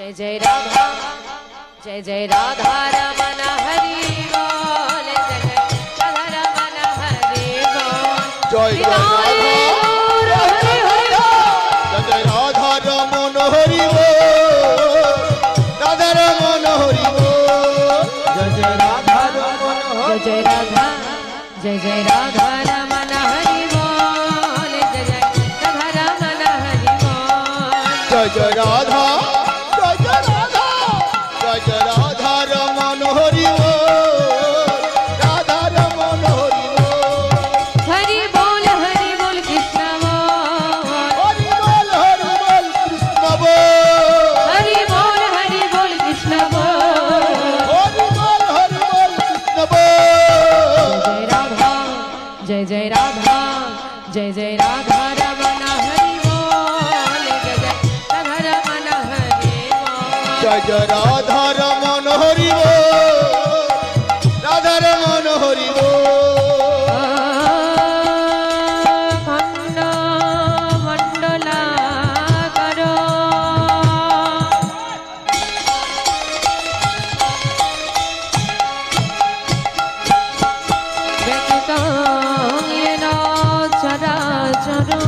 जय जय राधा जय जय राधा रमन हरि बोल जय जय राधा रमन हरि बोल जय जय राधा जय राधा रमन हरि बोल राधा रमन हरि बोल जय जय राधा रमन जय जय राधा जय जय राधा रमन हरि बोल जय जय राधा रमन हरि बोल जय जय राधा जय जय राधा रमन हरि बोल राधा रमन हरि बोल हरि बोल कृष्ण बोल हरि बोल कृष्ण बोल हरि बोल कृष्ण बोल हरि बोल कृष्ण बोल जय जय राधा जय जय राधा रमन हरि बोल जय जय राधा रमन हरि बोल जय जय राधा रमन हरि बोल राधा रमन हरि बोल खंड मंडला करो व्यक्तांगेन चराचरो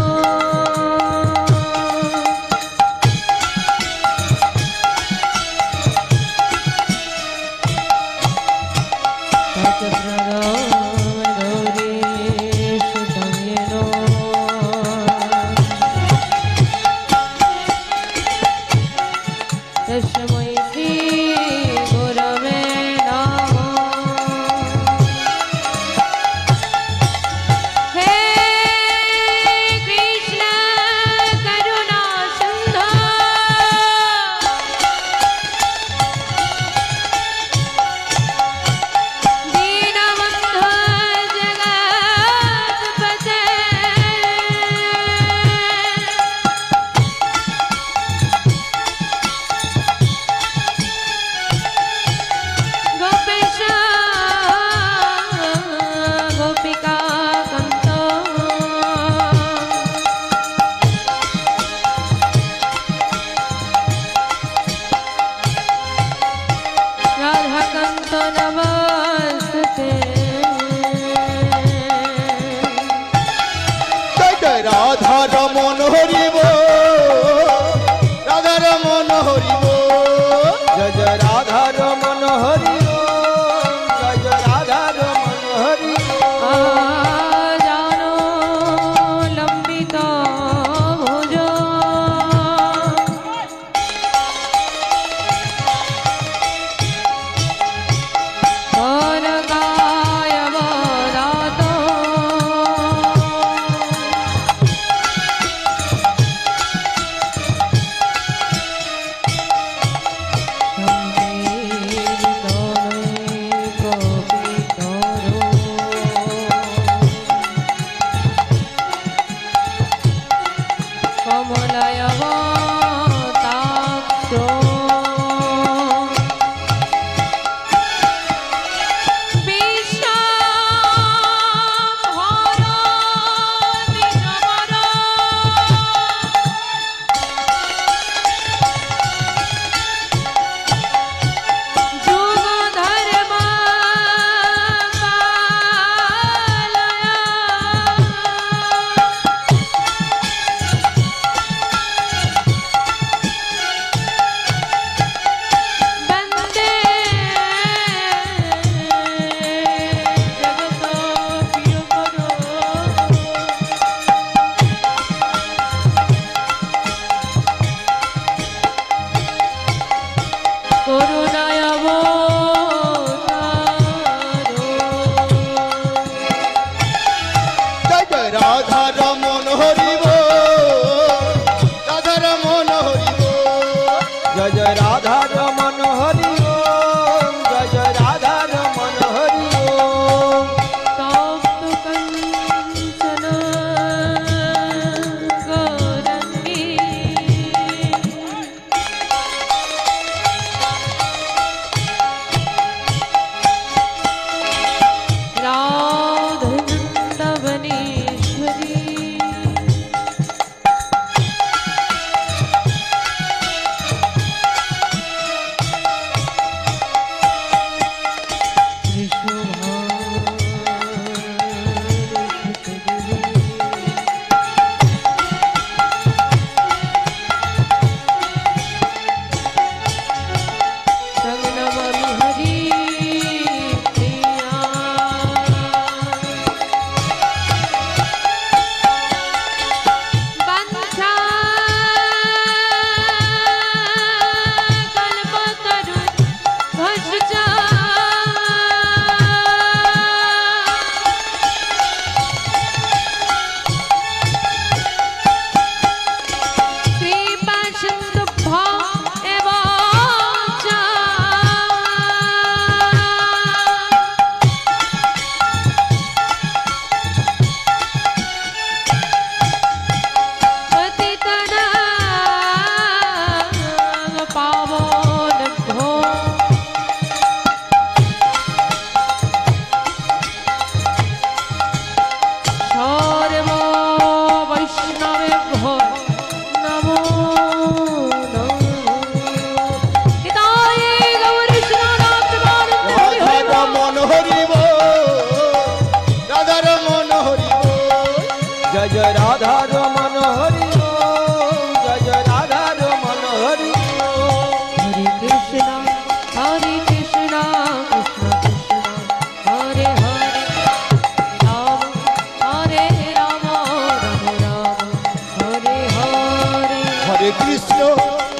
तस्मै श्री गुरवे नमः हे कृष्ण करुणा सिंधु दीनबन्धो जगत्पते गोपेश गोपिका कान्तो राधा कान्तो नमस्ते जय जय राधा रमन हरि बोल राधा रमन हरि बोल जय जय राधा रमन हरि बोल जय जय राधा रमन हरि बोल जानो लंबित भुजो कनकाय वदातो जय जय राधा रमन हरि बोल राधा रमन हरि बोल जय जय राधा रमन हरि बोल जय जय राधा रमन हरि बोल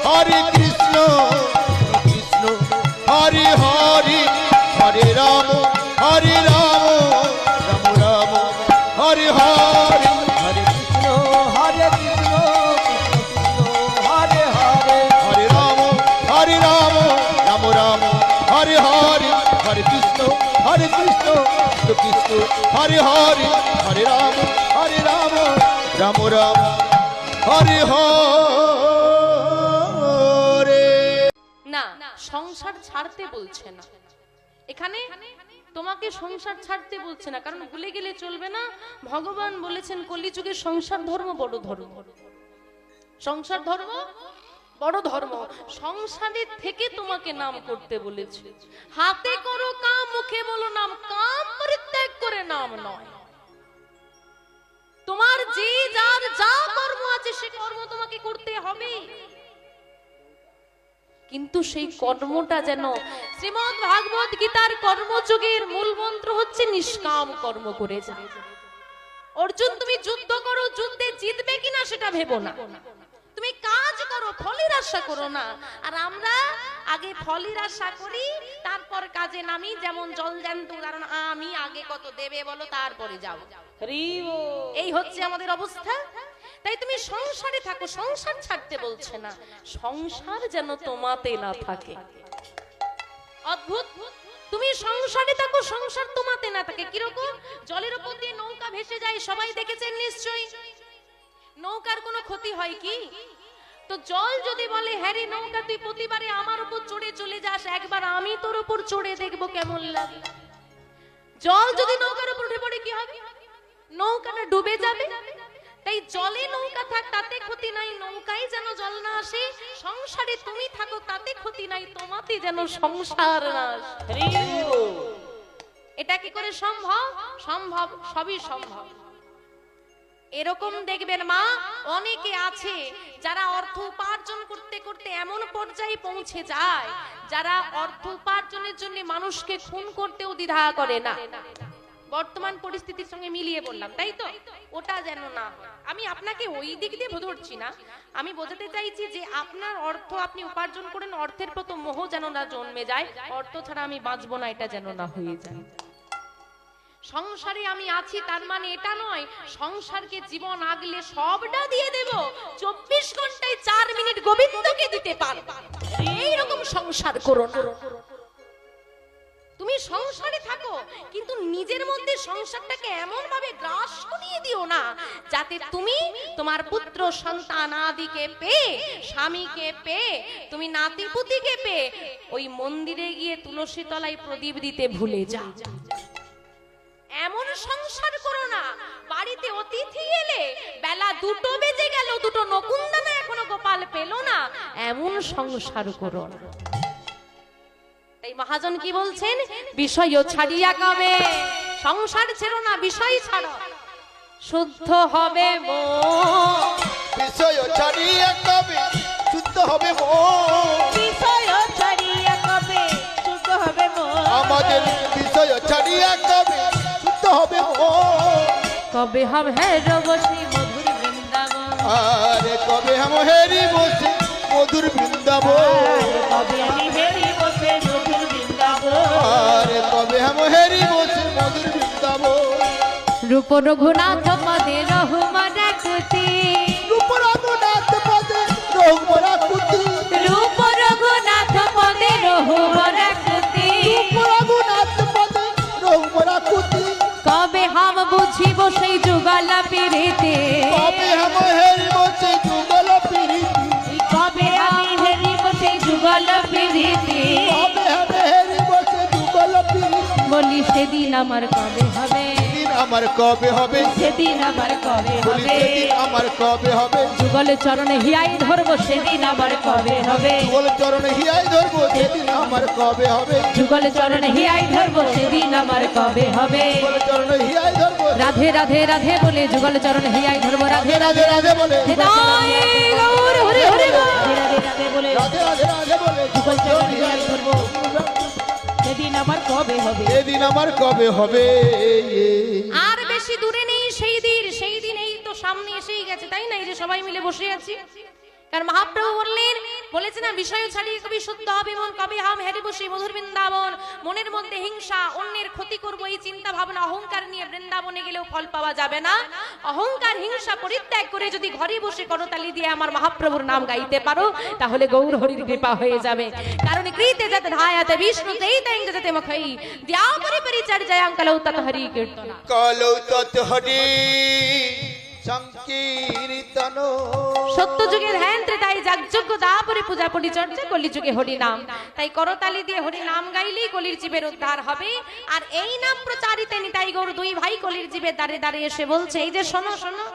হরে কৃষ্ণ কৃষ্ণ হরে হরে হরে রাম রাম রাম হরে হরে হরে কৃষ্ণ হরে কৃষ্ণ হরে হরে হরে রাম রাম রাম হরে হরে হরে কৃষ্ণ কৃষ্ণ কৃষ্ণ হরে হরে হরে রাম রাম রাম হরে হরে। না, সংসার ছাড়তে বলছে না এখানে, তোমাকে সংসার ছাড়তে বলছে না, কারণ ভুলে গেলে চলবে না। ভগবান বলেছেন কলিযুগে সংসার ধর্ম বড় ধর্ম, সংসার ধর্ম বড় ধর্ম। সংসারের থেকে তোমাকে নাম করতে বলেছে। হাতে করো কাম, মুখে বলো নাম, কাম পরিত্যাগ করে নাম নয়। তোমার যে যার যা কর্ম আছে সে কর্ম তোমাকে করতে হবে, কিন্তু সেই কর্মটা যেন শ্রীমদ্ ভাগবত গীতার কর্মযোগের মূল মন্ত্র হচ্ছে নিষ্কাম কর্ম করে যায়। অর্জুন, তুমি যুদ্ধ করো, যুদ্ধে জিতবে কিনা সেটা ভেবো না, তুমি কাজ করো, ফলের আশা করো না। আর আমরা আগে ফলের আশা করি, তারপর কাজে নামি। যেমন জল জ্যান্ত উদাহরণ, আমি আগে কত দেবে বলো, তারপরে যাও। এই হচ্ছে আমাদের অবস্থা। তাই তুমি সংসারে থাকো, সংসার ছাড়তে বলছে না, সংসার যেন তোমাতে না থাকে। অদ্ভুত, তুমি সংসারে থাকো, সংসার তোমাতে না থাকে। কিরকম? জলের উপর দিয়ে নৌকা ভেসে যায়, সবাই দেখেছেন নিশ্চয়ই। নৌকার কোনো ক্ষতি হয় কি? তো জল যদি বলে, হ্যাঁ রে নৌকা, তুই প্রতিবারে আমার উপর চড়ে চলে যাস, একবার আমি তোর উপর চড়ে দেখবো কেমন লাগে। জল যদি নৌকার উপর উঠে পড়ে কি হবে? নৌকাটা ডুবে যাবে। তাই জলে নৌকা থাক, তাতে ক্ষতি নাই, নৌকায় যেন জল না আসে। সংসারে তুমি থাকো, তাতে ক্ষতি নাই, তোমাতে যেন সংসার না আসে। এটা কি করে সম্ভব? সম্ভব, সবই সম্ভব। এরকম দেখবেন মা, অনেকে আছে যারা অর্থ উপার্জন করতে করতে এমন পর্যায়ে পৌঁছে যায়, যারা অর্থ উপার্জনের জন্য মানুষকে খুন করতেও দ্বিধা করে না। বর্তমান পরিস্থিতির সঙ্গে মিলিয়ে বললাম, তাই তো? ওটা যেন না। আমি আপনাকে ওই দিক দিয়ে বোঝাচ্ছি না, আমি বোঝাতে চাইছি যে আপনার অর্থ আপনি উপার্জন করেন, অর্থের প্রতি মোহ যেন না জন্মে যায়, অর্থ ছাড়া আমি বাঁচবো না এটা যেন না হয়ে যায়। সংসারে আমি আছি তার মানে এটা নয় সংসারকে জীবন আগলে সবটা দিয়ে দেব, 24 ঘন্টায় 4 মিনিট গোবিন্দকে দিতে পারবো, এইরকম সংসার করো না। তুমি সংসারে থাকো, কিন্তু নিজের মধ্যে সংসারটাকে এমন ভাবে গ্রাস করিয়ে দিও না যাতে তুমি তোমার পুত্র সন্তান আদিকে পেয়ে, স্বামীকে পেয়ে, তুমি নাতি পুতিকে পেয়ে ওই মন্দিরে গিয়ে তুলসী তলায় প্রদীপ দিতে ভুলে যাও। এমন সংসার করো না, বাড়িতে অতিথি এলে বেলা 2টো বেজে গেল, 2টো নকুন্দানা এখনো গোপাল পেল না, এমন সংসার করো না। তাই মহাজন কি বলছেন? বিষয় ছাড়িয়া কবে, সংসার ছেড়ো না, বিষয় ছাড়ো, শুদ্ধ হবে মন। বিষয় ছাড়িয়া কবে শুদ্ধ হবে মন, বিষয় ছাড়িয়া কবে শুদ্ধ হবে মন। আমাদের বিষয় ছাড়িয়া কবে শুদ্ধ হবে মন। কবে হবে রবসী মধুর বৃন্দাবন, আরে কবে हम হেরি বসে মধুর বৃন্দাবন, কবে আমি হেরি বসে মধুর বৃন্দাবন, আরে কবে हम হেরি বসে মধুর বৃন্দাবন। রূপ রঘুনাথ পদে রহুমানা কুতি, রূপ রঘুনাথ পদে রহুমানা কুতি, রূপ রঘুনাথ পদে রহুমানা কুতি, রূপ রঘুনাথ পদে রহুমানা কুতি। কবে হাম বুঝিব সেই যুগল পিরিতি, কবে हम হেরি বসে যুগল পিরিতি, কবে আমি হেরিব সেই যুগল পিরিতি, কবে हम হেরি বসে যুগল পিরিতি। বলি সেদিন আমার কবে হবে, সেদিন আমার কবে হবে, সেদিন আমার কবে বলি হবে, সেদিন আমার কবে হবে। যুগল চরণে হিয়াই ধরবো সেদিন আমার কবে হবে, যুগল চরণে হিয়াই ধরবো সেদিন আমার কবে হবে, যুগল চরণে হিয়াই ধরবো সেদিন আমার কবে হবে। যুগল চরণে হিয়াই ধরবো। রাধে রাধে রাধে বলে যুগল চরণে হিয়াই ধরবো, রাধে রাধে রাধে বলে হৃদয় গৌর হরে হরে বল। রাধে রাধে রাধে বলে যুগল চরণে হিয়াই ধরবো, সেদিন আমার কবে হবে, সেদিন আমার কবে হবে। আর বেশি দূরে নেই সেই দিন এই তো সামনে এসেই গেছে, তাই না? এই যে সবাই মিলে বসে আছি, কারণ মহাপ্রভু বললেন বলেছে না, বিষয় ছাড়িয়ে কবি শুদ্ধ হবে মন, কবে হাম হেরে বসে মধুর বৃন্দাবন। মনের মধ্যে হিংসা, অন্যের ক্ষতি করবো এই চিন্তা ভাবনা, অহংকার নিয়ে বৃন্দাবনে গেলেও ফল পাওয়া যাবে না। অহংকার হিংসা পরিত্যাগ করে যদি ঘরে বসে করতালি দিয়ে আমার মহাপ্রভুর নাম গাইতে পারো, তাহলে গৌর হরির কৃপা হয়ে যাবে। কারণ কৃতে যত ধায়াতে বিষ্ণু তেইতাং যতে মখই দ্যা পরি পরিচর্যাং কলৌ তত হরি কীর্তনা। কলৌ তত হরি সংকীর্তন। সত্য যুগের ধ্যান ত্রেতায় যাগযজ্ঞ দাপরে পূজা পরিচর্যা, কলি যুগে হরি নাম। তাই করতালি দিয়ে হরি নাম গাইলেই কলির জীবের উদ্ধার হবে। আর এই নাম প্রচারিতে নিতাই গৌর দুই ভাই কলির জীবের দ্বারে দ্বারে এসে বলছে, এই যে শোনো শোনো,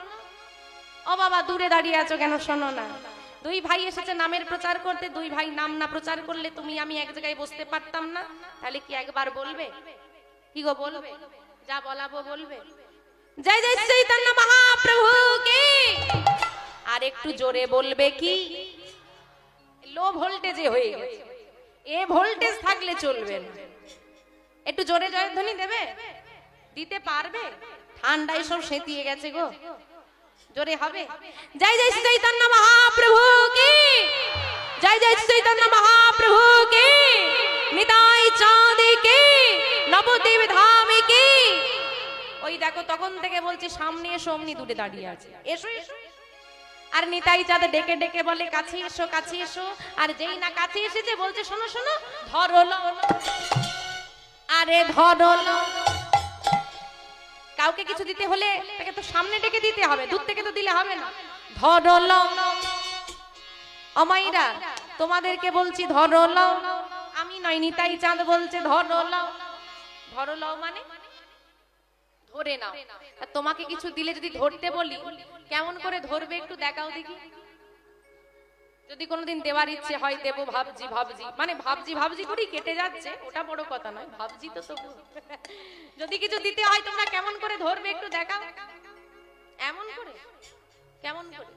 ও বাবা দূরে দাঁড়িয়ে আছো কেন, শোনো না। দুই ভাই এসেছে নামের প্রচার করতে, দুই ভাই নাম না প্রচার করলে তুমি আমি এক জায়গায় বসতে পারতাম না। তাহলে কি একবার বলবে? কি গো বলবে? যা বলাবো বলবে? জয় জয় চৈতন্য মহাপ্রভু কি। আর একটু জোরে বলবে কি? লো ভোল্টেজে হয়ে গেছে, এ ভোল্টেজ থাকলে চলবে না। একটু জোরে জয়ধ্বনি দেবে? দিতে পারবে? ঠান্ডায় সব সেঁতিয়ে গেছে গো, জোরে হবে? জয় জয় চৈতন্য মহাপ্রভু কি, জয় জয় চৈতন্য মহাপ্রভু কি, নিতাই চাঁদ কি, নবদ্বীপ ধাম কি। ওই দেখো তখন থেকে বলছি সামনে এসো, অমনি দূরে দাঁড়িয়ে আছে, এসো এসো। আর নিতাই চাঁদ ডেকে ডেকে বলে কাছে এসো কাছে এসো। আর যেই না কাছে এসেছে বলছে শোনো শোনো, ধরো লও। আরে ধরো লও। কাউকে কিছু দিতে হলে তাকে তো সামনে ডেকে দিতে হবে, দূর থেকে তো দিলে হবে না। ধরো লও। অমাইরা তোমাদেরকে বলছি ধরো লও, আমি নয়, নিতাই চাঁদ বলছে ধরো লও। ধরো লও মানে ধরে নাও। আর তোমাকে কিছু দিলে যদি ধরতে বলি, কেমন করে ধরবে একটু দেখাও দেখি। যদি কোনোদিন দেওয়ার ইচ্ছে হয় দেবো ভাবজি ভাবজি, মানে ভাবজি ভাবজি করেই কেটে যাচ্ছে, ওটা বড় কথা নয়, ভাবজি তো তবু। যদি কিছু দিতে হয় তোমরা কেমন করে ধরবে একটু দেখাও। এমন করে? কেমন করে?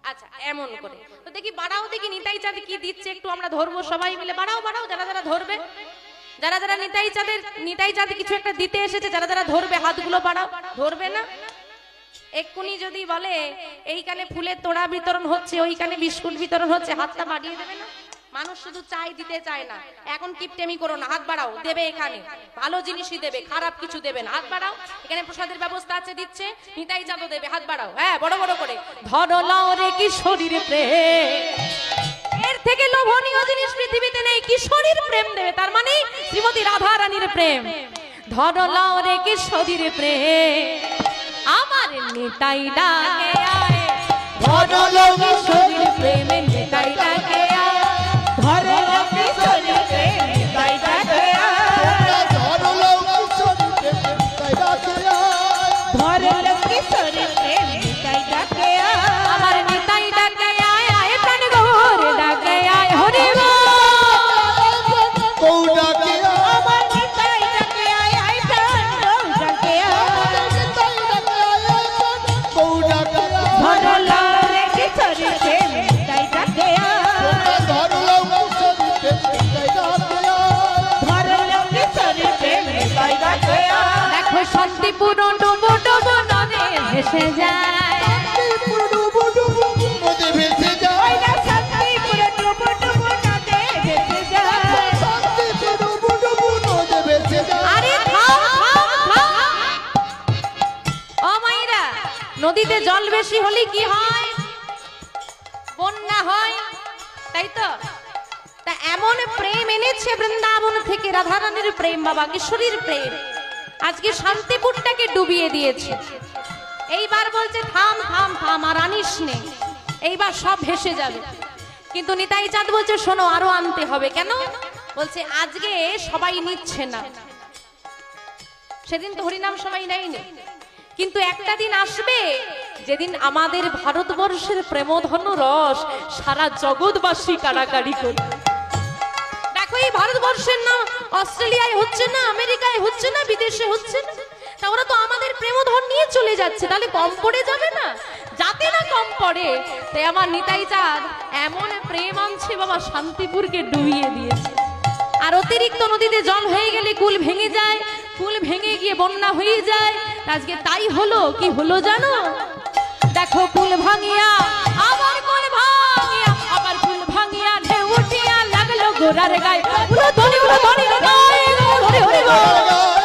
আচ্ছা এমন করে তো দেখি, বাড়াও দেখি নিতাই চাঁদ কি দিচ্ছে, একটু আমরা ধরবো সবাই মিলে। বাড়াও বাড়াও, যারা যারা ধরবে, যারা যারা নিতাই চাঁদ কিছু একটা দিতে এসেছে, যারা যারা ধরবে হাতগুলো বাড়াও। ধরবে না? এক্ষুনি যদি বলে এইখানে ফুলের তোড়া বিতরণ হচ্ছে, ওইখানে বিস্কুট বিতরণ হচ্ছে, হাতটা বাড়িয়ে দেবে না? মানুষ শুধু চাই, দিতে চায় না। এখন কিপটেমি করো না, হাত বাড়াও, দেবে এখানে ভালো জিনিসই দেবে, খারাপ কিছু দেবে না। হাত বাড়াও, এখানে প্রসাদের ব্যবস্থা আছে, দিচ্ছে, নিতাই চাঁদও দেবে, হাত বাড়াও। হ্যাঁ বড় বড় করে। ধরো লও রে কিশোরীর প্রেম, এর থেকে লোভনীয় জিনিস পৃথিবীতে নেই। কিশোরীর প্রেম দেবে, তার মানে শ্রীমতী রাধা রানীর প্রেম। ধরো লও রে কিশোরীর প্রেম, আমার নিতাই ডাকে আয়। ধরো লও কিশোরীর প্রেম, নিতাই ডাকে আয়। ধরো লও কিশোরীর প্রেম, নিতাই ডাকে আয়। ধরো লও কিশোরীর প্রেম, নিতাই ডাকে আয়। ধরো লও কিশোরীর প্রেম, নিতাই ডাকে আয়। আমার নিতাই ডাকে আয়, আয় প্রাণ গৌর ডাকে আয়। হরি বল। গৌর ডাকে আয়। আমার নিতাই ডাকে আয়, আয় প্রাণ গৌর ডাকে আয়। নিতাই ডাকে আয়, গৌর ডাকে আয়। ধরো লও রে কিশোরীর প্রেম, নিতাই ডাকে আয়। ধরো লও কিশোরীর প্রেম, নিতাই ডাকে আয়। ধরো লও কিশোরীর প্রেম, নিতাই ডাকে আয়। দেখো শান্তিপুর ডুবো ডুবো নদে ভেসে যায়। শান্তিপুর ডুবো ডুবো নদে ভেসে যায়। ওই না শান্তিপুর ডুবো ডুবো নদে ভেসে যায়। শান্তিপুর ডুবো ডুবো নদে ভেসে যায়। আরে থাম থাম থাম। ও মাইরা, নদীতে জল বেশি হলে কি হয়? বন্যা হয়, তাই তো? তা এমন প্রেম এনেছে বৃন্দাবন থেকে, রাধারানীর প্রেম, বাবা কিশোরীর প্রেম, আজকে শান্তিপুরটাকে ডুবিয়ে দিয়েছে। এইবার বলছে থাম থাম থাম, আর আনিস নে, এইবার সব ভেসে যাবে। কিন্তু নিতাই চাঁদ বলছে শোনো, আরো আনতে হবে। কেন? বলছে আজকে সবাই নিচ্ছে না। সেদিন তো হরিনাম সবাই নেয়নি, কিন্তু একটা দিন আসবে যেদিন আমাদের ভারতবর্ষের প্রেমধন্য রস সারা জগৎবাসী কাড়াকাড়ি করবে। দেখো এই ভারতবর্ষের না অস্ট্রেলিয়ায় হচ্ছে না, আমেরিকায় হচ্ছে না, বিদেশে হচ্ছে না, তা ওরা তো আমাদের প্রেমধন নিয়ে চলে যাচ্ছে, তাহলে কম পড়ে যাবে না? যাতে না কম পড়ে, তাই আমার নিতাই চাঁদ এমন প্রেম আনছে বাবা, শান্তিপুরকে ডুবিয়ে দিয়েছে। আর অতিরিক্ত নদীতে জল হয়ে গেলে কুল ভেঙে যায়, কুল ভেঙে গিয়ে বন্যা হয়ে যায়। আজকে তাই হলো, কি হলো জানো? দেখো কুল ভাঙিয়া আবার কুল ভাঙিয়া, আবার কুল ভাঙিয়া গোরার গায় উলো ধনি রে গায় হরি হরি বল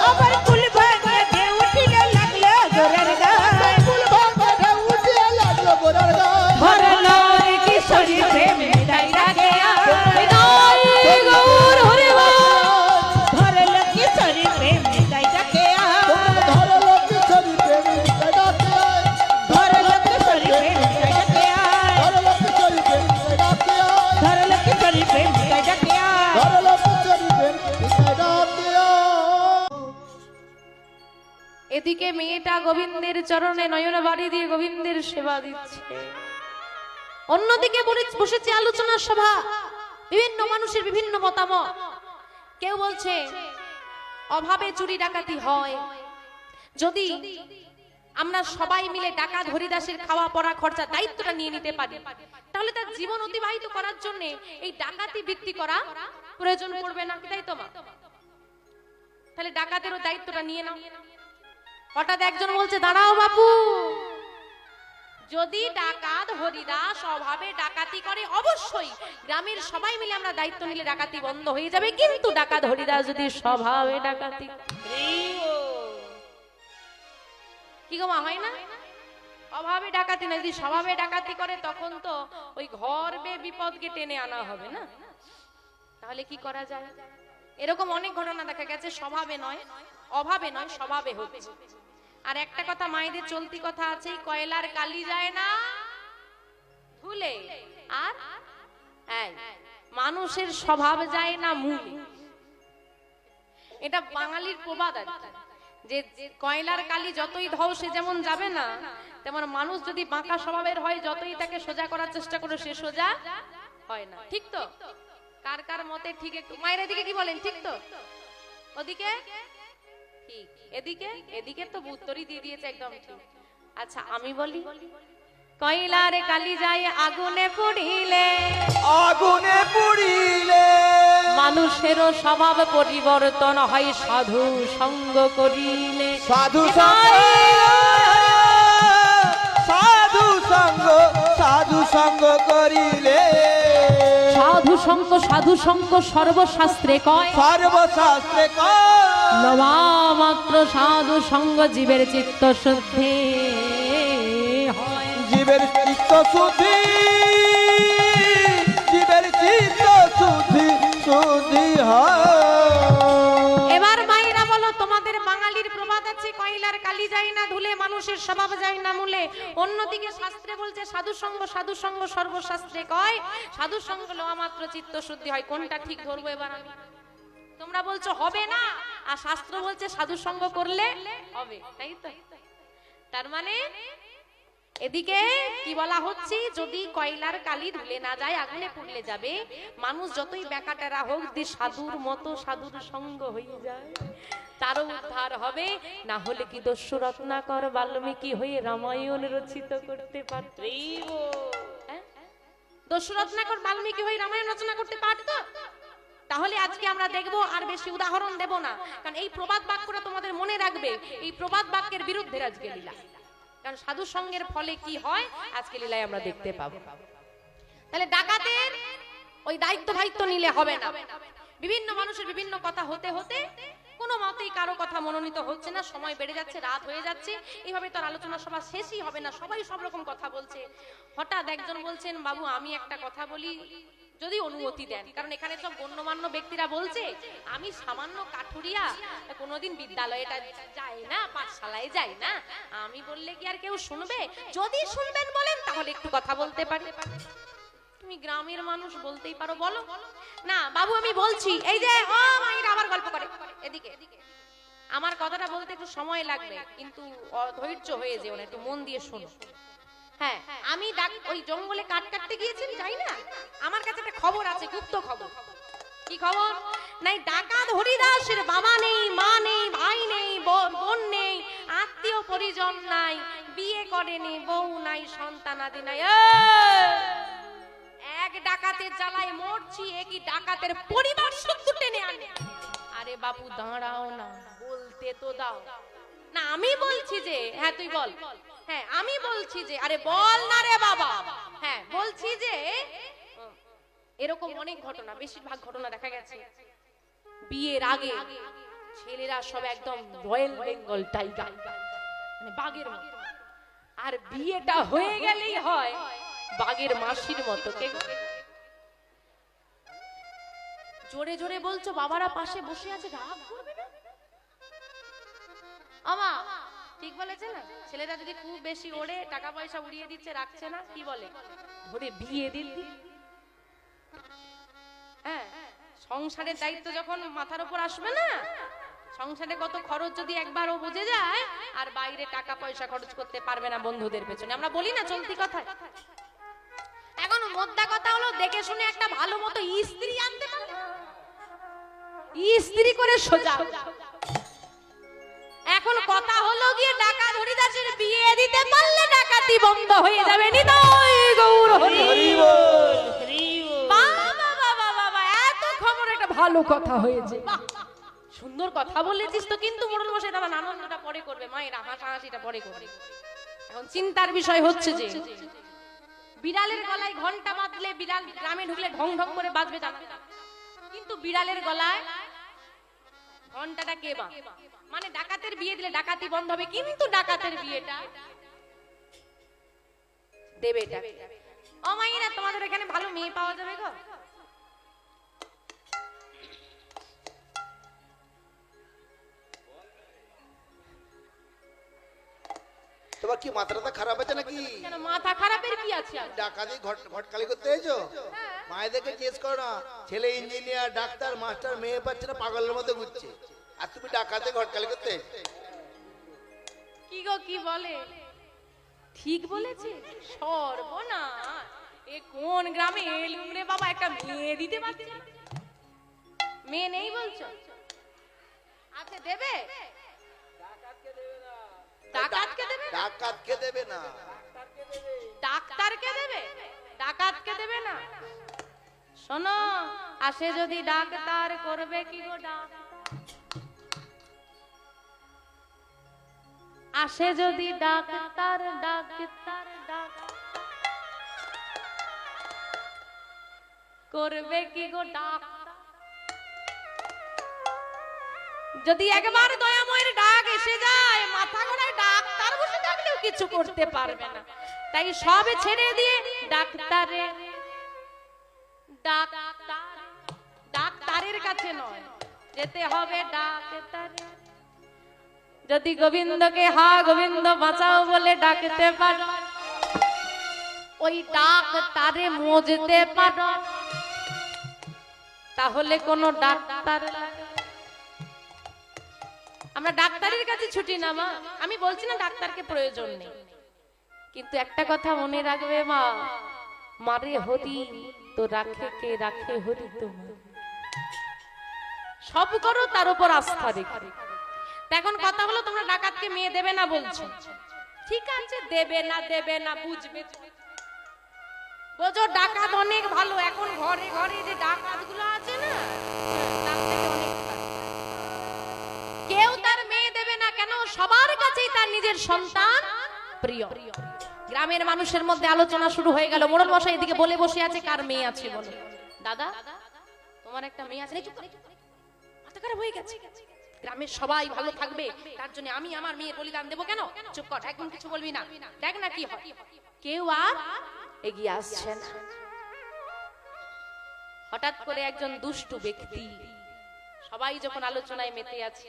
আবার কুল ভাঙে ঢেউ উঠিলে লাগলো গোরার গায় ফুল ভাঙে উঠিয়ে লাগলো গোরার গায় ধরলো রে কিশোরী প্রেম ডাইরা গেয়া গায় গৌর হরি বল ধরলো কিশোরী প্রেম ডাইরা গেয়া ধরলো কিশোরী প্রেমিকা ডাকে আয় ধরলো কিশোরী প্রেম ডাইরা গেয়া ধরলো কিশোরী প্রেমিকা ডাকে আয় ধরলো কিশোরী প্রেম ডাইরা গেয়া ধরলো কিশোরী প্রেমিকা ডাকে আয় এদিকে মেয়েটা গোবিন্দের চরণে নয়ন বাড়ি দিয়ে গোবিন্দের সেবা দিচ্ছে, অন্যদিকে বসেছে আলোচনা সভা, বিভিন্ন মানুষের বিভিন্ন মতামত। কেউ বলছে অভাবে চুরি ডাকাতি হয়, যদি আমরা সবাই মিলে ডাকাত হরিদাসের খাওয়া পড়া খরচা দায়িত্বটা নিয়ে নিতে পারি, তাহলে তার জীবন অতিবাহিত করার জন্য এই ডাকাতি বৃত্তি করা প্রয়োজন পড়বে না, তাই তো মা? তাহলে ডাকাতেরও দায়িত্বটা নিয়ে নাও। হঠাৎ একজন বলছে দাঁড়াও বাপু, যদি ডাকাত হরিদাস অভাবে ডাকাতি করে অবশ্যই গ্রামের সবাই মিলে আমরা দায়িত্ব নিলে ডাকাতি বন্ধ হয়ে যাবে, কিন্তু ডাকাত হরিদাস যদি স্বভাবে ডাকাতি কি গো মা, হয় না? অভাবে ডাকাতি না, যদি স্বভাবে ডাকাতি করে তখন তো ওই ঘর বে বিপদকে টেনে আনা হবে না। তাহলে কি করা যায়? এরকম অনেক ঘটনা দেখা গেছে, স্বভাবে নয় অভাবে নয় স্বভাবে হচ্ছে। আর একটা কথা মায়েদের চলতি কথা আছে, কয়লার কালি যায় না ধুলে, আর মানুষের স্বভাব যায় না মূলে। এটা বাঙালির প্রবাদ আছে যে কয়লার কালি যতই ধাও সে যেমন যাবে না, তেমন মানুষ যদি বাঁকা স্বভাবের হয় যতই তাকে সোজা করার চেষ্টা করে সে সোজা হয় না। ঠিক তো? কার কার মতে ঠিক? একটু মায়ের এদিকে কি বলেন? ঠিক তো? ওদিকে ঠিক, এদিকে এদিকে তো উত্তরই দিয়ে দিয়েছে একদম ঠিক। আচ্ছা আমি বলি, কয়লার কালি যায় আগুনে পুড়িলে, আগুনে পুড়িলে মানুষেরও স্বভাব পরিবর্তন হয় সাধু সঙ্গ করিলে। সাধু সঙ্গ সাধু সঙ্গ সাধু সঙ্গ করিলে সাধু সঙ্গ সর্বশাস্ত্রে কয়, সর্বশাস্ত্রে কয় লবা মাত্র সাধু সঙ্গ জীবের চিত্ত শুদ্ধি হয়। জীবের চিত্ত শুদ্ধি জীবের চিত্ত শুদ্ধি শুদ্ধি হয়। এবার মায়েরা বলো, তোমাদের বাঙালির প্রবাদ আছে কয়লার কালি যায় না ধুলে, মানুষের স্বভাব যায় না মূলে। অন্যদিকে শাস্ত্রে বলছে সাধু সঙ্গ সর্বশাস্ত্রে কয়, সাধু সঙ্গ লওয়া মাত্র চিত্ত শুদ্ধি হয়। কোনটা ঠিক ধরবো এবার আমি? তোমরা বলছো হবে না, আর শাস্ত্র বলছে সাধু সঙ্গ করলে হবে, তাই তো? তার মানে এদিকে কি বলা হচ্ছে, যদি কয়লার কালি ধুলে না যায় আগুনে পুড়লে যাবে, মানুষ যতই বেকাটেরা হোক যদি সাধুর মতো সাধুর সঙ্গ হয়ে যায় তারও উদ্ধার হবে। না হলে কি দস্যু রত্নাকর বাল্মীকি হয়ে রামায়ণ রচিত করতে পারত? দস্যু রত্নাকর বাল্মীকি হয়ে রামায়ণ রচনা করতে পারত? তাহলে আজকে আমরা দেখব, আর বেশি উদাহরণ দেব না, কারণ এই প্রবাদ বাক্যটা তোমাদের মনে রাখবে। এই প্রবাদ বাক্যের বিরুদ্ধে আজকে লীলা, কারণ সাধু সঙ্গের ফলে কি হয় আজকে লীলায় আমরা দেখতে পাবো। তাহলে ডাকাতের ওই দায়িত্ব নিলে হবে না। বিভিন্ন মানুষের বিভিন্ন কথা হতে হতে কোনো মতেই কারো কথা মনোনীত হচ্ছে না, সময় বেড়ে যাচ্ছে, রাত হয়ে যাচ্ছে, এইভাবে তো আলোচনা সভা শেষই হবে না, সবাই সব রকম কথা বলছে। হঠাৎ একজন বলছেন, বাবু আমি একটা কথা বলি, যদি অনুমতি দেন, কারণ এখানে সব গণ্যমান্য ব্যক্তিরা বলছে আমি সামান্য কাঠুরিয়া, কোনোদিন বিদ্যালয়টা যাই না, পাঠশালায় যাই না, আমি বললে কি আর কেউ শুনবে? যদি শুনবেন বলেন তাহলে একটু কথা বলতে পারি। তুমি গ্রামের মানুষ, বলতেই পারো, বলো না। বাবু আমি বলছি, এই যে ও মায়ের আবার গল্প করে, এদিকে আমার কথাটা বলতে একটু সময় লাগবে, কিন্তু ধৈর্য হয়ে যেও না, একটু মন দিয়ে শোনো। হ্যাঁ, আমি ওই জঙ্গলে কাঠ কাটতে গিয়েছেন, যাই না, আমার কাছে একটা খবর আছে, গুপ্ত খবর। কি খবর? নাই ডাকাত হরিদাসের বাবা নেই, মা নেই, ভাই নেই, বোন নেই, আত্মীয় পরিজন নাই, বিয়ে করেনি, বউ নাই, সন্তানাদি নাই। এক ডাকাতের জ্বালায় মরছি, একই ডাকাতের পরিবার শুদ্ধ টেনে আনে। আরে বাবু দাঁড়াও না, বলতে তো দাও না। আমি বলছি যে, হ্যাঁ তুই বল, হ্যাঁ আমি বলছি যে, আরে বল না রে বাবা, হ্যাঁ বলছি যে এরকম অনেক ঘটনা, বেশিরভাগ ঘটনা দেখা গেছে বিয়ের আগে ছেলেরা সব একদম রয়্যাল বেঙ্গল টাইগার, মানে বাঘের মতো, আর বিয়েটা হয়ে গেলেই হয় বাঘের মাসির মতো। কে গো? জোরে জোরে বলছো, বাবারা পাশে বসে আছে, রাগ করবে না? আমা ঠিক বলেছে না? ছেলেরা যদি খুব বেশি ওড়ে, টাকা পয়সা উড়িয়ে দিচ্ছে, রাখছে না, কি বলে? ধরে বিয়ে দিল্লি। হ্যাঁ, সংসারের দায়িত্ব যখন মাথার উপর আসবে না, সংসারে কত খরচ যদি একবার ও বুঝে যায়, আর বাইরে টাকা পয়সা খরচ করতে পারবে না বন্ধুদের পেছনে। আমরা বলি না চলতি কথা। এখন মোদ্দা কথা হলো, দেখে শুনে একটা ভালো মতো স্ত্রী আনতে পারলে, স্ত্রী করে সোজা। এখন কথা হলো গিয়ে ডাকাত হরিদাসের বিয়ে দিতে পারলে ডাকাতি বন্ধ হয়ে যাবে। নিতাই গৌর হরি বল। বাবা বাবা বাবা, এত খবর, একটা ভালো কথা হয়েছে, বাহ সুন্দর কথা বলেছিস তো। কিন্তু মোড়ল মশাই দাদা আনন্দটা পরে করবে, মায়েরা হাসাহাসিটা পরে করবে। এখন চিন্তার বিষয় হচ্ছে যে বিড়ালের গলায় ঘন্টা বাঁধলে বিড়াল গ্রামে ঢুকলে ঢং ঢং করে বাজবে জানা, কিন্তু বিড়ালের গলায় ঘন্টাটা কে বাঁধে? মানে ডাকাতের বিয়ে দিলে ডাকাতি বন্ধ হবে, কিন্তু ডাকাতের বিয়েটা দেবে। ও মাইনা, তোমাদের এখানে ভালো মেয়ে পাওয়া যাবে গো? তোমার কি মাথাটা খারাপ আছে নাকি? কেন মাথা খারাপের কি আছে? ডাকাতি ঘটকালি করতে এসো? মায়েদেরকে জিজ্ঞেস করো না, ছেলে ইঞ্জিনিয়ার, ডাক্তার, মাস্টার, মেয়ে পাচ্ছে না, পাগলের মতো ঘুরছে, আর তুমি ডাকাতে ঘটকালি করতে? কি গো কি বলে? ঠিক বলেছে, সর্বনাশ। এ কোন গ্রামে এলুম রে বাবা, একটা মেয়ে দিতে পারছে না? মেয়ে নেই বলছো? আচ্ছা দেবে? ডাকাতকে দেবে না? ডাকাতকে দেবে না, ডাক্তারকে দেবে, ডাকাতকে দেবে না। শোনো, আসে যদি ডাক্তার, করবে কি গো ডাক্তার? আসে যদি ডাক্তার, ডাক্তার ডাক্তার করবে কি গো ডাক্তার? যদি একবার দয়াময়ের ডাক এসে যায়, মাথা গোড়ায় ডাক্তার বসে থাকলেও কিছু করতে পারবে না। তাই সব ছেড়ে দিয়ে ডাক্তারে, ডাক্তার, ডাক্তারের কাছে নয়, যেতে হবে ডাক্তারে। যদি গোবিন্দকে হা গোবিন্দ বাঁচাও বলে ডাকতে পারো, ওই ডাক্তারে মজতে পারো, তাহলে কোনো ডাক্তার লাগে। আমরা ডাক্তারের কাছে ছুটি না মা, আমি বলছি না ডাক্তারকে প্রয়োজন নেই, কিন্তু একটা কথা মনে রাখবে মা, মারে হরি তো রাখে কে, রাখে হরি তোমার। সব করো তার উপর আস্থা রেখে। এখন কথা হলো, তোমরা ডাকাতকে মেয়ে দেবে না বলছো, ঠিক আছে, দেবে না দেবে না বুঝবে। বোঝো ডাকাত অনেক ভালো, এখন ঘরে ঘরে যে ডাকাত গুলো আছে না, তার থেকে অনেক ভালো। কেউ তার মেয়ে দেবে না, কেন? সবার কাছেই তার নিজের সন্তান প্রিয়। গ্রামের মানুষের মধ্যে আলোচনা শুরু হয়ে গেল। মোড়ল মশাই এদিকে বলে বসে আছে, কার মেয়ে আছে বলো? দাদা তোমার একটা মেয়ে আছে। মাথা খারাপ হয়ে গেছে, গ্রামের সবাই ভালো থাকবে তার জন্য আমি আমার মেয়ের বলিদান দেবো। কেন? চুপ কর, একদম কিছু বলবি না, দেখ না কি হয়। কেউ আর এগিয়ে আসছে না। হঠাৎ করে একজন দুষ্টু ব্যক্তি, সবাই যখন আলোচনায় মেতে আছে,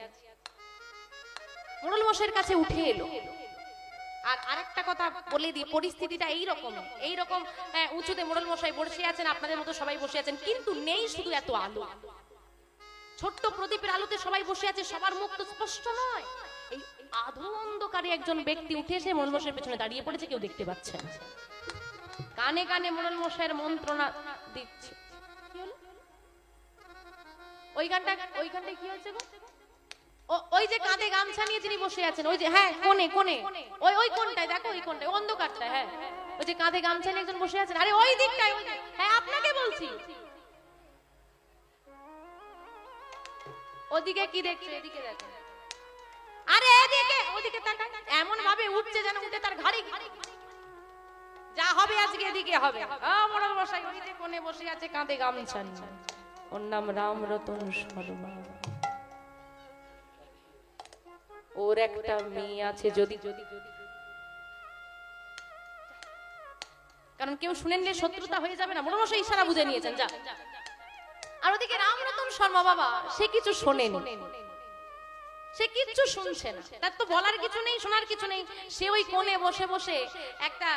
মোড়ল মশাইয়ের কাছে উঠে এলো। আর আরেকটা কথা বলে দিই, পরিস্থিতিটা এইরকম উঁচুতে মোড়ল মশাই বসে আছেন, আপনাদের মতো সবাই বসে আছেন, কিন্তু নেই শুধু এত আলো। ছোট্ট প্রদীপের আলোতে সবাই বসে আছে, সবার মুখ তো স্পষ্ট নয়। এই আধো অন্ধকারে একজন ব্যক্তি উঠে এসে মোড়ল মশাইয়ের পেছনে দাঁড়িয়ে পড়েছে, কেউ দেখতে পাচ্ছে না। কানে কানে মোড়ল মশাইয়ের মন্ত্রণা দিচ্ছে। ওইখানটা কি হয়েছে গো? ওই যে কাঁধে গামছা নিয়ে যিনি বসে আছেন, ওই যে, হ্যাঁ কোণে ওই কোণটায় দেখো, ওই কোণটায় অন্ধকারটা, হ্যাঁ ওই যে কাঁধে গামছা নিয়ে একজন বসে আছেন, আরে ওই দিকটায়, হ্যাঁ আপনাকে বলছি। ওদিকে কি দেখছো? এদিকে দেখো, আরে এদিকে, ওদিকে তাকান। এমন ভাবে উঠছে যেন উঠে তার ঘাড়ি যা হবে আজকে এদিকে হবে। মোড়ল মশাই ওই যে কোণে বসে আছে কাঁধে গামছা নিয়ে, ওর নাম রামরতন শর্মা। ওর একটা মেয়ে আছে, যদি কারণ কেউ শুনে নিলে শত্রুতা হয়ে যাবে না। মোড়ল মশাই ইশারা বুঝে নিয়েছেন, যা। আর ওদিকে রামরতন শর্মা বাবা সে কিছু শোনেনি, সে কিচ্ছু শুনছে না, তার তো বলার কিছু নেই, শোনার কিছু নেই। সে ওই কোণে বসে বসে একটা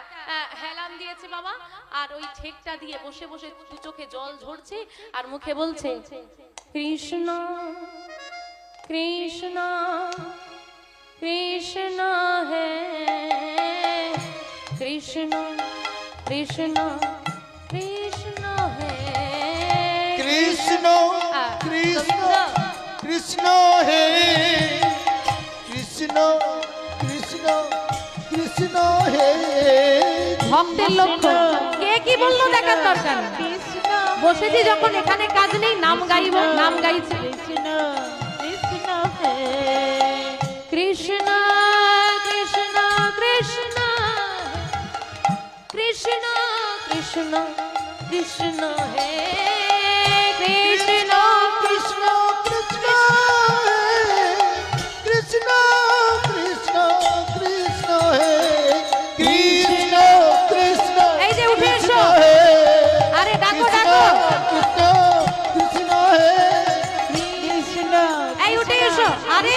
হেলান দিয়েছে বাবা, আর ওই ঠেকটা দিয়ে বসে বসে দু চোখে জল ঝরছে আর মুখে বলছে কৃষ্ণ কৃষ্ণ কৃষ্ণ হে কৃষ্ণ কৃষ্ণ কৃষ্ণ হে কৃষ্ণ কৃষ্ণ কৃষ্ণ হে কৃষ্ণ কৃষ্ণ কৃষ্ণ হে। ভক্তের লক্ষ্য কে কি বললো দেখার দরকার নেই। কৃষ্ণ বসেছি যখন এখানে কাজ নেই, নাম গাইব, নাম গাইছে কৃষ্ণ কৃষ্ণ হে কৃষ্ণ কৃষ্ণ কৃষ্ণ কৃষ্ণ কৃষ্ণ কৃষ্ণ হে কৃষ্ণ কৃষ্ণ কৃষ্ণ হে কৃষ্ণ কৃষ্ণ কৃষ্ণ হে কৃষ্ণ কৃষ্ণ। এই যে উঠে এসো, হে আরে ডাকো ডাকো, কৃষ্ণ কৃষ্ণ হে কৃষ্ণ এই উঠে এসো, আরে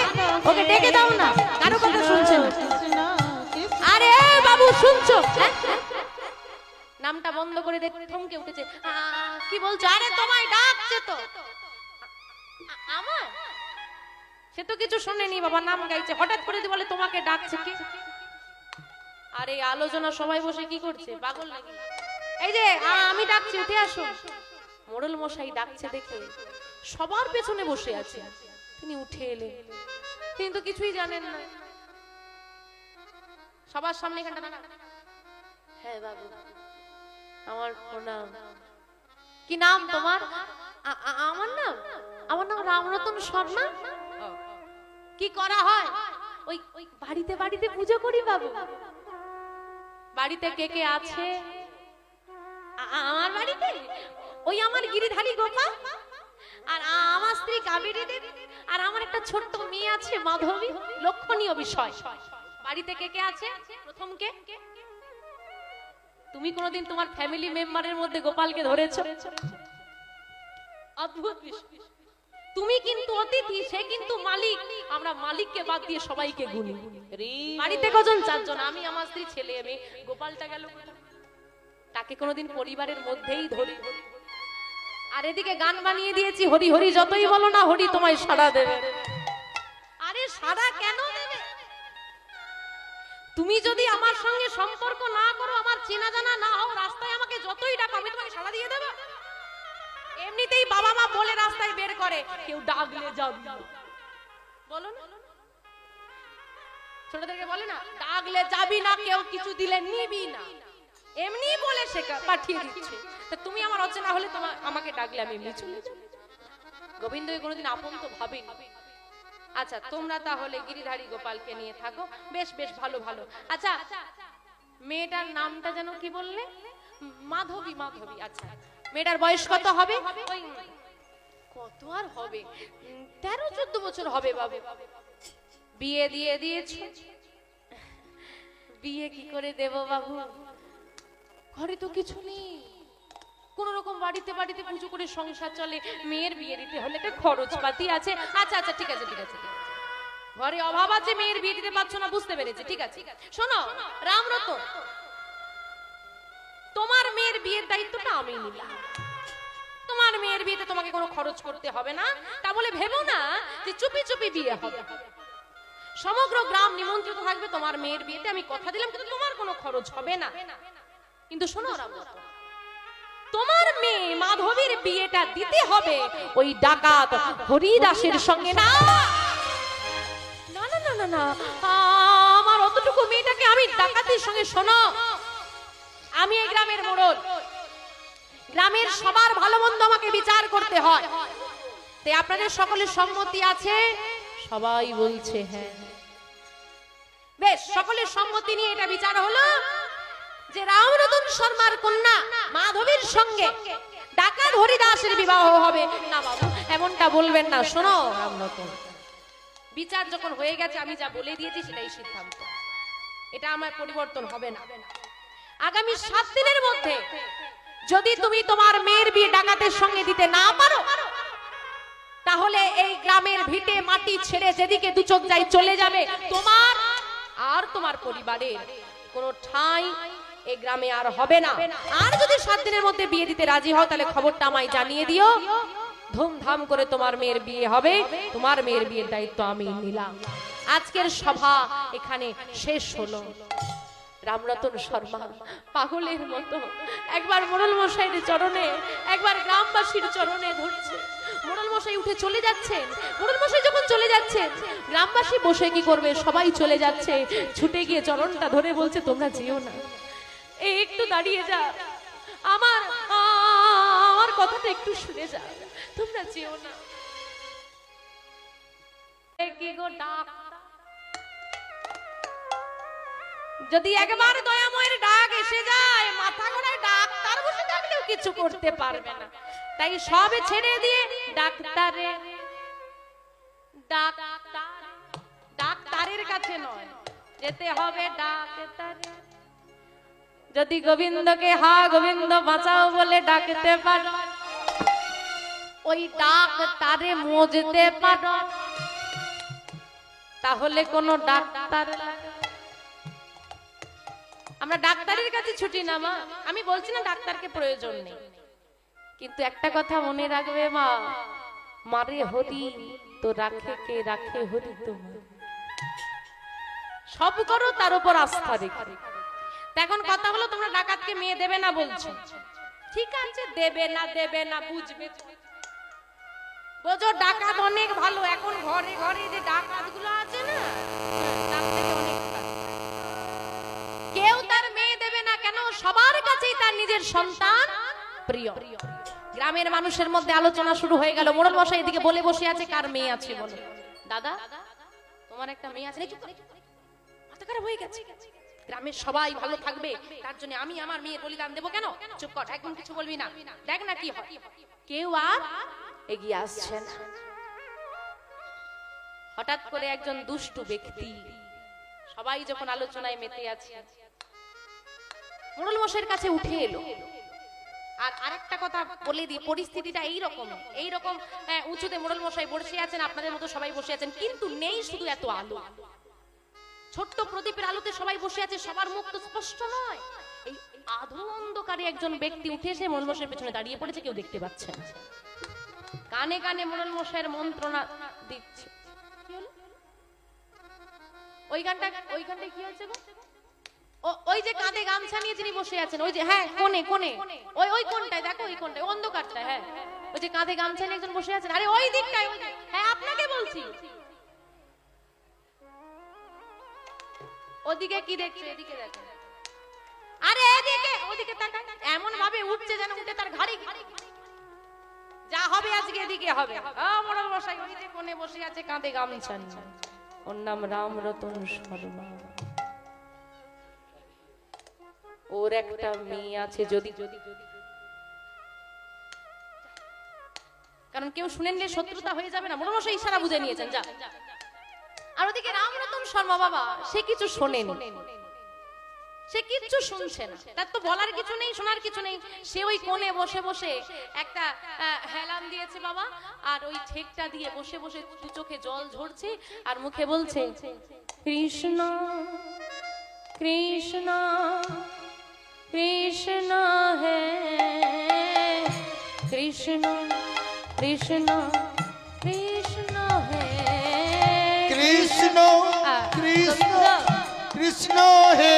ওকে ডেকে দাও না, কারো কথা শুনছে না। কৃষ্ণ কৃষ্ণ আরে বাবু শুনছো? হ্যাঁ? নামটা বন্ধ করে দেখ, থমকে উঠেছে। কি বলছো? আরে তোমায় ডাকছে তো। আমার সে তো কিছু শোনেনি বাবা, নাম গাইছে, হঠাৎ করে বলে তোমাকে ডাকছে কি? আরে আলোচনা সবাই বসে কি করছে, পাগল নাকি? এই যে আমি ডাকছি, উঠে আসো। মোড়ল মশাই ডাকছে দেখে সবার পেছনে বসে আছে, তিনি উঠে এলেন, তিনি তো কিছুই জানেন না। সবার সামনে এখানটা দাঁড়া। হ্যাঁ বাবু, আমার প্রণাম। কি নাম তোমার? আমার নাম রামরতন শর্মা। কি করা হয়? ওই বাড়িতে বাড়িতে পুজো করি বাবু। বাড়িতে কে কে আছে? আমার বাড়িতে ওই আমার গিরিধারী গোপাল, আর আমার স্ত্রী কাবেরী দেবী, আর আমার একটা ছোট্ট মেয়ে আছে মাধবী। লক্ষণীয় বিষয়, বাড়িতে কে কে আছে? প্রথম কে? তুমি কোনোদিন তোমার ফ্যামিলি মেম্বারের মধ্যে গোপালকে ধরেছো? অদ্ভুত বিষয়। তুমি কিন্তু অতিথি, সে কিন্তু মালিক। আমরা মালিককে বাদ দিয়ে সবাইকে গুনি। বাড়িতে কজন? চারজন, আমি, আমার স্ত্রী, ছেলে, মেয়ে। গোপালটা গেল কোথায়? তাকে কোনোদিন পরিবারের মধ্যেই ধরি। আর এদিকে গান বানিয়ে দিয়েছি, হরি হরি যতই বলো না হরি তোমায় সাড়া দেবে। আরে সাড়া কেন দেবে? তুমি যদি আমার সঙ্গে সম্পর্ক না করো, আমার চেনা জানা না হও, রাস্তায় আমাকে যতই ডাকো আমি তোমাকে সাড়া দিয়ে দেব? এমনিতেই বাবা মা বলে রাস্তায় বের করে, কেউ ডাকলে যাবি না, বলো না? ছোটদেরকে বলে না, ডাকলে যাবি না, কেউ কিছু দিলে নিবি না, এমনি বলে শেখা পাঠিয়ে দিচ্ছে। তা তুমি আমার অচেনা হলে তোমার আমাকে ডাকলে আমি এমনি চলে যাব। গোবিন্দকে কোনোদিন আপন তো ভাবিনি। আচ্ছা, তোমরা তাহলে গিরিধারী গোপালকে নিয়ে থাকো, বেশ বেশ ভালো ভালো। আচ্ছা, মেয়েটার নামটা যেন কি বললে? মাধবী। মাধবী, আচ্ছা। মেয়েটার বয়স কত হবে? ওই কত আর হবে, 13-14 বছর হবে বাবু। বিয়ে দিয়ে দিয়েছো? বিয়ে কি করে দেব বাবু, ঘরে তো কিছু নেই, কোন রকম বাড়িতে বাড়িতে পুজো করে সংসার চলে। মেয়ের বিয়ে দিতে হলে একটা খরচপাতি আছে। আচ্ছা আচ্ছা, ঠিক আছে ঠিক আছে, ঘরে অভাব আছে, মেয়ের বিয়ে দিতে পারছো না, বুঝতে পেরেছি, ঠিক আছে। শোনো রামরতন, তোমার মেয়ের বিয়ের দায়িত্বটা আমি নিলাম। তোমার মেয়ের বিয়েতে তোমাকে কোনো খরচ করতে হবে না। তা বলে ভেবো না যে চুপি চুপি বিয়ে হবে। সমগ্র গ্রাম নিমন্ত্রিত থাকবে তোমার মেয়ের বিয়েতে, আমি কথা দিলাম, কিন্তু তোমার কোনো খরচ হবে না। কিন্তু শোনো রামরতন, তোমার মেয়ে মাধবীর বিয়েটা দিতে হবে ওই ডাকাত হরিদাসের সঙ্গে। না না না না না, আমার অতটুকু মেয়েটাকে আমি ডাকাতের সঙ্গে। শোনো, আমি এই গ্রামের মোড়ল, গ্রামের সবার ভালো মন্দ আমাকে বিচার করতে হয়। তাই আপনাদের সকলের সম্মতি আছে? সবাই বলছে হ্যাঁ। বেশ, সকলের সম্মতি নিয়ে এটা বিচার হলো যে রামরতন শর্মার কন্যা মাধবীর সঙ্গে ডাকাত হরিদাসের বিবাহ হবে। না বাবু, এমনটা বলবেন না। শোনো রামরতন, বিচার যখন হয়ে গেছে, আমি যা বলে দিয়েছি সেটাই সিদ্ধান্ত, এটা আমার পরিবর্তন হবে না। আগামী 7 দিনের মধ্যে যদি তুমি তোমার মেয়ের বিয়ে ডাকাতের সঙ্গে দিতে না পারো, তাহলে এই গ্রামের ভিটে মাটি ছেড়ে যেদিকে দু চোখ যাই চলে যাবে। তোমার আর তোমার পরিবারের কোনো ঠাঁই এই গ্রামে আর হবে না। আর যদি 7 দিনের মধ্যে বিয়ে দিতে রাজি হও, তাহলে খবরটা আমায় জানিয়ে দিও। ধুমধাম করে তোমার মেয়ের বিয়ে হবে। তোমার মেয়ের বিয়ের দায়িত্ব আমি নিলাম। আজকের সভা এখানে শেষ হলো। রামরতন শর্মা পাগলের মতো একবার মোড়ল মশাইয়ের চরণে, একবার গ্রামবাসীর চরণে ধরছে। মোড়ল মশাই উঠে চলে যাচ্ছেন। মোড়ল মশাই যখন চলে যাচ্ছেন, গ্রামবাসী বসে কি করবে? সবাই চলে যাচ্ছে। ছুটে গিয়ে চরণটা ধরে বলছে, তোমরা যেও না, এই একটু দাঁড়িয়ে যা, আমার কথাটা একটু শুনে যা, তোমরা যেও না। কি গো ডাক, যদি একবার দয়াময়ের ডাক এসে যায়, মাথা গোড়ায় ডাক্তার বসে থাকলেও কিছু করতে পারবে না। তাই সব ছেড়ে দিয়ে ডাক্তারের কাছে নয়, যেতে হবে ডাক্তারে। যদি গোবিন্দকে হা গোবিন্দ বাঁচাও বলে ডাকতে পারো, ওই ডাক্তারে মজতে পারো, তাহলে কোনো ডাক্তার লাগে। আমরা ডাক্তারের কাছে ছুটি না মা, আমি বলছি না ডাক্তারকে প্রয়োজন নেই, কিন্তু একটা কথা মনে রাখবে মা, মারে হরি তো রাখে কে, রাখে হরি তোমার। সব করো তার উপর আস্থা রেখে। এখন কথা হলো, তোমরা ডাকাতকে মেয়ে দেবে না বলছো, ঠিক আছে, দেবে না বুঝবে, বোঝো ডাকাত অনেক ভালো। এখন ঘরে ঘরে যে ডাকাত গুলো আছে না, তার থেকে অনেক ভালো। কেউ তার মেয়ে দেবে না কেন? সবার কাছেই তার নিজের সন্তান প্রিয়। গ্রামের মানুষের মধ্যে আলোচনা শুরু হয়ে গেল। মোড়ল মশাই এদিকে বলে বসে আছে, কার মেয়ে আছে বলো। দাদা, তোমার একটা মেয়ে আছে। মাথা খারাপ হয়ে গেছে। গ্রামের সবাই ভালো থাকবে, তার জন্য আমি আমার মেয়ের বলিদান দেবো কেন? চুপ কর, একদম কিছু বলবি না, দেখ না কি হয়। কেউ আর এগিয়ে আসছে না। হঠাৎ করে একজন দুষ্টু ব্যক্তি, সবাই যখন আলোচনায় মেতে আছে, মোড়ল মশাইয়ের কাছে উঠে এলো। আর আরেকটা কথা বলে দিই, পরিস্থিতিটা এইরকম উঁচুতে মোড়ল মশাই বসে আছেন, আপনাদের মতো সবাই বসে আছেন, কিন্তু নেই শুধু এত আলো। ছোট্ট প্রদীপের আলোতে সবাই বসে আছে, সবার মুখ তো স্পষ্ট নয়। এই আধো অন্ধকারে একজন ব্যক্তি উঠে এসে মোড়ল মশাইয়ের পেছনে দাঁড়িয়ে পড়েছে, কেউ দেখতে পাচ্ছে না। কানে কানে মোড়ল মশাইয়ের মন্ত্রণা দিচ্ছে। ওইখানটা কি হয়েছে গো? ওই যে কাঁধে গামছা নিয়ে যিনি বসে আছেন, ওই যে, হ্যাঁ, কোণে ওই কোণটায় দেখো, ওই কোণটায় অন্ধকারটা, হ্যাঁ, ওই যে কাঁধে গামছা নিয়ে একজন বসে আছেন। আরে ওই দিকটায়, হ্যাঁ, আপনাকে বলছি। ওদিকে কি দেখছো? এদিকে দেখো। আরে এদিকে, ওদিকে তাকান। এমন ভাবে উঠছে যেন উঠে তার ঘাড়ি, যা হবে আজকে এদিকে হবে। মোড়ল মশাই ওই যে কোণে বসে আছে, কাঁধে গামছা নিয়ে। ওর নাম রামরতন শর্মা। ওর একটা মেয়ে আছে। যদি কারণ কেউ শুনে নিলে শত্রুতা হয়ে যাবে না। মোড়ল মশাই ইশারা বুঝে নিয়েছেন, যা। আর ওদিকে রামরতন শর্মা বাবা, সে কিছু শোনেনি, সে কিচ্ছু শুনছে না, তার তো বলার কিছু নেই, শোনার কিছু নেই। সে ওই কোণে বসে বসে একটা হেলান দিয়েছে বাবা, আর ওই ঠেকটা দিয়ে বসে বসে দু চোখে জল ঝরছে, আর মুখে বলছে, কৃষ্ণ কৃষ্ণ কৃষ্ণ হে কৃষ্ণ কৃষ্ণ কৃষ্ণ হে কৃষ্ণ কৃষ্ণ কৃষ্ণ হে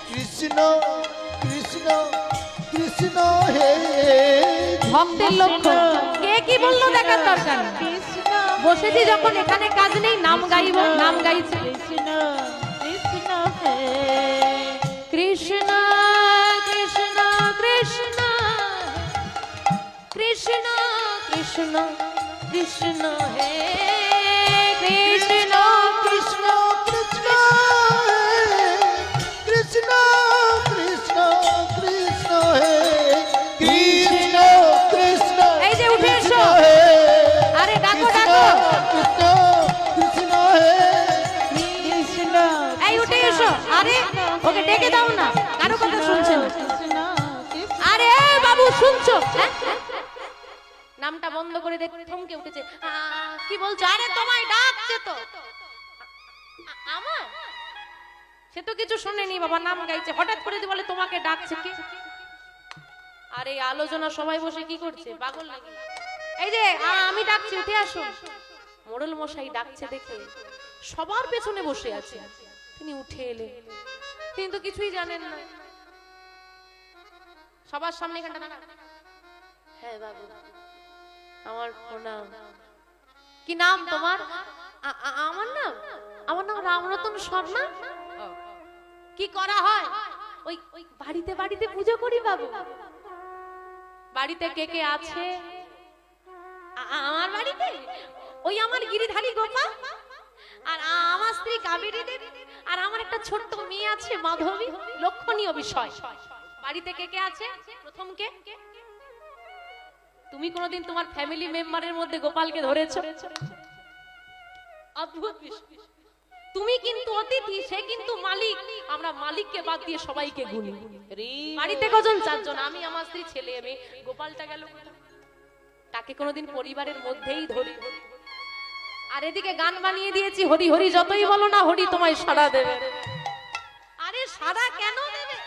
কৃষ্ণ কৃষ্ণ কৃষ্ণ হে। ভক্তের লক্ষণ। কে কি বললো দেখার দরকার নেই। বসেছি যখন, এখানে কাজ নেই, নাম গাইব, নাম গাইছে। কৃষ্ণ কৃষ্ণ হে কৃষ্ণ কৃষ্ণ কৃষ্ণ কৃষ্ণ কৃষ্ণ কৃষ্ণ হে কৃষ্ণ কৃষ্ণ কৃষ্ণ কৃষ্ণ রেখে দাও না, কারো কথা শুনছে না। কৃষ্ণ কৃষ্ণ আরে বাবু শুনছো? হ্যাঁ? নামটা বন্ধ করে দেখ, থমকে উঠেছে। কি বলছো? আরে তোমায় ডাকছে তো। আমার সে তো কিছু শোনেনি বাবা, নাম গাইছে, হঠাৎ করে বলে তোমাকে ডাকছে কি? আর এই আলোচনা সবাই বসে কি করছে, পাগল নাকি? এই যে আমি ডাকছি, উঠে আসো। মোড়ল মশাই ডাকছে দেখে সবার পেছনে বসে আছে, তিনি উঠে এলেন, তিনি তো কিছুই জানেন না। সবার সামনে এখানটা দাঁড়া। হ্যাঁ বাবু, আমার প্রণাম। কি নাম তোমার? আমার নাম রামরতন শর্মা। কি করা হয়? ওই বাড়িতে বাড়িতে পুজো করি বাবু। বাড়িতে কে কে আছে? আমার বাড়িতে ওই আমার গিরিধারী গোপাল, আর আমার স্ত্রী কাবেরী দেবী, আর আমার একটা ছোট্ট মেয়ে আছে মাধবী। লক্ষণীয় বিষয়, বাড়িতে কে কে আছে? প্রথম কে? তুমি কোনোদিন তোমার ফ্যামিলি মেম্বারের মধ্যে গোপালকে ধরেছো? অদ্ভুত বিষয়। তুমি কিন্তু অতিথি, সে কিন্তু মালিক। আমরা মালিককে বাদ দিয়ে সবাইকে গুনি। বাড়িতে কজন? 4 জন, আমি, আমার স্ত্রী, ছেলে, মেয়ে। গোপালটা গেল কোথায়? তাকে কোনোদিন পরিবারের মধ্যেই ধরি। আর এদিকে গান বানিয়ে দিয়েছি, হরি হরি যতই বলো না, হরি তোমায় সাড়া দেবে। আরে সাড়া কেন দেবে?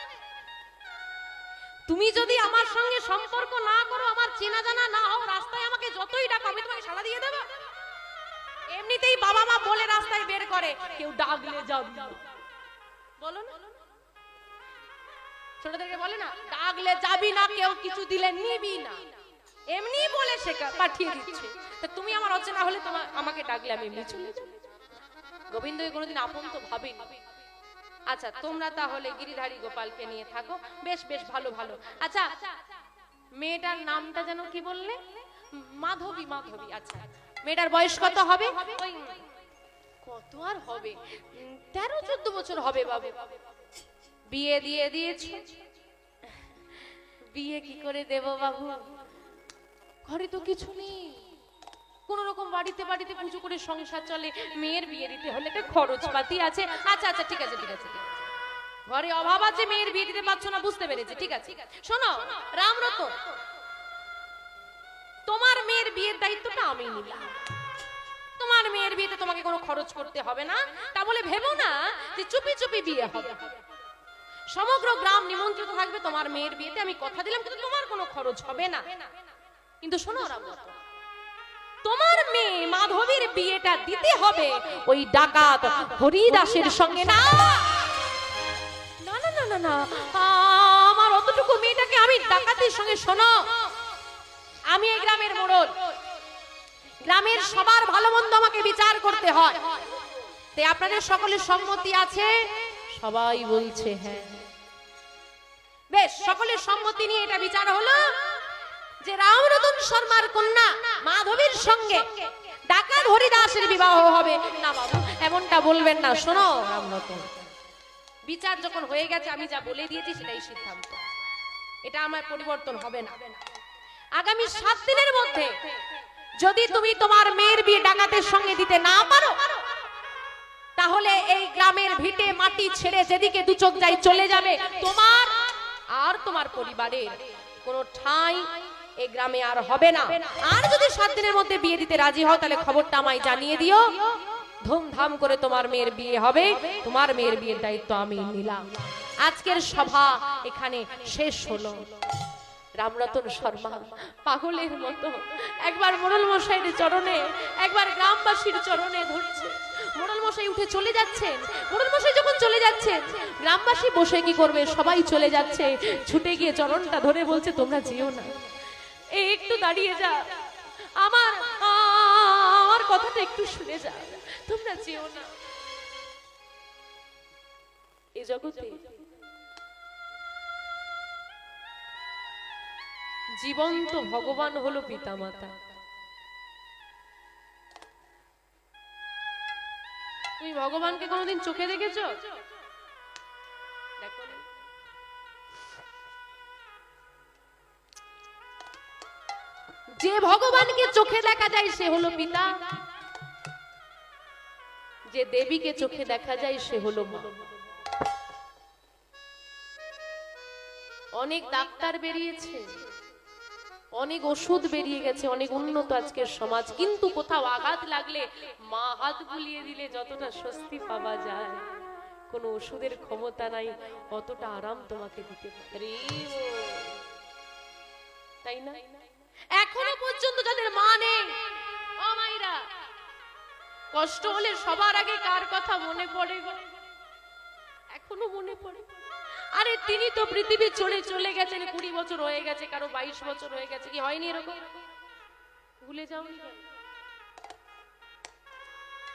তুমি যদি আমার সঙ্গে সম্পর্ক না করো, আমার চেনা জানা না হও, রাস্তায় আমাকে যতই ডাকো, আমি তোমাকে সাড়া দিয়ে দেব? এমনিতেই বাবা মা বলে রাস্তায় বের করে, কেউ ডাকলে যাবি না, বলো না? ছোটদেরকে বলে না, ডাকলে যাবি না, কেউ কিছু দিলে নিবি না, এমনি বলে শেখা পাঠিয়ে দিচ্ছে। তা তুমি আমার অচেনা হলে তোমার আমাকে ডাকলে আমি এমনি চলে যাব? গোবিন্দকে কোনোদিন আপন তো ভাবিনি। আচ্ছা, তোমরা তাহলে গিরিধারী গোপালকে নিয়ে থাকো। বেশ বেশ, ভালো ভালো। আচ্ছা, মেয়েটার নামটা যেন কি বললে? মাধবী। মাধবী, আচ্ছা। মেয়েটার বয়স কত হবে? ওই কত আর হবে, 13-14 বছর হবে বাবু। বিয়ে দিয়ে দিয়েছো? বিয়ে কি করে দেব বাবু, ঘরে তো কিছু নেই। কোন রকম বাড়িতে বাড়িতে পুজো করে সংসার চলে, মেয়ের বিয়ে দিতে হলে একটা খরচপাতি আছে। আচ্ছা আচ্ছা, ঠিক আছে ঠিক আছে, ঘরে অভাব আছে, মেয়ের বিয়ে দিতে পারছো না, বুঝতে পেরেছি, ঠিক আছে। শোনো রামরতন, তোমার মেয়ের বিয়ের দায়িত্বটা আমি নিলাম। তোমার মেয়ের বিয়েতে তোমাকে কোনো খরচ করতে হবে না। তা বলে ভেবো না যে চুপি চুপি বিয়ে হবে। সমগ্র গ্রাম নিমন্ত্রিত থাকবে তোমার মেয়ের বিয়েতে, আমি কথা দিলাম, কিন্তু তোমার কোনো খরচ হবে না। কিন্তু শোনো রামরতন, তোমার মেয়ে মাধবীর বিয়েটা দিতে হবে ওই ডাকাত হরিদাসের সঙ্গে। না না না না না না, আমার অতটুকু মেয়েটাকে আমি ডাকাতের সঙ্গে। শোনো, আমি এই গ্রামের মোড়ল, গ্রামের সবার ভালো মন্দ আমাকে বিচার করতে হয়। তাই আপনাদের সকলের সম্মতি আছে? সবাই বলছে হ্যাঁ। বেশ, সকলের সম্মতি নিয়ে এটা বিচার হলো যে রামরতন শর্মার কন্যা মাধবীর সঙ্গে ডাকাত হরিদাসের বিবাহ হবে। না বাবু, এমনটা বলবেন না। শোনো রামরতন, বিচার যখন হয়ে গেছে, আমি যা বলে দিয়েছি সেটাই সিদ্ধান্ত, এটা আমার পরিবর্তন হবে না। আগামী 7 দিনের মধ্যে যদি তুমি তোমার মেয়ের বিয়ে ডাকাতের সঙ্গে দিতে না পারো, তাহলে এই গ্রামের ভিটে মাটি ছেড়ে যেদিকে দু চোখ যাই চলে যাবে। তোমার আর তোমার পরিবারের কোনো ঠাঁই এই গ্রামে আর হবে না। আর যদি 7 দিনের মধ্যে বিয়ে দিতে রাজি হও, তাহলে খবরটা আমায় জানিয়ে দিও। ধুমধাম করে তোমার মেয়ের বিয়ে হবে। তোমার মেয়ের বিয়ের দায়িত্ব আমি নিলাম। আজকের সভা এখানে শেষ হলো। রামরতন শর্মা পাগলের মতো একবার মোড়ল মশাইয়ের চরণে, একবার গ্রামবাসীর চরণে ধরছে। মোড়ল মশাই উঠে চলে যাচ্ছেন। মোড়ল মশাই যখন চলে যাচ্ছেন, গ্রামবাসী বসে কি করবে? সবাই চলে যাচ্ছে। ছুটে গিয়ে চরণটা ধরে বলছে, তোমরা যেও না, এই একটু দাঁড়িয়ে যা, আমার কথাটা একটু শুনে যা, তোমরা যেও না। এই জগতে জীবন্ত ভগবান হলো পিতামাতা। তুমি ভগবানকে কোনোদিন চোখে দেখেছো? দেখো, যে ভগবানকে চোখে দেখা যায় সে হলো পিতা, যে দেবীকে চোখে দেখা যায় সে হলো মা। অনেক ডাক্তার বেরিয়েছে, অনেক ওষুধ বেরিয়ে গেছে, অনেক উন্নত আজকের সমাজ, কিন্তু কোথাও আঘাত লাগলে মা হাত বুলিয়ে দিলে যতটা স্বস্তি পাওয়া যায় কোনো ওষুধের ক্ষমতা নাই অতটা আরাম তোমাকে দিতে পারে, তাই না? এখনো পর্যন্ত যাদের মা নেই, ও মায়েরা, কষ্ট হলে সবার আগে কার কথা মনে পড়ে গো? এখনো মনে পড়ে? আরে তিনি তো পৃথিবী চলে চলে গেছেন, 20 বছর হয়ে গেছে, কারো 22 বছর হয়ে গেছে, কি হয়নি এরকম? ভুলে যাওনি কেন?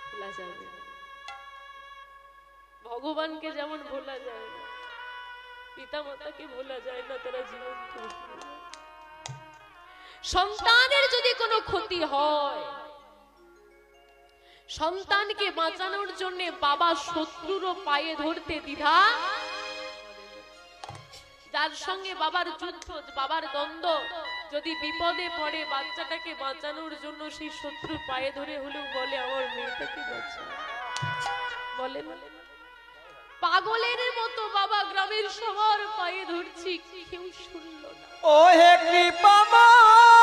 ভোলা যাবে না। ভগবানকে যেমন ভোলা যায় না, পিতা মাতাকে ভোলা যায় না, তারা জীবন সন্তানের যদি কোনো ক্ষতি হয়, সন্তানকে বাঁচানোর জন্য বাবা শত্রুরও পায়ে ধরতে দ্বিধা, যার সঙ্গে বাবার যুদ্ধ, বাবার দ্বন্দ্ব, যদি বিপদে পড়ে বাচ্চাটাকে বাঁচানোর জন্য সেই শত্রুর পায়ে ধরে হলেও বলে আমার মেয়েটাকে বাঁচা, বলে না? পাগলের মতো বাবা গ্রামের সবার পায়ে ধরছি, কেউ শুনল না। ও হে কৃপাময়,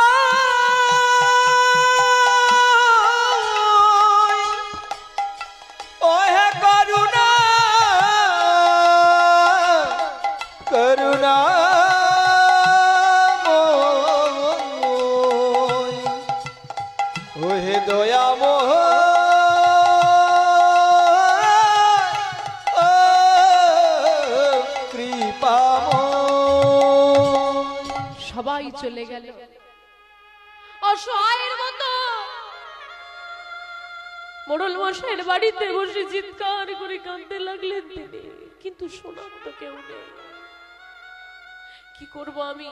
ও হে করুণা, করুণা ও হে দয়াময়, ও কৃপাময়। সবাই চলে গেল, অসহায়ের মতো মোড়ল মশাইয়ের বাড়িতে বসে চিৎকার করে কাঁদতে লাগলেন তিনি, কিন্তু শোনার তো কেউ নেই। কি করব আমি,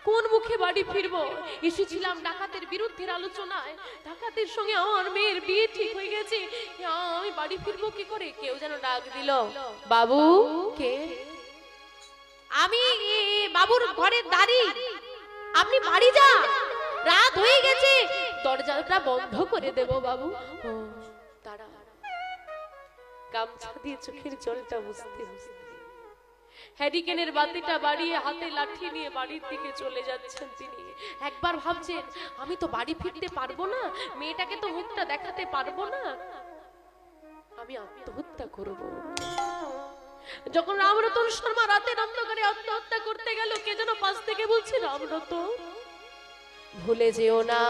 কোন মুখে বাড়ি ফিরবো? এসেছিলাম ডাকাতের বিরুদ্ধে আলোচনায়, ডাকাতের সঙ্গে আমার মেয়ের বিয়ে ঠিক হয়ে গেছে, আমি বাড়ি ফিরবো কি করে? কেউ যেন ডাক দিল, বাবু। কে? আমি বাবুর ঘরের দাঁড়ি, আপনি বাড়ি যান, রাত হয়ে গেছে, দরজাটা বন্ধ করে দেব বাবু। ও তারা গামছা দিয়ে চোখের জলটা মুছতে মুছতে হ্যারিকেনের বাতিটা বাড়িয়ে হাতে লাঠি নিয়ে বাড়ির দিকে চলে যাচ্ছেন তিনি। একবার ভাবছেন আমি তো বাড়ি ফিরতে পারবো না, মেয়েটাকে তো মুখটা দেখাতে পারবো না, আমি আত্মহত্যা করব। যখন রামরতন শর্মা রাতের অন্ধকারে আত্মহত্যা করতে গেল, কে যেন পাশ থেকে বলছে, রামরতন ভুলে যেও না,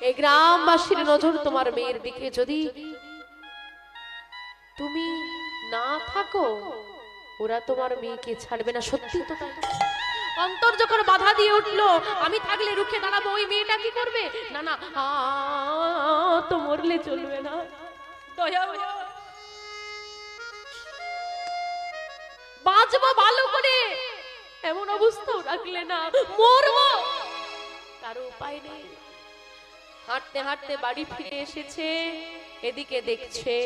এই গ্রামবাসীর নজর তোমার মেয়ের দিকে, যদি তুমি না থাকো ওরা তোমার মেয়েকে ছাড়বে না। সত্যি তো তাই। অন্তর যখন বাধা দিয়ে উঠলো, আমি থাকলে রুখে দাঁড়াবো, ওই মেয়েটা কি করবে? না না, তো মরলে চলবে না, দয়া বাঁচবো ভালো করে, এমন অবস্থাও রাখলে না, মরবো, কারো উপায় নেই। হাঁটতে হাঁটতে বাড়ি ফিরে এসেছে, এদিকে দেখছে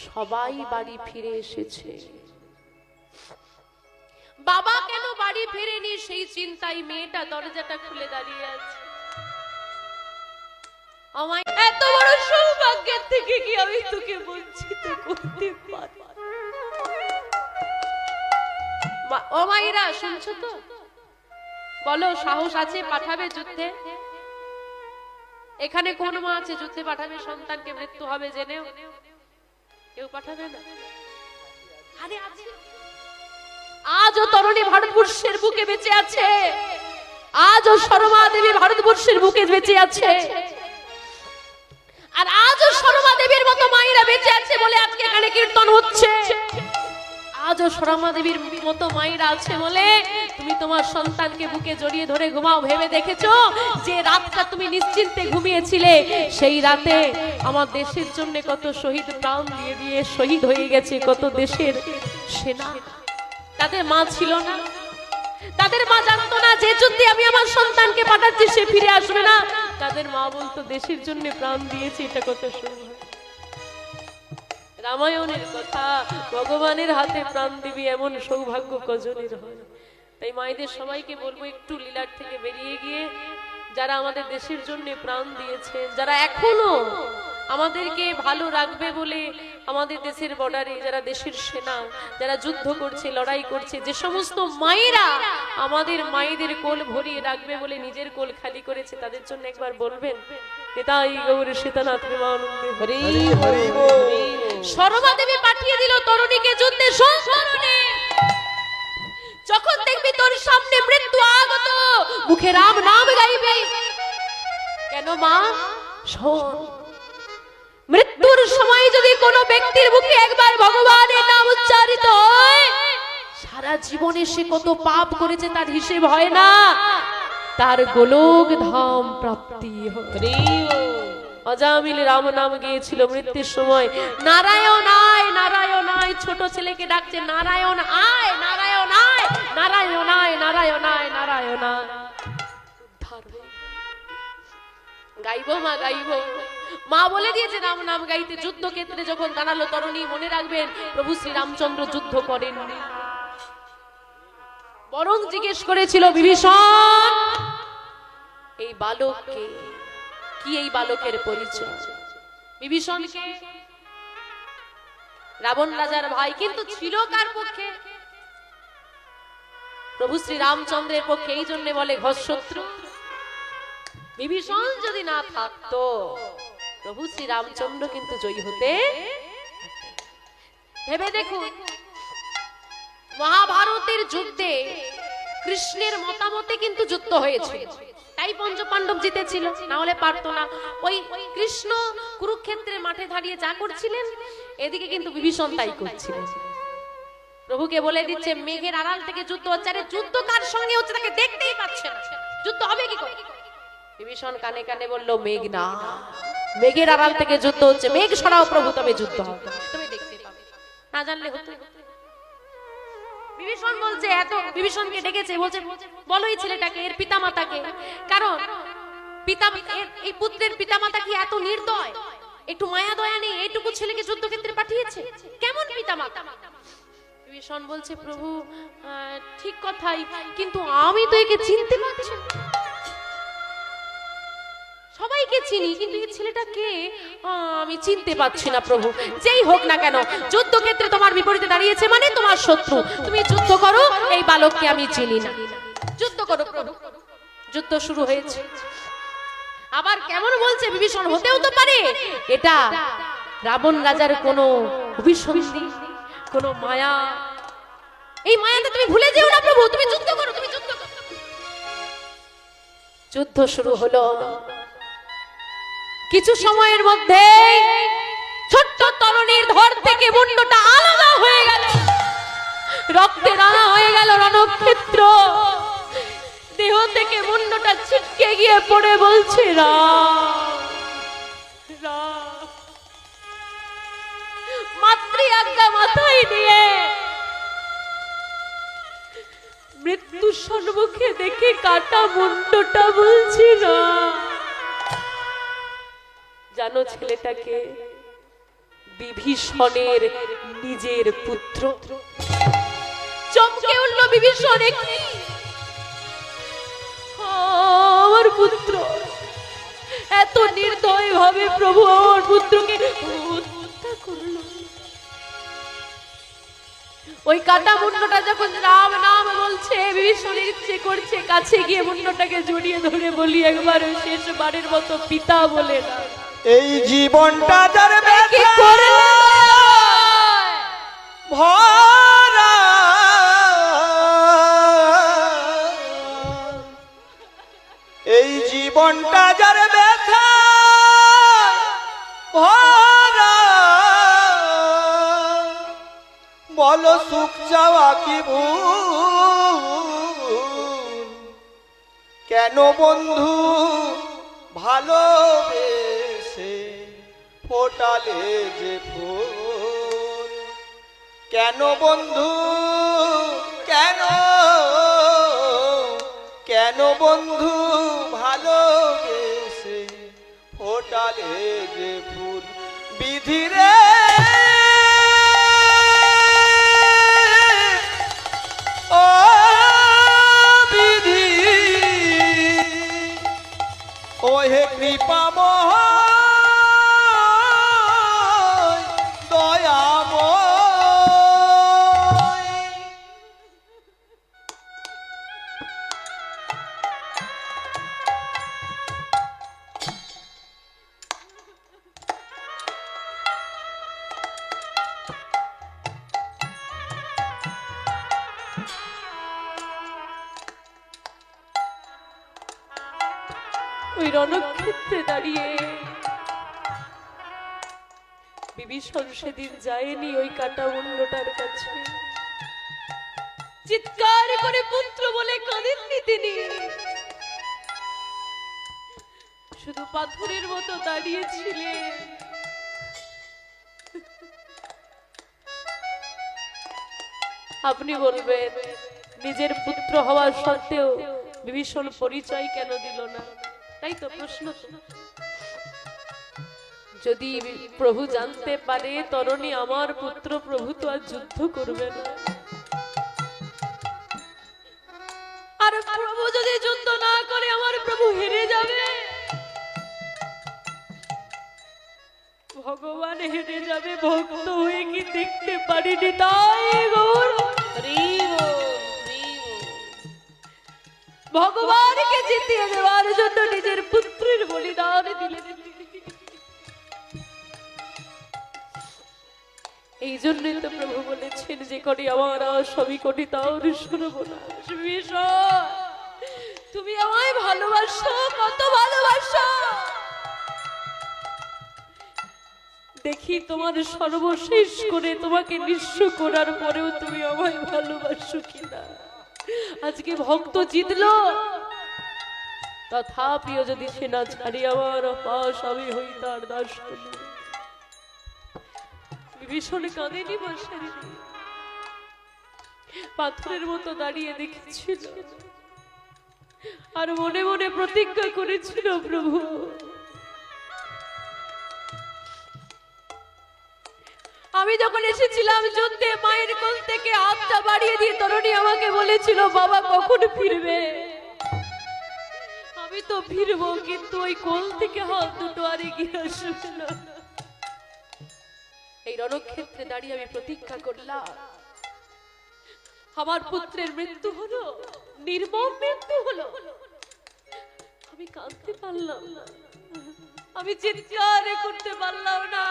সবাই বাড়ি ফিরে এসেছে, বাবা কেন বাড়ি ফিরেনি সেই চিন্তায় মেয়েটা দরজাটা খুলে দাঁড়িয়ে আছে। আমার এত বড় সৌভাগ্যের থেকে কি আমি তোকে বঞ্চিত করতে পারি? ও মায়েরা শুনছো তো? বলো, সাহস আছে পাঠাবে যুদ্ধে? এখানে কোন মা আছে যুদ্ধে পাঠাবে সন্তানকে মৃত্যু হবে জেনেও? কেউ পাঠাবে না। আরে আছে, আজও তরুণী ভারতবর্ষের বুকে বেঁচে আছে, আজও শর্মা দেবী ভারতবর্ষের বুকে বেঁচে আছে, আর আজও শর্মা দেবীর মতো মায়েরা বেঁচে আছে বলে আজকে এখানে কীর্তন হচ্ছে। আজও শর্মা দেবীর মতো মায়েরা আছে বলে তুমি তোমার সন্তানকে বুকে জড়িয়ে ধরে ঘুমাও। ভেবে দেখেছো যে রাতটা তুমি নিশ্চিন্তে ঘুমিয়েছিলে, সেই রাতে আমার দেশের জন্য কত শহীদ প্রাণ দিয়ে দিয়ে শহীদ হয়ে গেছে, কত দেশের সেনা, তাদের মা ছিল না, তাদের মা জানতো না যে যুদ্ধে আমি আমার সন্তানকে পাঠাচ্ছি সে ফিরে আসবে না, তাদের মা বলতো দেশের জন্য প্রাণ দিয়েছে, এটা কত সুন্দর। রামায়ণের কথা, ভগবানের হাতে প্রাণ দিবি এমন সৌভাগ্য কজনের হয়। তাই মায়েদের সবাইকে বলবো একটু লীলার থেকে বেরিয়ে গিয়ে যারা আমাদের দেশের জন্য প্রাণ দিয়েছে, যারা এখনো আমাদেরকে ভালো রাখবে বলে আমাদের দেশের বর্ডারে যারা দেশের সেনা যারা যুদ্ধ করছে লড়াই করছে যে সমস্ত মায়েরা আমাদের মায়েদের কোল ভরিয়ে রাখবে বলে নিজের কোল খালি করেছে তাদের জন্য একবার বলবেন তাই গৌর সীতানাথ প্রেমানন্দে হরি হরি বল। শর্মা দেবী পাঠিয়ে দিল তরুণীকে যুদ্ধে শোন তরুণী যখন দেখবি তোর সামনে মৃত্যু আগত মুখে রাম নাম গাইবে কেন মা শোন মৃত্যুর সময় যদি কোনো ব্যক্তির মুখে একবার ভগবানের নাম উচ্চারিত হয় সারা জীবনে সে কত পাপ করেছে তার হিসেব হয় না তার গোলক ধাম প্রাপ্তি হবে অজামিল রাম নাম গিয়েছিল মৃত্যুর সময় নারায়ণ আয় নারায়ণ আয় ছোট ছেলেকে ডাকছে নারায়ণ আয় নারায়ণ আয় নারায়ণ আয় নারায়ণ আয় নারায়ণ আয় উদ্ধার হয়ে গাইবো মা গাইবো মা বলে দিয়েছে রাম নাম গাইতে যুদ্ধক্ষেত্রে যখন দাঁড়ালো তরুণী মনে রাখবেন প্রভু শ্রী রামচন্দ্র যুদ্ধ করেননি বরং জিজ্ঞেস করেছিল বিভীষণ এই বালককে কি এই বালকের পরিচয় বিভীষণকে রাবণ রাজার ভাই কিন্তু ছিল কার পক্ষে প্রভু শ্রী রামচন্দ্রের পক্ষে এই জন্য বলে ঘরশত্রু বিভীষণ যদি না থাকতো প্রভু শ্রী রামচন্দ্র কিন্তু জয়ী হতে ভেবে দেখুন মহাভারতের যুদ্ধে কৃষ্ণের মতামতে কিন্তু যুদ্ধ হয়েছে তাই পঞ্চপাণ্ডব জিতেছিল না হলে পারতো না ওই কৃষ্ণ কুরুক্ষেত্রের মাঠে দাঁড়িয়ে যা করছিলেন এদিকে কিন্তু বিভীষণ তাই করছিলেন প্রভুকে বলে দিচ্ছে মেঘের আড়াল থেকে যুদ্ধ হচ্ছে আরে যুদ্ধ কার সঙ্গে হচ্ছে তাকে দেখতেই পাচ্ছে না যুদ্ধ হবে কি করে বিভীষণ কানে কানে বলল মেঘ না মেঘের আড়াল থেকে যুদ্ধ হচ্ছে মেঘ সরাও প্রভু তবে যুদ্ধ হবে তুমি দেখতে পাবে না জানলে হতো বিভীষণ বলছে এত বিভীষণকে ডেকেছে বলছে বলো এই ছেলেটাকে এর পিতামাতাকে কারণ পিতা এই পুত্রের পিতামাতা কি এত নির্দয় একটু মায়া দয়া নেই এইটুকু ছেলেকে যুদ্ধক্ষেত্রে পাঠিয়েছে কেমন পিতামাতা বিভীষণ বলছে প্রভু ঠিক কথাই কিন্তু আমি তো একে চিনতে পারছি না সবাইকে চিনি কিন্তু এই ছেলেটা কে আমি চিনতে পাচ্ছি না প্রভু যেই হোক না কেন যুদ্ধক্ষেত্রে তোমার বিপরীতে দাঁড়িয়েছে মানে তোমার শত্রু তুমি যুদ্ধ করো এই বালককে আমি চিনি না যুদ্ধ করো প্রভু যুদ্ধ শুরু হয়েছে আবার কেমন বলছে বিভীষণ হতেও তো পারে এটা রাবণ রাজার কোনো অভিসন্ধি কোনো মায়া এই মায়াটা তুমি ভুলে যেও না প্রভু তুমি যুদ্ধ করো তুমি যুদ্ধ করো যুদ্ধ শুরু হলো কিছু সময়ের মধ্যে ছোট্ট তরুণীর ধর থেকে মুন্ডটা আলাদা হয়ে গেল রক্তে রাঙা হয়ে গেল রণক্ষেত্র দেহ থেকে মুন্ডটা ছিটকে গিয়ে পড়ে বলছে রাম রাম মাতৃ আজ্ঞা মাথায় নিয়ে মৃত্যু সম্মুখে দেখে কাটা মুন্ডটা বলছে না জানো ছেলেটাকে বিভীষণের নিজের পুত্র চমকে উঠল বিভীষণ আমার পুত্র এত নির্দয় ভাবে প্রভু আমার পুত্রকে হত্যা করলো ওই কাটা মুন্ডটা যখন রাম নাম বলছে বিভীষণের ইচ্ছে করছে কাছে গিয়ে মুন্ডটাকে জড়িয়ে ধরে বলি একবার শেষবারের মতো পিতা বলে না এই জীবনটা যার কি করলে ভরা এই জীবনটা যার ব্যথা ভরা বলো সুখ চাওয়া কি ভুল কেন বন্ধু ভালোবেসে ফোটালে যে ফুল কেন বন্ধু কেন কেন বন্ধু ভালোবেসে ফোটালে যে ফুল বিধিরে ও বিধি ও হে কৃপা ওই রণক্ষেত্রে দাঁড়িয়ে বিভীষণ সেদিন যায়নি ওই কাটা মুন্ডটার কাছে, চিৎকার করে পুত্র বলে কাঁদেননি তিনি, শুধু পাথরের মতো দাঁড়িয়েছিলেন। আপনি বলবেন নিজের পুত্র হওয়ার সত্ত্বেও বিভীষণ পরিচয় কেন দিল না? তাই তো প্রশ্ন। যদি প্রভু জানতে পারে তরণী আমার পুত্র, প্রভু তো আর যুদ্ধ করবে না। আর প্রভু যদি যুদ্ধ না করে আমার প্রভু হেরে যাবে, ভগবান হেরে যাবে, ভক্ত হয়ে কি দেখতে পারিনি? তাই গৌর ভগবানকে জিতিয়ে দেওয়ার জন্য নিজের পুত্রের বলিদান দিলেন। এই জন্যই তো প্রভু বলেছেন যে করি আমার সবই কোটি তার সর্বনাশ। বিভীষণ, তুমি আমায় ভালোবাসো, কত ভালোবাসো, দেখি তোমার সর্বশেষ করে তোমাকে নিঃস্ব করার পরেও তুমি আমায় ভালোবাসো কিনা। আজকে ভক্ত জিতলো, তথাপিও যদি সে না ছাড়ি আমার পাশ, আমি হই তার দাস। বিভীষণ কাঁদেনি, বসেনি, পাথরের মতো দাঁড়িয়ে দেখেছিল আর মনে মনে প্রতিজ্ঞা করেছিল, প্রভু আমি যখন এসেছিলাম যুদ্ধে, মায়ের কোল থেকে হাতটা বাড়িয়ে দিয়ে তরুণী আমাকে বলেছিল বাবা কখন ফিরবে। আমি তো ফিরবো, কিন্তু ওই কোল থেকে হাত দুটো আর এগিয়ে আসবে না। এই রণক্ষেত্রে দাঁড়িয়ে আমি প্রতিজ্ঞা করলাম, আমার পুত্রের মৃত্যু হলো, নির্মম মৃত্যু হলো, আমি কাঁদতে পারলাম না, আমি চিৎকার করতে পারলাম না,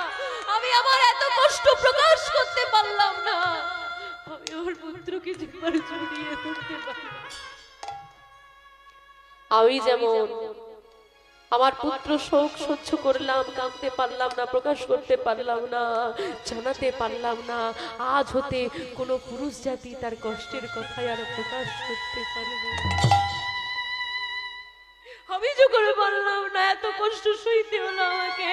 আমি আমার এত কষ্ট প্রকাশ করতে পারলাম না, আমি আমার পুত্রকে যেবার জড়িয়ে ধরতে পারলাম। আমি যেমন আমার পুত্র শোক সহ্য করলাম, কাঁদতে পারলাম না, প্রকাশ করতে পারলাম না, জানাতে পারলাম না, আজ হতে কোনো পুরুষ জাতি তার কষ্টের কথাই আর প্রকাশ করতে পারবে না। আমি যখন পারলাম না, এত কষ্ট সইতে হলো আমাকে,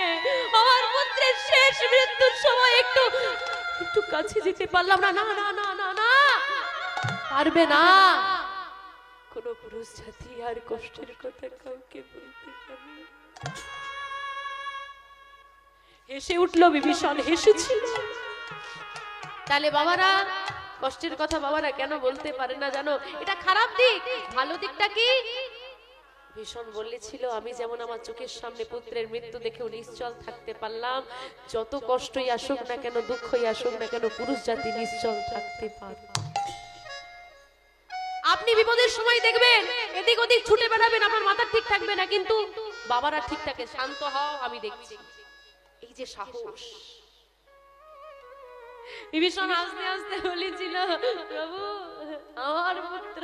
আমার পুত্রের শেষ মৃত্যুর সময় একটু কাছে যেতে পারলাম না। না না না না না, পারবে না, কোন পুরুষ জাতি আর কষ্টের কথা কাউকে বলতে পারে না। হেসে উঠলো বিভীষণ, হেসেছিল। তাহলে বাবারা কষ্টের কথা বাবারা কেন বলতে পারে না জানো? এটা খারাপ দিক। ভালো দিকটা কি? ভীষণ বলেছিল আমি যেমন আমার চোখের সামনে পুত্রের মৃত্যু দেখেও নিশ্চল থাকতে পারলাম, যত কষ্টই আসুক না কেন, দুঃখই আসুক না কেন, পুরুষ জাতি নিশ্চল থাকতে পারে। আপনি বিপদের সময় দেখবেন এদিক ওদিক ছুটে বেড়াবেন, আপনার মাথা ঠিক থাকবে না, কিন্তু বাবারা ঠিক থাকে। শান্ত হও, আমি দেখছি। এই যে সাহস, বিভীষণ আস্তে আস্তে বলেছিল প্রভু আমার পুত্র,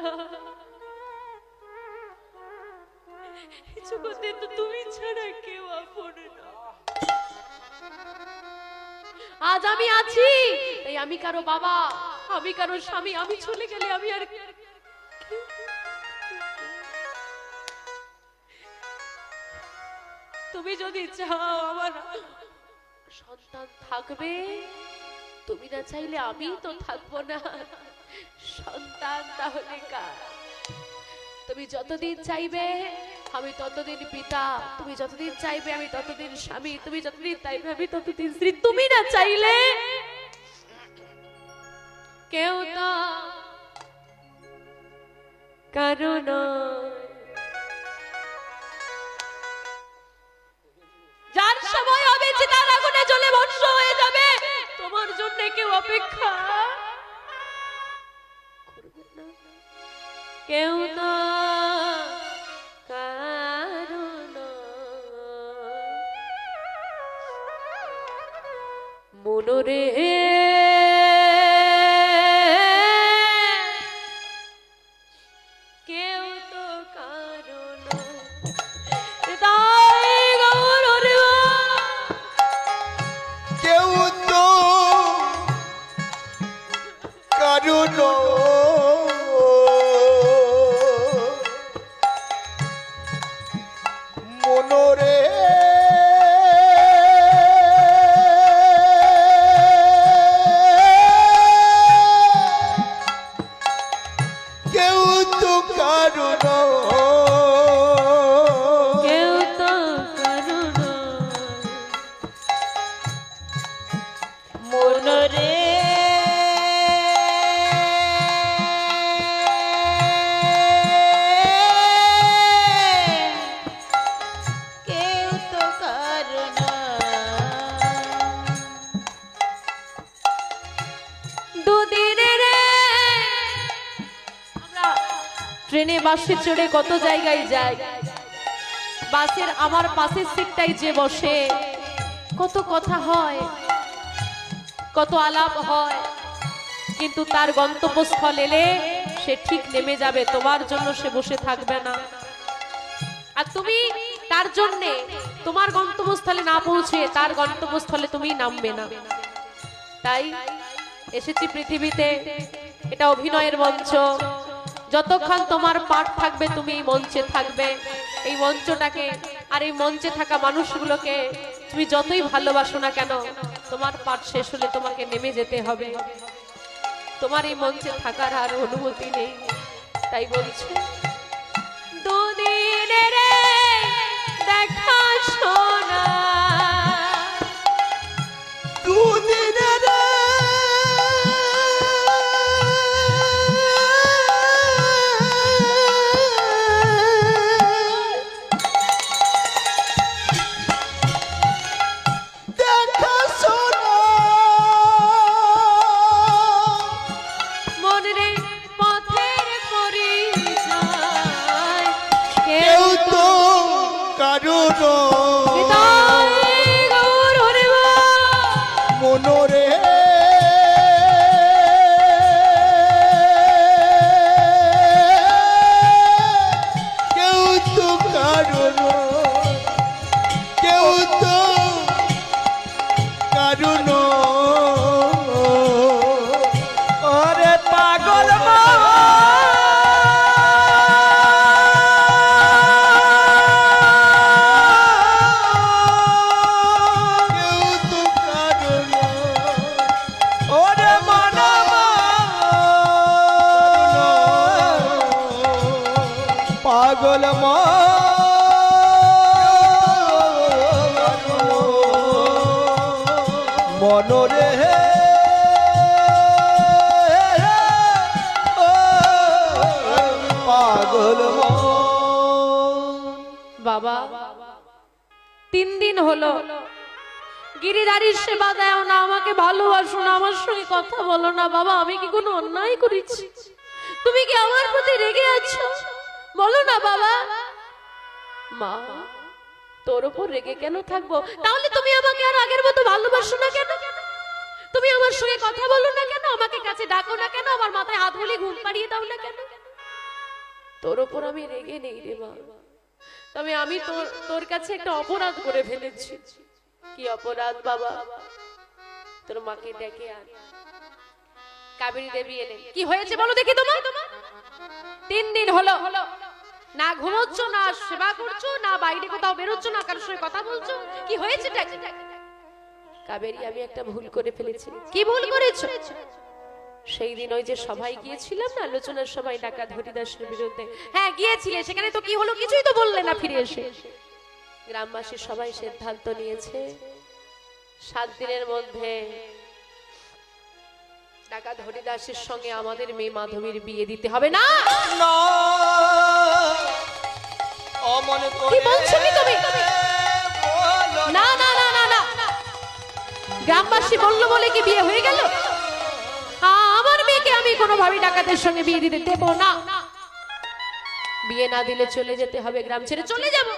জগতে তো তুমি ছাড়া কেউ আপন না। আজ আমি আছি তাই আমি কারো বাবা, আমি কারো স্বামী, আমি চলে গেলে আমি আর তুমি যদি চাও আমার সন্তান থাকবে, তুমি না চাইলে আমি তো থাকবো না। সন্তান তাহলে কার? তুমি যতদিন চাইবে আমি ততদিন পিতা, তুমি যতদিন চাইবে আমি ততদিন স্বামী, তুমি যতদিন চাইবে আমি ততদিন স্ত্রী। তুমি না চাইলে কেউ না, কারণ যার সময় হবে চিতার আগুনে জ্বলে ভস্ম হয়ে যাবে, তোমার জন্য কেউ অপেক্ষা করবে না, কেউ না, কারণ মনরে কেউ তো কারণ কারুণ কেউ তো করুণ মনরে কেউ তো কারণ দুদিনের আমরা ট্রেনে বাসে চড়ে কত জায়গায় যাই, বাসের আমার পাশের সিটটাই যে বসে কত কথা হয়, কত আলাপ হয়, কিন্তু তার গন্তব্যস্থল এলে সে ঠিক নেমে যাবে, তোমার জন্য সে বসে থাকবে না। আর তুমি তার জন্য তোমার গন্তব্যস্থলে না পৌঁছে তার গন্তব্যস্থলে তুমি নামবে না। তাই এসেছি পৃথিবীতে, এটা অভিনয়ের মঞ্চ, যতক্ষণ তোমার পাঠ থাকবে তুমি এই মঞ্চে থাকবে। এই মঞ্চটাকে আর এই মঞ্চে থাকা মানুষগুলোকে তুমি যতই ভালোবাসো না কেন, তোমার পাঠ শেষ হলে তোমাকে নেমে যেতে হবে, তোমার এই মঞ্চে থাকার আর অনুমতি নেই। তাই বলছি দুদিনের দেখা শোনা দুদিনের দেখা শোনা মনে পথের পরিচয় কেউ তো কারুণ মনরে কেউ তো কারুণ কেউ তো কারুণ ওরে পাগল কেউ তো কারুণ ওরে মানবা পাগল মনরে পাগল বাবা 3 দিন হলো গিরিধারীর সেবা দেও না, আমাকে ভালোবাসো না, আমার সঙ্গে কথা বলো না। বাবা আমি কি কোনো অন্যায় করেছি? তুমি কি আমার প্রতি রেগে আছো? বলো না বাবা। মা তোর উপর রেগে কেন থাকবো? তাহলে তুমি আমাকে আর আগের মতো ভালোবাসো না কেন? তুমি আমার সঙ্গে কথা বলো না কেন? আমাকে কাছে ডাকো না কেন? আমার মাথায় হাত বুলিয়ে ঘুম পাড়িয়ে দাও না কেন? তোর উপর আমি রেগে নেই রে মা, তবে আমি তোর কাছে একটা অপরাধ করে ফেলেছি। কি অপরাধ বাবা? তোর মাকে ডেকে আন। কাবেরী দেবী এলেন। কি হয়েছে বলো দেখি তোমার? 3 দিন হলো না ঘুমোচ্ছ, না সেবা করছো, না বাইরে কোথাও বেরোচ্ছ, না কারোর সঙ্গে কথা বলছো। কি হয়েছে? কাবেরী আমি একটা ভুল করে ফেলেছি। কি ভুল করেছো? সেই দিন ওই যে সবাই গিয়েছিলাম না, আলোচনার সবাই ডাকাত হরিদাসের বিরুদ্ধে। হ্যাঁ গিয়েছিলে, সেখানে তো কি হলো কিছুই তো বললে না। ফিরে এসে গ্রামবাসী সবাই সিদ্ধান্ত নিয়েছে 7 দিনের মধ্যে ডাকাত হরিদাসের সঙ্গে আমাদের মেয়ে মাধবীর বিয়ে দিতে হবে। না অমন কি বলছো কি তুমি? না না না না না, গ্রামবাসী বললো বলে কি বিয়ে হয়ে গেল? আমার মেয়েকে আমি কোনোভাবেই ডাকাতের সঙ্গে বিয়ে দিতে দেব না। বিয়ে না দিলে চলে যেতে হবে, গ্রাম ছেড়ে চলে যাব।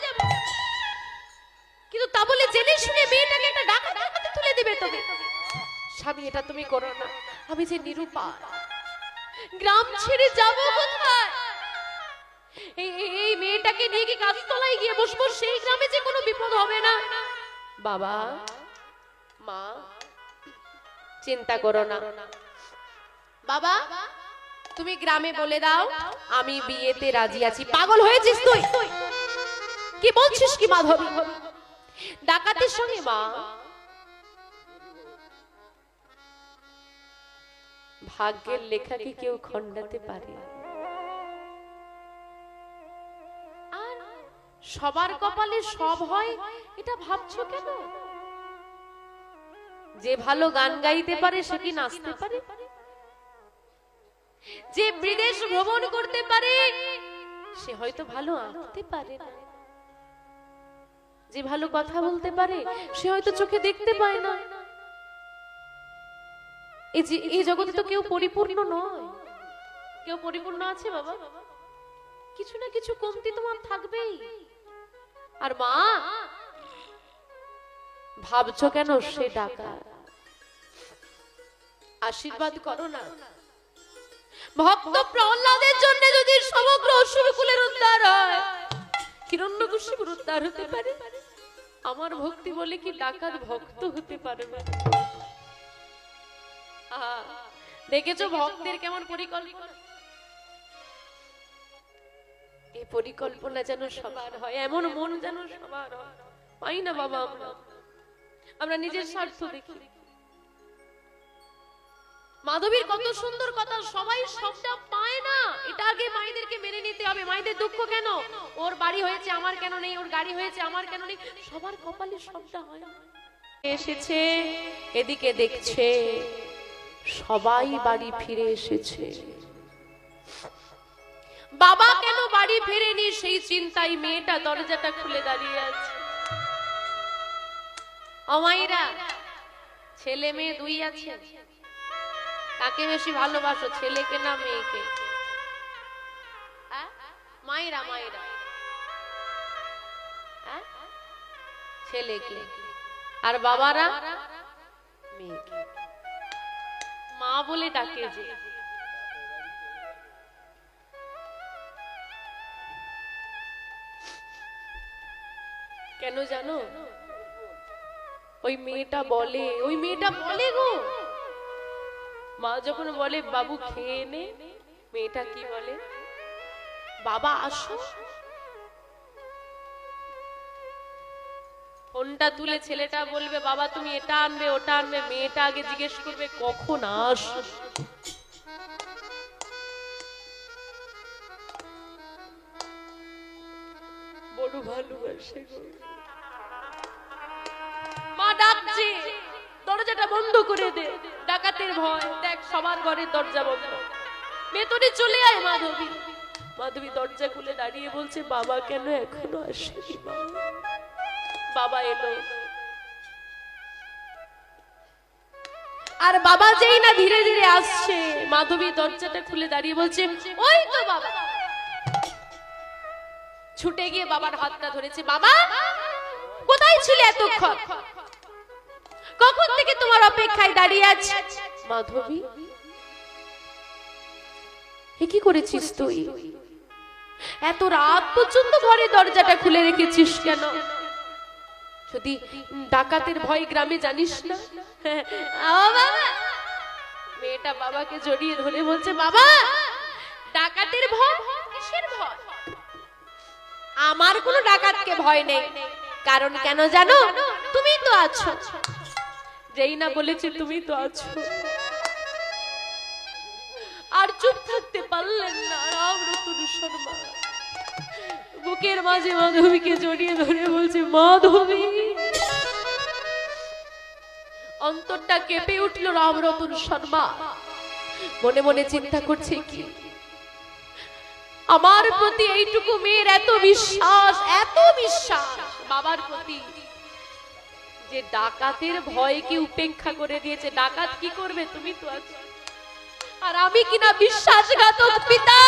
কিন্তু তা বলে জেনে শুনে মেয়েটাকে একটা ডাকাতের হাতে তুলে দিবে তুমি? স্বামী এটা তুমি করো না। আমি যে নিরুপায়, গ্রাম ছেড়ে যাব কোথায়? এই মেয়েটাকে নিয়ে কি গাছতলায় গিয়ে বসবো? সেই গ্রামে যে কোনো বিপদ হবে না? বাবা মা চিন্তা করো না। বাবা তুমি গ্রামে বলে দাও আমি বিয়েতে রাজি আছি। পাগল হয়েছিস তুই? কি বলছিস কি মাধবী? ডাকাতের সঙ্গে? মা ভাগ্যের লেখা কি কেউ খণ্ডাতে পারে? সবার কপালে সব হয় এটা ভাবছো কেন? যে ভালো গান গাইতে পারে সে কি নাচতে পারে? যে বিদেশ ভ্রমণ করতে পারে সে হয়তো ভালো আঁকতে পারে না। যে ভালো কথা বলতে পারে সে হয়তো চোখে দেখতে পায় না। এই জগতে তো কেউ পরিপূর্ণ নয়। কেউ পরিপূর্ণ আছে বাবা? কিছু না কিছু কমতি তোমার থাকবেই। আর মা, ভাবছো কেন সে ডাকাত? আশীর্বাদ করো না। ভক্ত প্রহ্লাদের জন্য যদি সমগ্র অসুরকুলের উদ্ধার হয়, হিরণ্যকশিপুর উদ্ধার হতে পারে, আমার ভক্তি বলে কি ডাকাত ভক্ত হতে পারবে? দেখেছো ভক্তের কেমন পরিকল্পনা? এই পরিকল্পনা যেন সবার হয়, এমন মন যেন সবার হয়। পাই না বাবা, আমরা নিজের স্বার্থ দেখি। মাধবীর কত সুন্দর কথা, সবাই সবটা পায় না। এটা আগে মায়েদেরকে মেনে নিতে হবে। মায়েদের দুঃখ কেন? ওর বাড়ি হয়েছে আমার কেন নেই, ওর গাড়ি হয়েছে আমার কেন নেই। সবার কপালে সবটা হয় না। এসেছে এদিকে দেখছে সবাই বাড়ি ফিরে এসেছে, বাবা কেন বাড়ি ফিরেনি সেই চিন্তায় মেয়েটা দরজাটা খুলে দাঁড়িয়ে আছে। অমাইরা, ছেলে মেয়ে দুই আছে, কাকে বেশি ভালোবাসো, ছেলেকে না মেয়েকে? মায়েরা মায়েরা ছেলেকে, আর বাবারা মেয়েকে। মা বলে ডাকে যে। কেন জানো? ওই মেয়েটা বলে গো, মা যখন বলে বাবু খেয়ে নে, মেয়েটা কি বলে? বাবা আসো। ফোনটা তুলে ছেলেটা বলবে বাবা তুমি এটা আনবে ওটা আনবে, মেয়েটা আগে জিজ্ঞেস করবে কখন আস। বড় ভালোবাসে গো। মা ডাকছে, দরজাটা বন্ধ করে দে, ডাকাতের ভয়। দেখ সবার ঘরের দরজা বন্ধ, ভেতরে চলে আয় মাধবী। মাধবী দরজা খুলে দাঁড়িয়ে বলছে বাবা কেন এখনো আসেনি? বাবা এলো, আর বাবা যেই না ধীরে ধীরে আসছে, মাধবী দরজাটা খুলে দাঁড়িয়ে বলছে ওই তো বাবা। ছুটে গিয়ে বাবার হাতটা ধরেছে। বাবা কোথায় ছিলে এতক্ষণ? কখন থেকে তোমার অপেক্ষায় দাঁড়িয়ে আছি। মাধবী, এ কি করেছিস তুই? এত রাত পর্যন্ত ঘরে দরজাটা খুলে রেখেছিস কেন? যদি ডাকাতের ভয় গ্রামে জানিস না? মেয়েটা বাবাকে জড়িয়ে ধরে বলছে বাবা ডাকাতের ভয়? কিসের ভয়? আমার কোনো ডাকাতকে ভয় নেই। কারণ কেন জানো? তুমি তো আছো। যেই না বলেছে তুমি তো আছো। আর চুপ থাকতে পারলেন না রামরতন শর্মা। বুকের মাঝে মাধবীকে জড়িয়ে ধরে বলছে মাধবী। অন্তরটা কেঁপে উঠল রামরতন শর্মা। মনে মনে চিন্তা করছে কি আমার প্রতি এইটুকু মেয়ের এত বিশ্বাস বাবার প্রতি, যে ডাকাতের ভয়কে উপেক্ষা করে দিয়েছে। ডাকাত কি করবে? তুমি তো আছো। আর আমি কিনা বিশ্বাসঘাতক পিতা,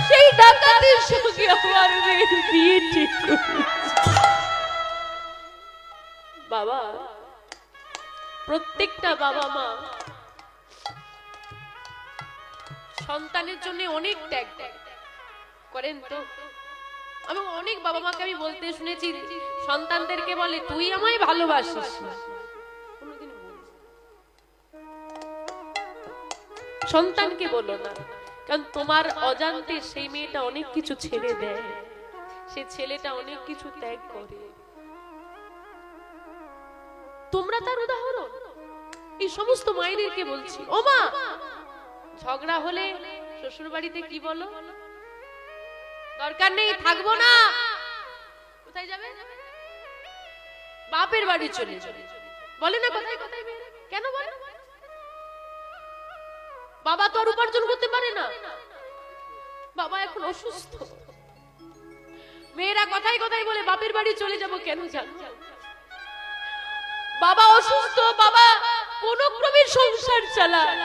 সেই ডাকাতের সঙ্গে আমার মেয়ের বিয়ে ঠিক করেছে। বাবা, প্রত্যেকটা বাবা মা সন্তানের জন্য অনেক ত্যাগ করেন। তো আমি অনেক বাবা মাকে আমি বলতে শুনেছি, সন্তানদেরকে বলে তুই আমায় ভালোবাসিস। সন্তানকে বলো না, কারণ তোমার অজান্তে সেই মেয়েটা অনেক কিছু ছেড়ে দেয়, সে ছেলেটা অনেক কিছু ত্যাগ করে। তোমরা তার উদাহরণ। এই সমস্ত মায়েদেরকে বলছি, ও মা, ঝগড়া হলে শ্বশুর বাড়িতে কি বলো? দরকার নেই, থাকবো না। কোথায় যাবে? বাপের বাড়ি চলে যাবে। বলে না কোথায় কোথায় মেয়েরা? কেন বলে? বাবা তো আর উপার্জন করতে পারে না, বাবা এখন অসুস্থ। মেয়েরা কথায় কথায় বলে বাপের বাড়ি চলে যাব। কেন জানো? বাবা অসুস্থ, বাবা কোন ক্রমে সংসার চালায়,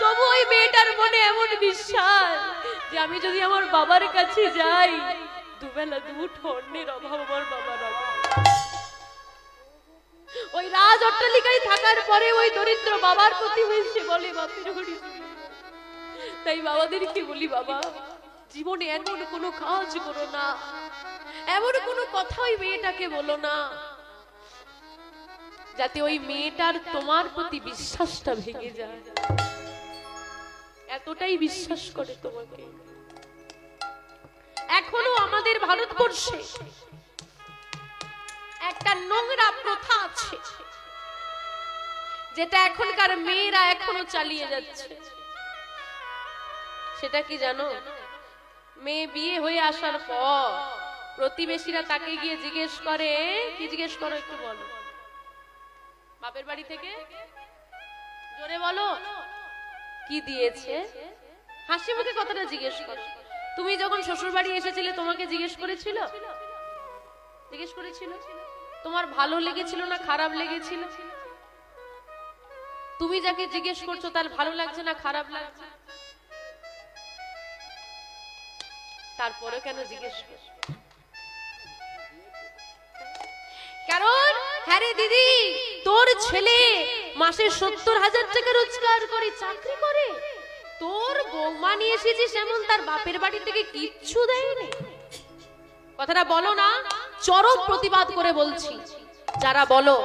তবু ওই মেয়েটার মনে এমন বিশ্বাস যে আমি যদি আমার বাবার কাছে যাই, দুবেলা দুমুঠো অন্যের অভাব আমার বাবার অভাব। ওই রাজ অট্টালিকায় থাকার পরে ওই দরিদ্র বাবার প্রতি হয়েছে বলে বাপের বাড়ি। তাই বাবাদেরকে বলি, বাবা জীবনে এমন কোনো কাজ করো না, এমন কোনো কথা ওই মেয়েটাকে বলো না, যাতে ওই মেয়েটার তোমার প্রতি বিশ্বাসটা ভেঙে যায়। এতটাই বিশ্বাস করে তোমাকে। এখনো আমাদের ভারতবর্ষে একটা নোংরা প্রথা আছে, যেটা এখনকার মেয়েরা এখনো চালিয়ে যাচ্ছে। সেটা কি জানো? মেয়ে বিয়ে হয়ে আসার পর প্রতিবেশীরা তাকে গিয়ে জিজ্ঞেস করে, কি জিজ্ঞেস করো একটু বলো? বাপের বাড়ি থেকে জোরে বলো, কি দিয়েছে? হাসি মুখে কথাটা জিজ্ঞেস করো। তুমি যখন শ্বশুর বাড়ি এসেছিলে তোমাকে জিজ্ঞেস করেছিল? জিজ্ঞেস করেছিল? তোমার ভালো লেগেছিল না খারাপ লেগেছিল? তুমি যাকে জিজ্ঞেস করছো তার ভালো লাগছে না খারাপ লাগছে? তারপরে কেন জিজ্ঞেস করছো? কারণ হ্যাঁ রে দিদি, তোর ছেলে মাসে 70,000 টাকা রোজগার করে, চাকরি করে, তোর বৌমা নিয়ে এসেছিস এমন, তার বাপের বাড়ি থেকে কিচ্ছু দেয়নি। কথাটা বলো না, চরম প্রতিবাদ করে বলছি। যারা বলো,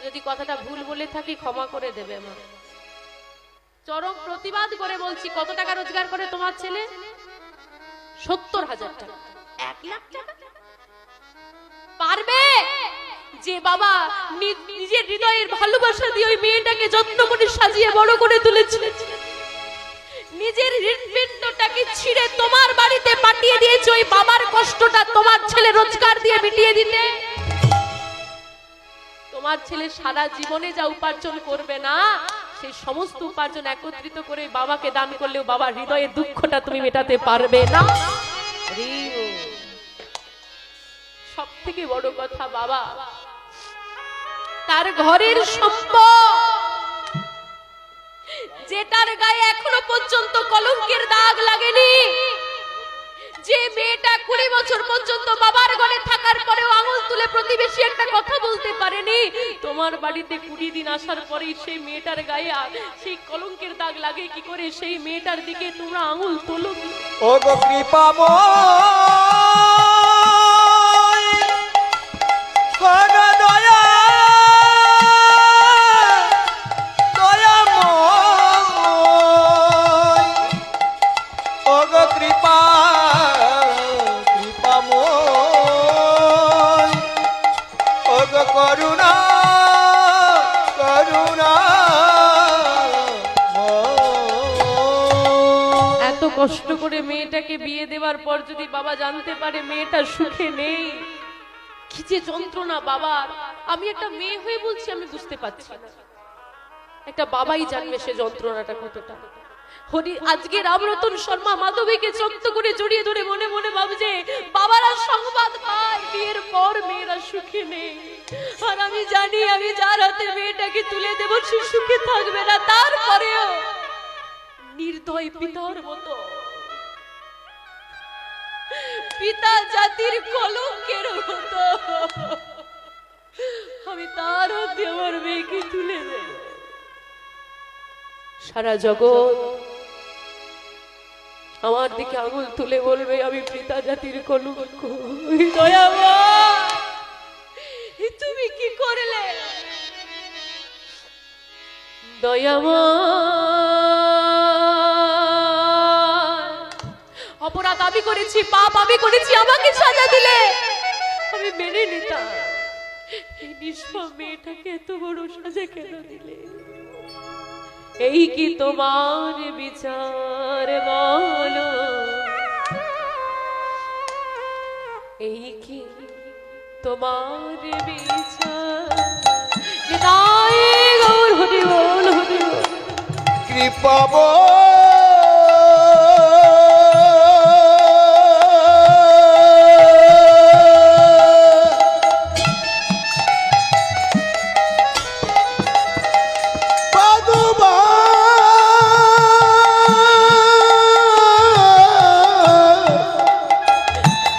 যদি কথাটা ভুল বলে থাকি ক্ষমা করে দেবে মা। চরম প্রতিবাদ করে বলছি, কত টাকা রোজগার করে তোমার ছেলে? 70,000 টাকা। 1 লাখ টাকা পারবে? যে বাবা নিজের হৃদয়ের ভালোবাসা দিয়ে ওই মেয়েটাকে যত্ন করে সাজিয়ে বড় করে তুলেছে, নিজের হৃদপিণ্ডটাকে ছিঁড়ে তোমার বাড়িতে পাঠিয়ে দিয়েছে, ওই বাবার কষ্টটা তোমার ছেলে রোজগার দিয়ে মিটিয়ে দিতে। তোমার ছেলে সারা জীবনে যা উপার্জন করবে না, সেই সমস্ত উপার্জন একত্রিত করে বাবাকে দান করলেও বাবার হৃদয়ের দুঃখটা তুমি মেটাতে পারবে না। সব থেকে বড় কথা, বাবা তার ঘরের সম্পদ, যেটার গায়ে এখনো পর্যন্ত কলঙ্কের দাগ লাগেনি, যে মেয়েটা 20 বছর পর্যন্ত বাবার ঘরে থাকার পরেও আঙুল তুলে প্রতিবেশী একটা কথা বলতে পারেনি, তোমার বাড়িতে 20 দিন আসার পরেই সেই মেয়েটার গায়ে সেই কলঙ্কের দাগ লাগে কি করে? সেই মেয়েটার দিকে তোমরা আঙুল তোলো। ও গো কৃপাময়, ও গো দয়া দয়াময়, ও গো কৃপাময়, ও গো করুণা করুণা। এত কষ্ট করে মেয়েটাকে বিয়ে দেওয়ার পর যদি বাবা জানতে পারে মেয়েটা সুখে নেই, কি যে যন্ত্রণা বাবার। আমি একটা মেয়ে হয়ে বলছি, আমি বুঝতে পারছি না, একটা বাবাই জানবে সে যন্ত্রণাটা কতটা। হরি আজকে রামরতন শর্মা মাধবীকে চক্ত করে জড়িয়ে ধরে মনে মনে ভাবছে, বাবারা সংবাদ পায় বিয়ের পর মেয়েরা সুখে নেই, আর আমি জানি আমি যার হাতে মেয়েটাকে তুলে দেব সে সুখে থাকবে না। তারপরেও নির্দয় পিতার মতো, পিতা জাতির কলঙ্কের মতো আমি তার হাতে আমার মেয়েকে তুলে দেব। সারা জগৎ আমার দিকে আঙুল তুলে বলবে আমি পিতা জাতির কলঙ্ক। দয়াময়, তুমি কি করলে? দয়াময়, অপরাধ আমি করেছি, পাপ আমি করেছি, আমাকে সাজা দিলে আমি মেনে নিতাম। এই নিষ্পাপ মেয়েটাকে এত বড় সাজা কেন দিলে? এই কি তোমার বিচার বলো? তোমার বিচার নিতাই গৌর হরি বল হরি বল। কৃপা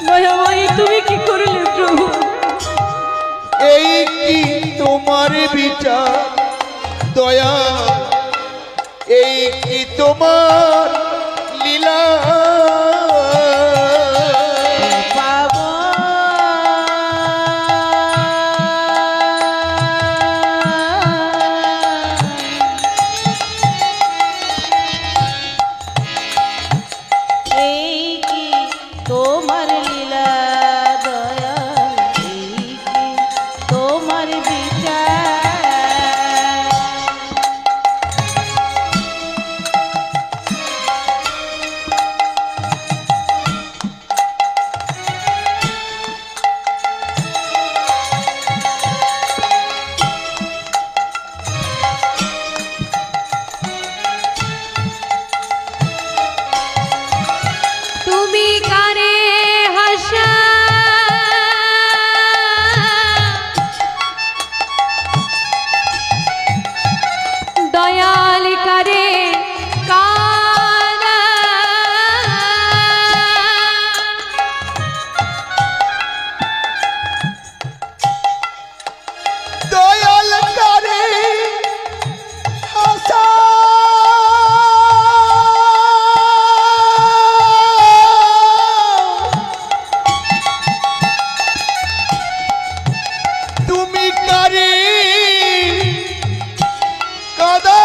দয়াময় তুমি কি করলে প্রভু? এই কি তোমার বিচার দয়া, এই কি তোমার লীলা, পাবো এই কি তোমার লীলা দয়া, এই কি তোমার বিচার। তুমি কারে হাসা দয়াল কারে কানা দয়াল করে হাসা, তুমি কারে কাদা,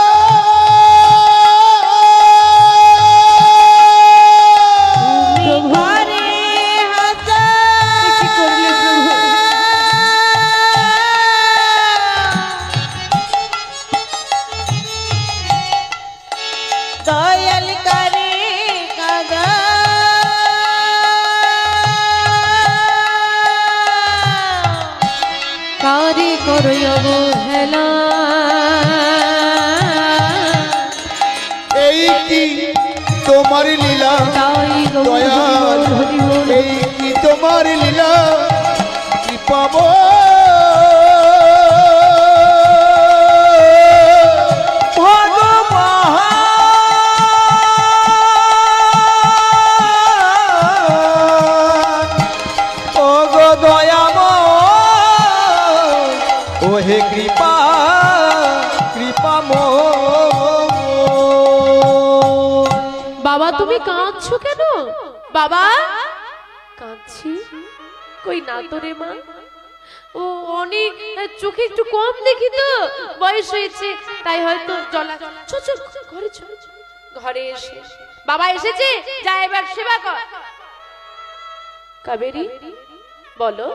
তুমি ঘরে হাসা কি করলে প্রভু? দয়াল করে কাদা, কারে করো অবহেলা এই কি তোমার লীলা তাই গৌর দয়াল, হরি বল। এই কি তোমার লীলা, কি পাবো হে কৃপা কৃপা বাবা তুমি কাঁদছো কেন? বাবা কাঁদছি কই না তো রে মা। ও অনেক চোখে একটু কম দেখি তো, বয়স হয়েছে তাই হয়তো জলা। চল চল ঘরে চল। ঘরে এসে বাবা এসেছে, যা এবার সেবা কর। কাবেরী বলো,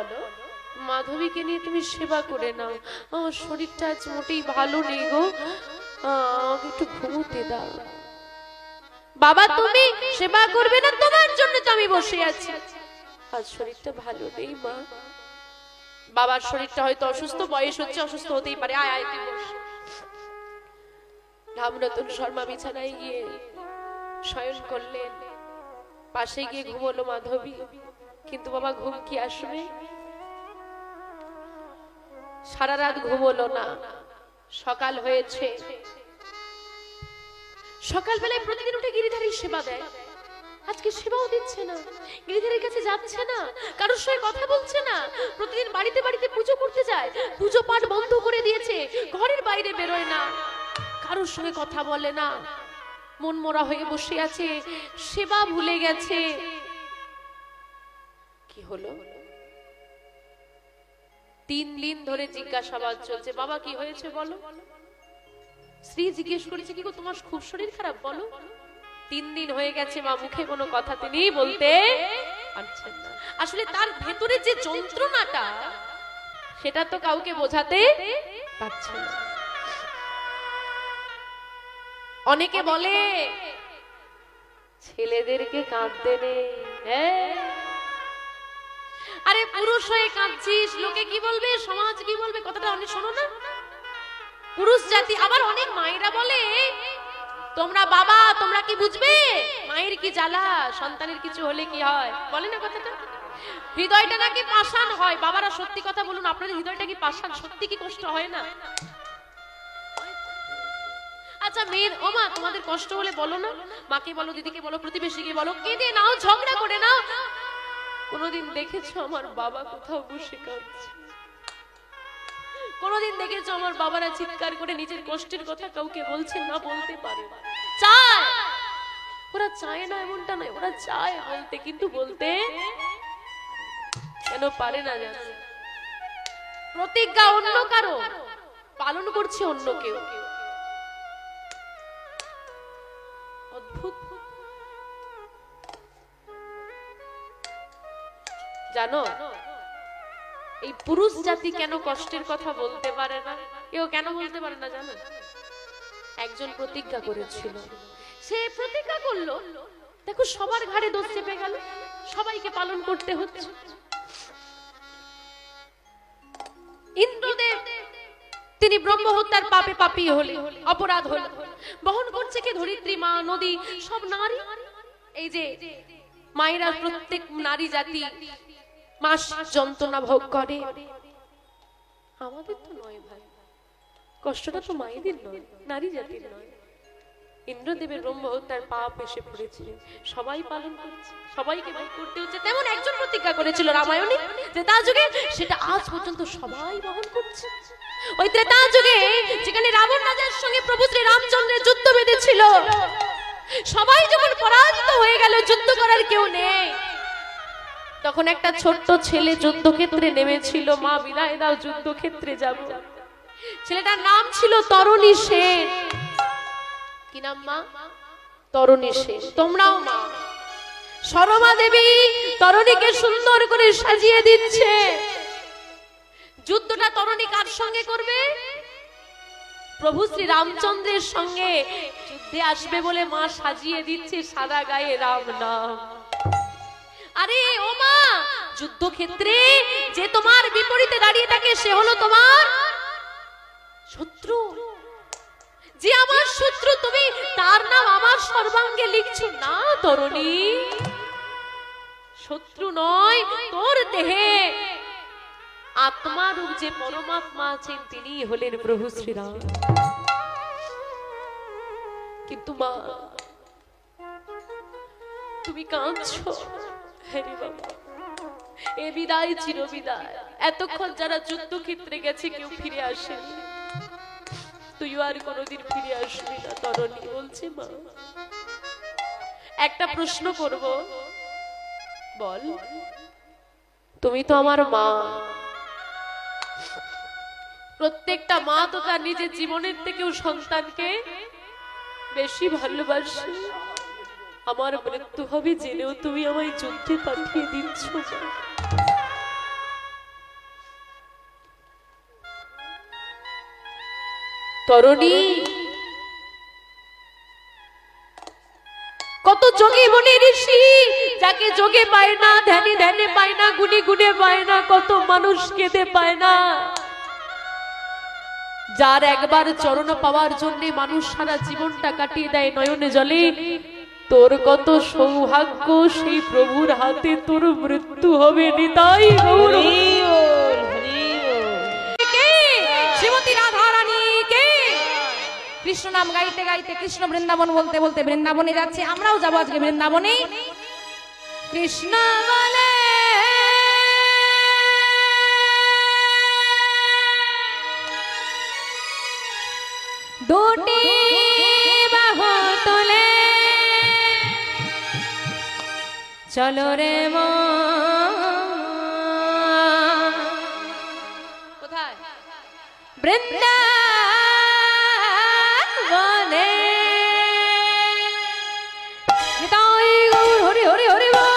মাধবীকে নিয়ে তুমি সেবা করে নাও। আমার শরীরটা আজ মোটেই ভালো নেই গো, আমাকে একটু ঘুমোতে দাও। বাবা তুমি সেবা করবে না, তোমার জন্য তো আমি বসে আছি। আজ শরীরটা ভালো নেই মা। বাবার শরীরটা হয়তো অসুস্থ, বয়স হচ্ছে, অসুস্থ হতেই পারে। আয় আয় তুই বস। রামরতন শর্মা বিছানায় গিয়ে শয়ন করলেন, পাশে গিয়ে ঘুমোলো মাধবী। কিন্তু বাবা ঘুম কি আসবে? সারা রাত ঘুমোলো না। সকাল হয়েছে, সকালবেলায় প্রতিদিন উঠে গিরিধারীর সেবা দেয়, আজকে সেবাও দিচ্ছে না, গিরিধারীর কাছে যাচ্ছে না, কারোর সঙ্গে কথা বলছে না। প্রতিদিন বাড়িতে বাড়িতে পুজো করতে যায়, পুজো পাঠ বন্ধ করে দিয়েছে, ঘরের বাইরে বেরোয় না, কারোর সঙ্গে কথা বলে না, মন মরা হয়ে বসে আছে, সেবা ভুলে গেছে। কি হলো? 3 দিন ধরে জিজ্ঞাসাবাদ চলছে, বাবা কি হয়েছে বলো। স্ত্রী জিজ্ঞেস করেছে, কি গো তোমার খুব শরীর খারাপ বলো। 3 দিন হয়ে গেছে মা মুখে কোনো কথা তিনি বলতে পারছেন না। আসলে তার ভেতরে যে যন্ত্রণাটা, সেটা তো কাউকে বোঝাতে পারছে না। অনেকে বলে ছেলেদেরকে কাঁদতে নেই, হ্যাঁ আরে পুরুষ হয়ে কাঁদছিস, লোকে কি বলবে, সমাজ কি বলবে, কথাটা অনেক শোনো না। পুরুষ জাতি, আবার অনেক মায়েরা বলে তোমরা বাবা তোমরা কি বুঝবে, মায়ের কি জ্বালা, সন্তানের কিছু হলে কি হয়, বলে না কথাটা। হৃদয়টা নাকি পাষাণ হয়। বাবারা সত্যি কথা বলুন, আপনাদের হৃদয়টা কি পাষাণ, সত্যি কি কষ্ট হয় না? আচ্ছা মেয়ের, ও মা তোমাদের কষ্ট হলে বলো না, মাকে বলো, দিদিকে বলো, প্রতিবেশীকে বলো, কেঁদে নাও, ঝগড়া করে নাও। কোনোদিন দেখেছো আমার বাবা কোথাও বসে কাঁদছে? কোনোদিন দেখেছো আমার বাবারা চিৎকার করে নিজের কষ্টের কথা কাউকে বলছেন না, বলতে পারে না? চায়, ওরা চায় না এমনটা নয়, ওরা চায় বলতে, কিন্তু বলতে কেন পারে না জানো? প্রতিজ্ঞা অন্য কারো, পালন করছে অন্য কেউ। অদ্ভুত জানো, এই পুরুষ জাতি কেন কষ্টের কথা বলতে পারে না? কেউ কেন বলতে পারে না জানো? একজন প্রতিজ্ঞা করেছিল, সে প্রতিজ্ঞা করলো, দেখো সবার ঘাড়ে দোষ চেপে গেল, সবাইকে পালন করতে হচ্ছে। ইন্দ্রদেব তিনি ব্রহ্ম হত্যার পাপে পাপী হলে, অপরাধ হলে, বহন করছে কে? ধরিত্রী মা, নদী, সব নারী। এই যে মায়েরা, প্রত্যেক নারী জাতি মাস যন্ত্রণা ভোগ করে, আমাদের তো নয় ভাই, কষ্টটা তো মায়েদের নয়, নারী জাতির নয়। ইন্দ্রদেবের ব্রহ্ম হত্যার পাপ এসে পড়েছে, সবাই পালন করছে, সবাইকে ভোগ করতে হচ্ছে। তেমন একজন প্রতিজ্ঞা করেছিল রামায়ণে, ত্রেতা যুগে, সেটা আজ পর্যন্ত সবাই বহন করছে। ওই ত্রেতা যুগে যেখানে রাবণ রাজার সঙ্গে প্রভু শ্রী রামচন্দ্রের যুদ্ধ বেঁধেছিল, সবাই যখন পরাজিত হয়ে গেল, যুদ্ধ করার কেউ নেই, তখন একটা ছোট্ট ছেলে যুদ্ধক্ষেত্রে নেমেছিল, মা বিদায় দাও, যুদ্ধক্ষেত্রে যাব। ছেলেটার নাম ছিল তরণী সেন। কি নাম মা? তরণী সেন। তোমরাও মা, শর্মা দেবী তরণীকে সুন্দর করে সাজিয়ে দিচ্ছে। যুদ্ধটা তরণী কার সঙ্গে করবে? প্রভু শ্রী রামচন্দ্রের সঙ্গে যুদ্ধে আসবে বলে মা সাজিয়ে দিচ্ছে সাদা গায়ে রাম নাম। আরে ও মা, যুদ্ধক্ষেত্রে যে তোমার বিপরীতে দাঁড়িয়ে থাকে সে হলো তোমার শত্রু। যে আমার শত্রু, তুমি তার নাম আমার সর্বাঙ্গে লিখছো না তরুণী। শত্রু নয়, তোর দেহে আত্মারূপ যে পরমাত্মা আছেন তিনি হলেন প্রভু শ্রীরাম। কিন্তু মা তুমি কাঁদছো। হ্যাঁ বাবা, এ বিদায় চির বিদায়। এতক্ষণ যারা যুদ্ধক্ষেত্রে গেছে কেউ ফিরে আসেনি, তুইও আর কোনোদিন ফিরে আসবি না তরণী, বলছে মা। একটা প্রশ্ন করব, বল, তুমি তো আমার মা, প্রত্যেকটা মা তো তার নিজের জীবনের থেকেও সন্তানকে বেশি ভালোবাসে। আমার মৃত্যু হবে জেনেও তুমি আমায় যুদ্ধে পাঠিয়ে দিচ্ছ। তরণী, কত যোগী বনে ঋষি যাকে যোগে পায় না, ধ্যানে ধ্যানে পায় না, গুণে গুণে পায় না, কত মানুষ কেঁদে পায় না। যার একবার চরণ পাওয়ার জন্য মানুষ সারা জীবনটা কাটিয়ে দেয় নয়নে জলে, তোর কত সৌভাগ্য, সেই প্রভুর হাতে তোর মৃত্যু হবে। নিতাই গৌর শ্রীমতী রাধা রানী কে। কৃষ্ণ নাম গাইতে গাইতে, কৃষ্ণ বৃন্দাবন বলতে বলতে বৃন্দাবনে যাচ্ছে, আমরাও যাবো আজকে বৃন্দাবনে। কৃষ্ণ বলে দুটি বাহু তুলে চলো রে মা। কোথায়? বৃন্দাবনে। নিতাই গৌর হরি হরি হরি বল।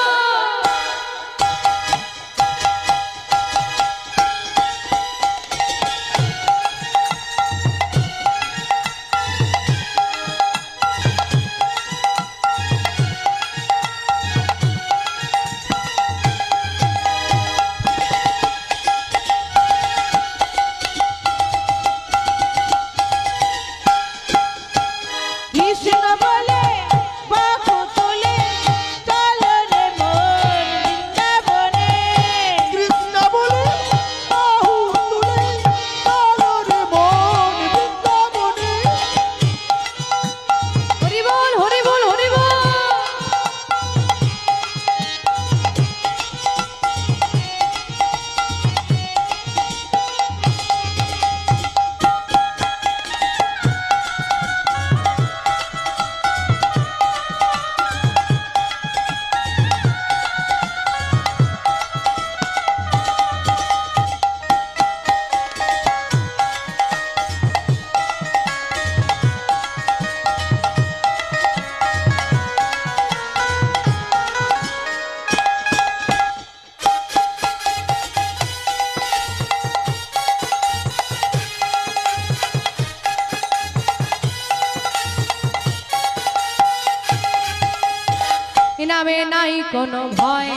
ভয়,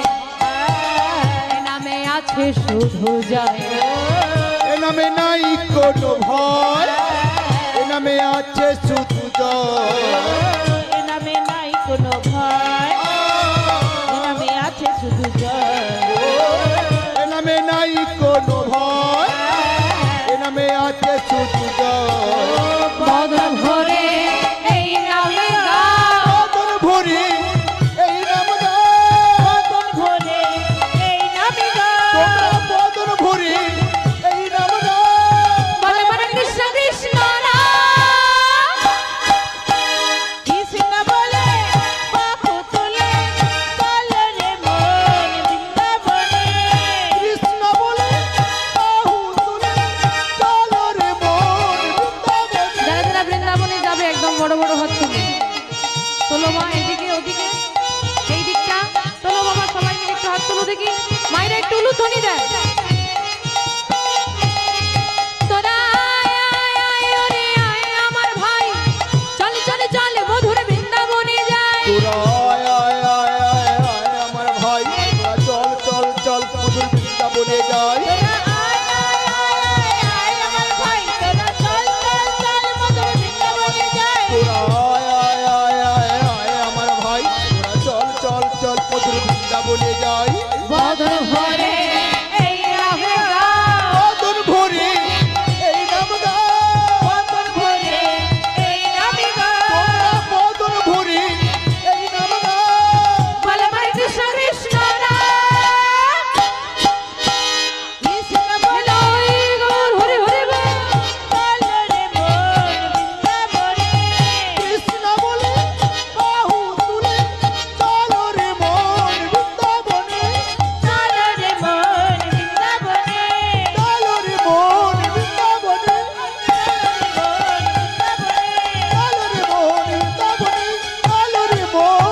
এ নামে আছে শুধু জয়। এ নামে নাই কোনো ভয়, এ নামে আছে শুধু জয়। এ নামে নাই কোনো ভয়, এ নামে আছে শুধু জয়। এ নামে নাই কোনো ভয়, এ নামে আছে শুধু জয়। বদন ভরে এই নামে গাও, বদন ভরে এই নাম গাও, বদন ভরে এই নামে গাও। তোমরা বদন ভরে এই নাম গাও। বলে বলে কৃষ্ণ কৃষ্ণ নাম। কৃষ্ণ বলে বাহু তুলে চলে রে মন বৃন্দাবনে। কৃষ্ণ বলে বাহু তুলে চলো রে মন বৃন্দাবনে। যারা যারা বৃন্দাবনে যাবে একদম বড় বড় হাত তুলে তোলো মা, এদিকে ওদিকে এই দিকটা তোলো বাবা, সবাই মিলে একটু হাত তুলো দেখি। মায়েরা একটু উলুধ্বনি দেয়। তোরা আয়, আয়, আয়, ওরে আয় আমার ভাই, চল চল চল মধুর বৃন্দাবনে যাই। তোরা আয় আয় আয় আয় আয় আমার ভাই, তোরা চল চল চল মধুর বৃন্দাবনে যাই। তোরা আয় আয় আয় আয় আমার ভাই, তোরা চল চল চল মধুর বৃন্দাবনে যাই। তোরা আয় আয় আয় আয় আয় আমার ভাই, তোরা চল চল চল মধুর বৃন্দাবনে যাই। বদন ভরে এই নামে গাও, বদন ভরে এই নাম গাও, বদন ভরে এই নামে গাও। তোমরা বদন ভরে এই নাম গাও। বলে বলে কৃষ্ণ কৃষ্ণ নাম। কৃষ্ণ বলে হরি গৌর হরি হরি বল। চলে রে মন বৃন্দাবনে। কৃষ্ণ বলে বাহু তুলে চলো রে মন বৃন্দাবনে। চলো রে মন বৃন্দাবনে। চলো রে মন বৃন্দাবনে। চলো রে মন বৃন্দাবনে। চলো রে মন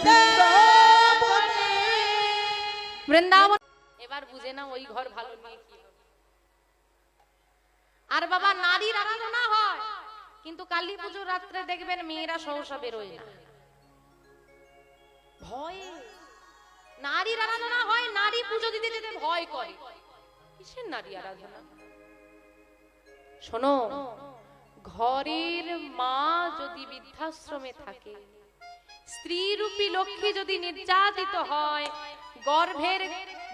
বৃন্দাবনে। বৃন্দাবন এবার বুঝে না ওই ঘর ভালো নিয়ে কি হবে। আর বাবা নারীর আরাধনা হয়, কিন্তু কালী পুজোর রাত্রে দেখবেন মেয়েরা সহসা বেরোয় না, ভয়ে। নারীর আরাধনা হয়, নারী পুজো দিতে যেতে ভয় করে। কিসের নারী আরাধনা? শোনো, ঘরের মা যদি বৃদ্ধাশ্রমে থাকে, স্ত্রী রূপী লক্ষ্মী যদি নির্যাতিত হয়, গর্ভের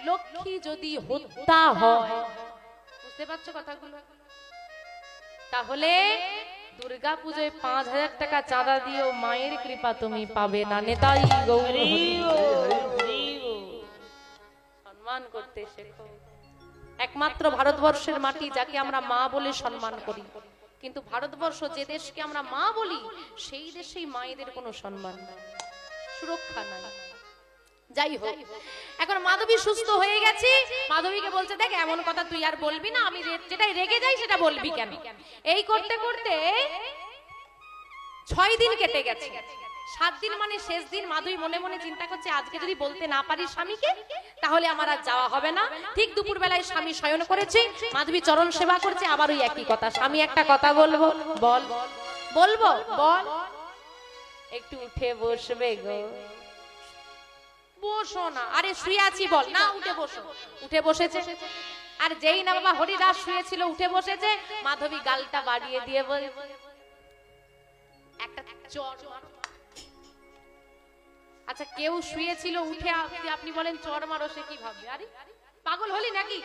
লক্ষ্মী যদি হত্যা হয়, বুঝতে পারছো কথাগুলো? তাহলে দুর্গা পুজোয় 5000 টাকা চাঁদা দিয়েও মায়ের কৃপা তুমি পাবে না। নেতাই গৌর হরি। সম্মান করতে শেখো। একমাত্র ভারতবর্ষের মাটি যাকে আমরা মা বলে সম্মান করি, কিন্তু ভারতবর্ষ যে দেশকে আমরা মা বলি সেই দেশেই মায়েদের কোনো সম্মান নাই, সুরক্ষা নাই। যাই হোক, এখন মাধবী সুস্থ হয়ে গেছে। মাধবীকে বলছে, দেখ এমন কথা তুই আর বলবি না, আমি যেটাই রেগে যাই সেটা বলবি কেন। এই করতে করতে 6 দিন কেটে গেছে। 7 দিন মানে শেষ দিন। মাধবী মনে মনে চিন্তা করছে, আজকে যদি বলতে না পারি স্বামীকে, তাহলে আমার আর যাওয়া হবে না। ঠিক দুপুর বেলায় স্বামী শয়ন করেছে, মাধবী চরণ সেবা করছে, আবার ওই একই কথা, স্বামী একটা কথা বলবো। বল। বলবো? বল। একটু উঠে বসবে গো। বসো না। আরে শুয়ে আছি বল। না, উঠে বসো। উঠে বসেছে। আর যেই না বাবা হরিদাস শুয়েছিল উঠে বসেছে, মাধবী গালটা বাড়িয়ে দিয়ে বল, একটা চড় মারো। আচ্ছা, কেউ শুয়েছিল উঠে আপনি বলেন চড় মারো, সে কি ভাববে? আরে পাগল হলি নাকি?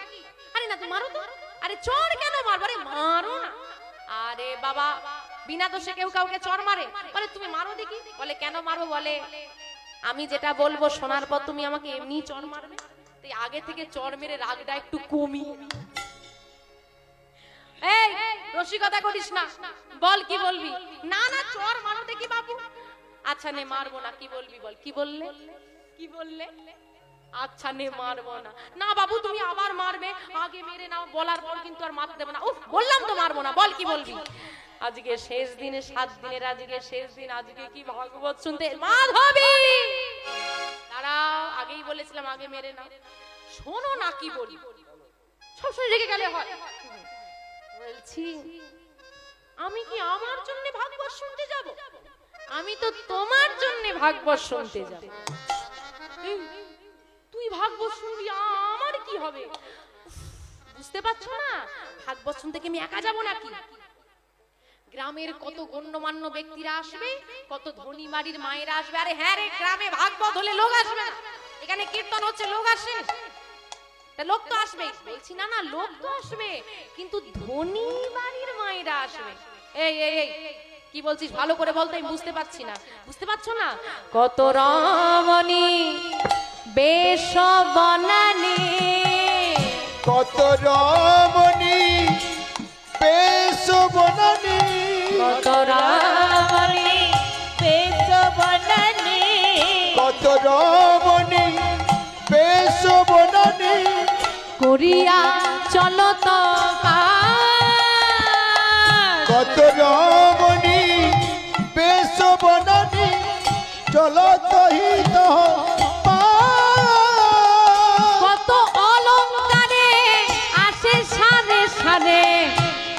আরে না, তুমি মারো তো। আরে চড় কেন মারবো? আরে মারো না। আরে বাবা, বিনা দোষে কেউ কাউকে চড় মারে? বলে তুমি মারো দেখি। বলে কেন মারবো? বলে আমি যেটা বলবো শোনার পর তুমি আমাকে এমনি চড় মারবে। তাই আগে থেকে চড় মেরে রাগটা একটু কমিয়ে। এই রসিকতা করিস না, বল কি বলবি? না না, চড় মারো দেখি বাবু। আচ্ছা নে, মারবো না। কি বলবি বল? কি বললে? কি বললে? আচ্ছা নে, মারবো না। না বাবু, তুমি আবার মারবে। আগে মেরে নাও, বলার পর কিন্তু আর মারতে দেব না। উফ, বললাম তো মারবো না। বল কি বলবি? আজকে শেষ দিনে, 7 দিনের আজকে শেষ দিন, আজকে কি ভাগবত শুনতে। মাধবী দাঁড়াও, আগেই বলেছিলাম আগে মেরে নাও। শোনো না কি বলি, সবসময় রেগে গেলে হয়। বলছি আমি কি আমার জন্য ভাগবত শুনতে যাব? আমি তো তোমার জন্য ভাগবত শুনতে যাব। এই, তুই ভাগবত শুনবি, আমার কি হবে? বুঝতে পারছো না ভাগবত শুনতে কি আমি একা যাব নাকি? গ্রামের কত গণ্যমান্য ব্যক্তিরা আসবে, কত ধনী বাড়ির মায়েরা আসবে। আরে হ্যাঁ রে, গ্রামে ভাগবত হলে লোক আসবে না? এখানে কীর্তন হচ্ছে, লোক আসে, তা লোক তো আসবে। বলছি না না, লোক তো আসবে, কিন্তু ধনী বাড়ির মায়েরা আসবে। এই এই এই কি বলছিস ভালো করে বলতে, আমি বুঝতে পারছি না। বুঝতে পারছো না? কত রমণী বেশ বনানী, কত রমণী বেশ বনানী, কত রমণী বেশ বনানী, কত রমণী বেশ বনানী, করিয়া চলো তো কত রমণী বেশ বনানী, চলো তহিত কত অলঙ্কারে আসে সারে সারে,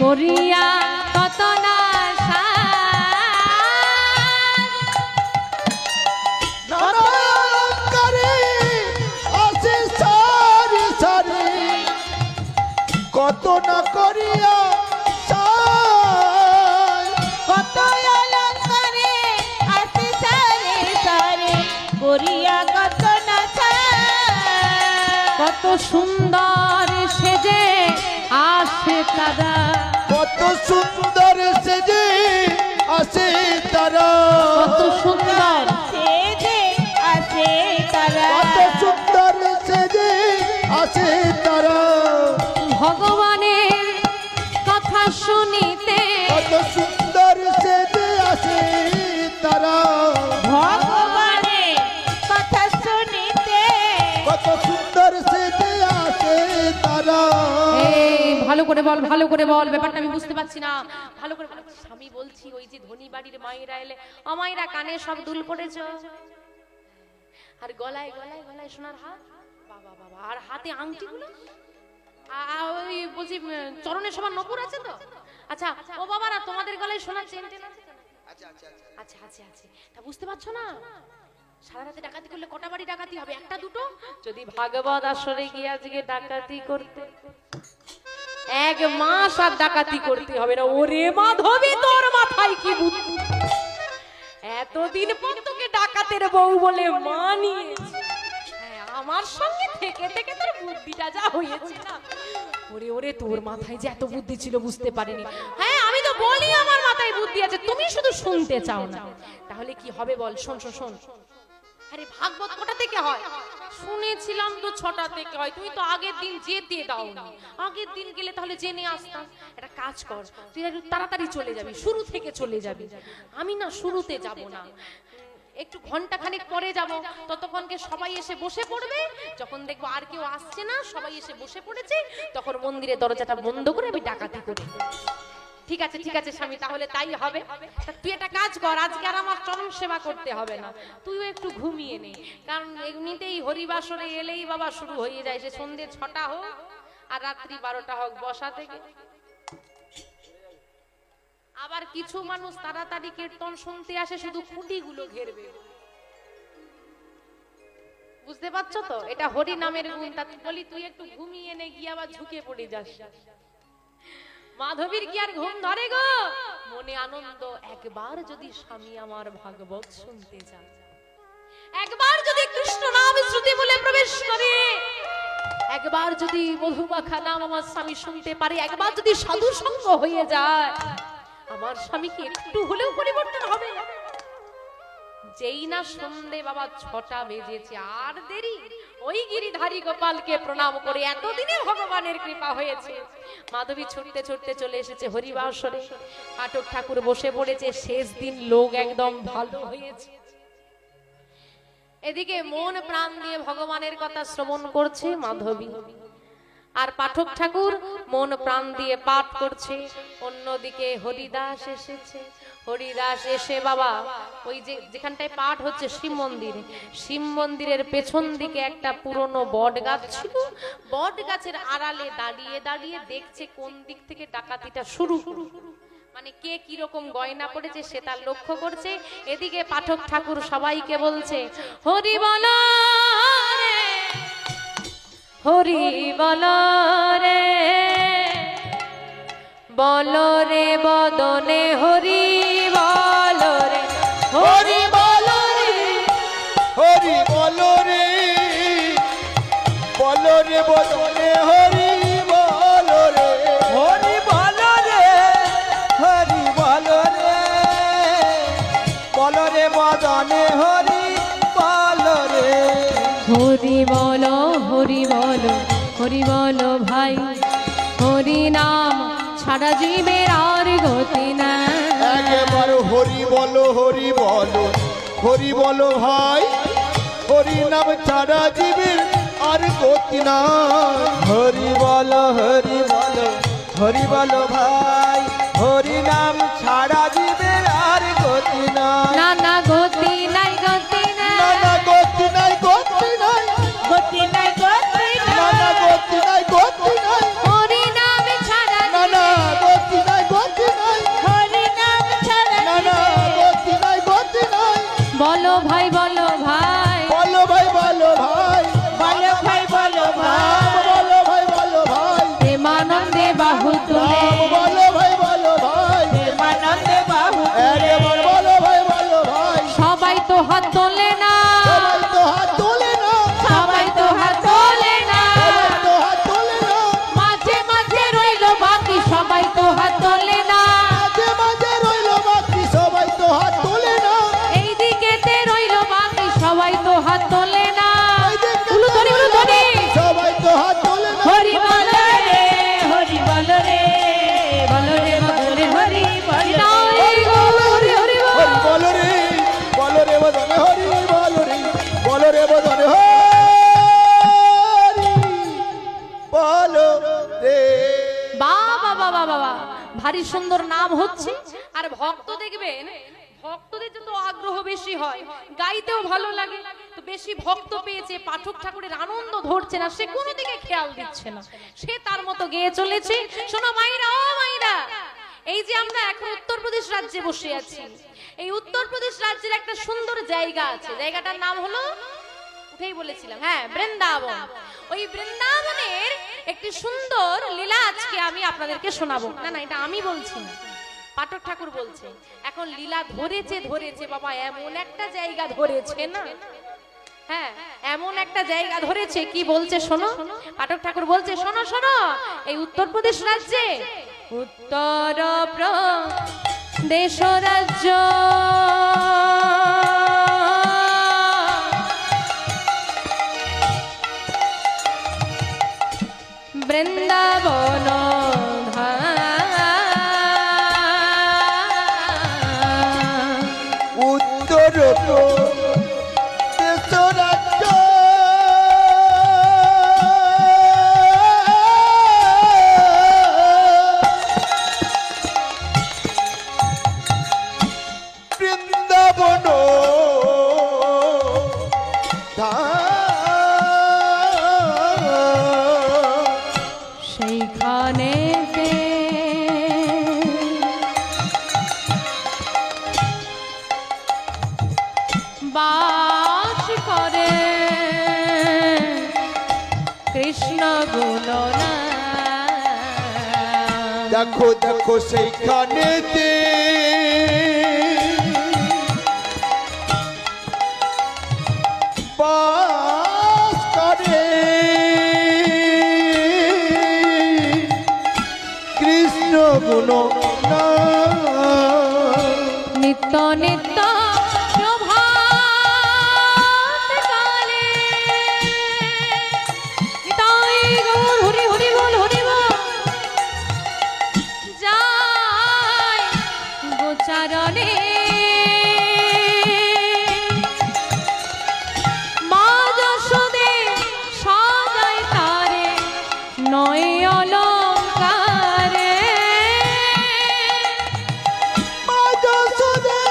করিয়া কত না নানাঙ্কারে আসে সারি সারি, কত না করিয়া সার, কত অলঙ্কারে আসে সারে সারে, করিয়া কত না কত সুন্দর সেজে আসে তারা, কত সুন্দর সেজে আসে তারা, কত সুন্দর সেজে আসে তারা, কত সুন্দর সেজে আসে তারা, ভগবানের কথা শুনিতে, কত সুন্দর সেজে আসে তারা, ভগবানের কথা শুনিতে, কত সুন্দর সেজে আসে তারা। এই ভালো করে বল, ভালো করে বল, ব্যাপারটা আমি বুঝতে পারছি না। ভালো করে বল। আমি বলছি ওই যে ধনী বাড়ির মায়েরা এলে, আমায়রা কানে সব দুল পড়েছ, আর গলায় গলায় গলায় সোনার হাত, বাবা বাবা, আর হাতে আংটিগুলো, ওই বলছি চরণে সবার নপুর আছে তো? আচ্ছা ও বাবারা, তোমাদের গলায় সোনার চেন টেন আছে তো? আচ্ছা আচ্ছা আচ্ছা আচ্ছা আছে আছে। তা বুঝতে পারছো না সারা রাতে ডাকাতি করলে কটা বাড়ি ডাকাতি হবে? একটা দুটো? যদি ভাগবত আসরে গিয়ে আজকে ডাকাতি করতে, 1 মাস আর ডাকাতি করতে হবে না। ওরে মাধবী, তোর মাথায় কি বুদ্ধি? এতদিন পর তোকে ডাকাতের বউ বলে মানিয়েছি, হ্যাঁ, আমার সঙ্গে থেকে থেকে তোর বুদ্ধিটা যা হয়েছে না। ওরে ওরে, তোর মাথায় যে এত বুদ্ধি ছিল বুঝতে পারিনি। হ্যাঁ আমি তো বলি আমার মাথায় বুদ্ধি আছে, তুমি শুধু শুনতে চাও না। তাহলে কি হবে বল? শোন শোন শোন। আরে ভাগবত কটা থেকে হয়? শুনেছিলাম তো 6টা থেকে হয়। তুই তো আগের দিন যেতে দাও না। আগের দিন গেলে তাহলে জেনে আসতাম। একটা কাজ কর, তুই একটু তাড়াতাড়ি চলে যাবি, শুরু থেকে চলে যাবি। আমি না শুরুতে যাব না, একটু ঘন্টা খানেক পরে যাব। ততক্ষণকে সবাই এসে বসে পড়বে। যখন দেখবো আর কেউ আসছে না, সবাই এসে বসে পড়েছে, তখন মন্দিরের দরজাটা বন্ধ করে আমি ডাকাতি করি। ঠিক আছে ঠিক আছে স্বামী, তাহলে তাই হবে। তা তুই একটা কাজ কর, আজকে আর আমার চরণ সেবা করতে হবে না, তুইও একটু ঘুমিয়ে নে। কারণ এমনিতেই হরিবাসরে এলেই বাবা শুরু হয়ে যায়, সে সন্ধ্যে 6টা হোক আর রাত্রি 12টা হোক, বসা থেকে। আবার কিছু মানুষ তাড়াতাড়ি কীর্তন শুনতে আসে, শুধু খুঁটিগুলো ঘেরবে। বুঝতে পারছো তো? এটা হরি নামের গুণ। তা বলি তুই একটু ঘুমিয়ে নে, গিয়ে আবার ঝুঁকে পড়ে যাস। মাধবীর কি আর ঘুম ধরে গো? মনে আনন্দ, একবার যদি স্বামী আমার ভাগবত শুনতে যায়, একবার যদি কৃষ্ণ নাম শ্রুতি বলে প্রবেশ করে, একবার যদি মধুমাখা নাম আমার স্বামী শুনতে পারে, একবার যদি সাধু সঙ্গ হয়ে যায়, আমার স্বামীকে একটু হলেও পরিবর্তন হবে। যেই না সন্ধে বাবা 6টা বেজেছে, আর দেরি? ওই গিরিধারী গোপালকে প্রণাম করে এতদিনে ভগবানের কৃপা হয়েছে। মাধবী ছুটতে ছুটতে চলে এসেছে হরিবাসরে। পাঠক ঠাকুর বসে পড়েছে, শেষ দিন, লোক একদম ভালো হয়েছে। এদিকে মন প্রাণ দিয়ে ভগবানের কথা শ্রবণ করছে মাধবী, আর পাঠক ঠাকুর মন প্রাণ দিয়ে পাঠ করছে। অন্যদিকে হরিদাস এসেছে। হরিদাস এসে বাবা ওই যে যেখানটায় পাঠ হচ্ছে শিব মন্দিরে, শিব মন্দিরের পেছন দিকে একটা পুরনো বট গাছ ছিল। বট গাছের আড়ালে দাঁড়িয়ে দাঁড়িয়ে দেখছে কোন দিক থেকে ডাকাতিটা শুরু। মানে কে কি রকম গয়না পড়েছে সে তার লক্ষ্য করছে। এদিকে পাঠক ঠাকুর সবাইকে বলছে, হরি বল রে, হরি বল রে, বল রে বদনে হরি বল রে, হরি বল রে, হরি বলো রে, বলো রে বদনে হরি বলো রে, হরি বলো রে, হরি বলো রে, বলো রে বদনে হরি বলো রে। হরি বল, হরি বল, হরি বল ভাই, হরি নাম ছাড়া জীবের আর গতি না। একবার হরি বলো, হরি বলো, হরি বলো ভাই, হরি নাম ছাড়া জীবের আর গতি না। হরি বলো, হরি বলো, হরি বলো ভাই, হরি নাম ছাড়া জীবের আর গতি না। না না গতি নাই, গতি না নাই, না গতি নাই, গতি নাই, গতি নাই গতি না না গতি নাই, গতি নাই, হরি নাম ছাড়া না না গতি নাই, গতি নাই, হরি নাম ছাড়া না না গতি নাই, গতি নাই। বলো ভাই, বলো ভাই, বলো ভাই, বলো ভাই, বলো ভাই বলো রাম ভাই বলো ভাই, বলো ভাই, প্রেমানন্দে বাহু তুলে, রাম বলো ভাই, বলো ভাই, প্রেমানন্দে বাহু একবার বলো ভাই, বলো ভাই, সবাই তো হাত তোলে না, সবাই তো হাত তোলে না, সবাই তো হাত তোলে না, সবাই তো হাত তোলে না, মাঝে মাঝে রইলো বাকি সবাই তো হাত তোলে না, মাঝে মাঝে রইলো বাকি সবাই তো হাত তোলে না, এই দিকেতে রইলো বাকি সবাই তো হাত তোলে না। এইদিকে উলুধ্বনি, উলুধ্বনি। সবাই তো হাত তোলে না। হরি বল রে, হরি বল রে, বল রে বল রে হরি বল রে, হরি বল, হরি হরি বল। হরি বলো রে, বলো রে বদনে হরি বলো রে, বলো রে বদনে হরি বলো রে। বাবা বাবা বাবা, ভারী সুন্দর নাম হচ্ছে। আর ভক্ত দেখবেন, ভক্তদের যত আগ্রহ বেশি হয়, গাইতেও ভালো লাগে, তো বেশি ভক্ত পেয়েছে, পাঠক ঠাকুরের আনন্দ ধরছে না, সে কোনো দিকে খেয়াল দিচ্ছে না, সে তার মতো গেয়ে চলেছে। শোনো মাইরা, ও মাইরা, এই যে আমরা এখন উত্তরপ্রদেশ রাজ্যে বসে আছি, এই উত্তরপ্রদেশ রাজ্যের একটা সুন্দর জায়গা আছে, জায়গাটার নাম হলো, উঠেই বলেছিলাম, হ্যাঁ, বৃন্দাবন। ওই বৃন্দাবনের একটি সুন্দর লীলা আজকে আমি আপনাদেরকে শোনাবো। না না, এটা আমি বলছি না, পাঠক ঠাকুর বলছে। এখন লীলা ধরেছে, ধরেছে বাবা, এমন একটা জায়গা ধরেছে না, হ্যাঁ, এমন একটা জায়গা ধরেছে, কি বলছে শোনো। পাঠক ঠাকুর বলছে, শোনো শোনো, এই উত্তরপ্রদেশ রাজ্যে, উত্তর প্রদেশ রাজ্য, বৃন্দাবন উত্তর প্রদেশ রাজ্য, বৃন্দাবন সেইখানে বাস করে কৃষ্ণ গুণনা। দেখো দেখো সেইখানেতে বাস করে কৃষ্ণ গুণ নিত্য নিত্য প্রভাত কালে, নিতাই গৌর হরি হরি বল, হরি বল, যায় গোচারণে মা যশোদে সাজায় তারে নয় অলঙ্কারে। মা যশোদে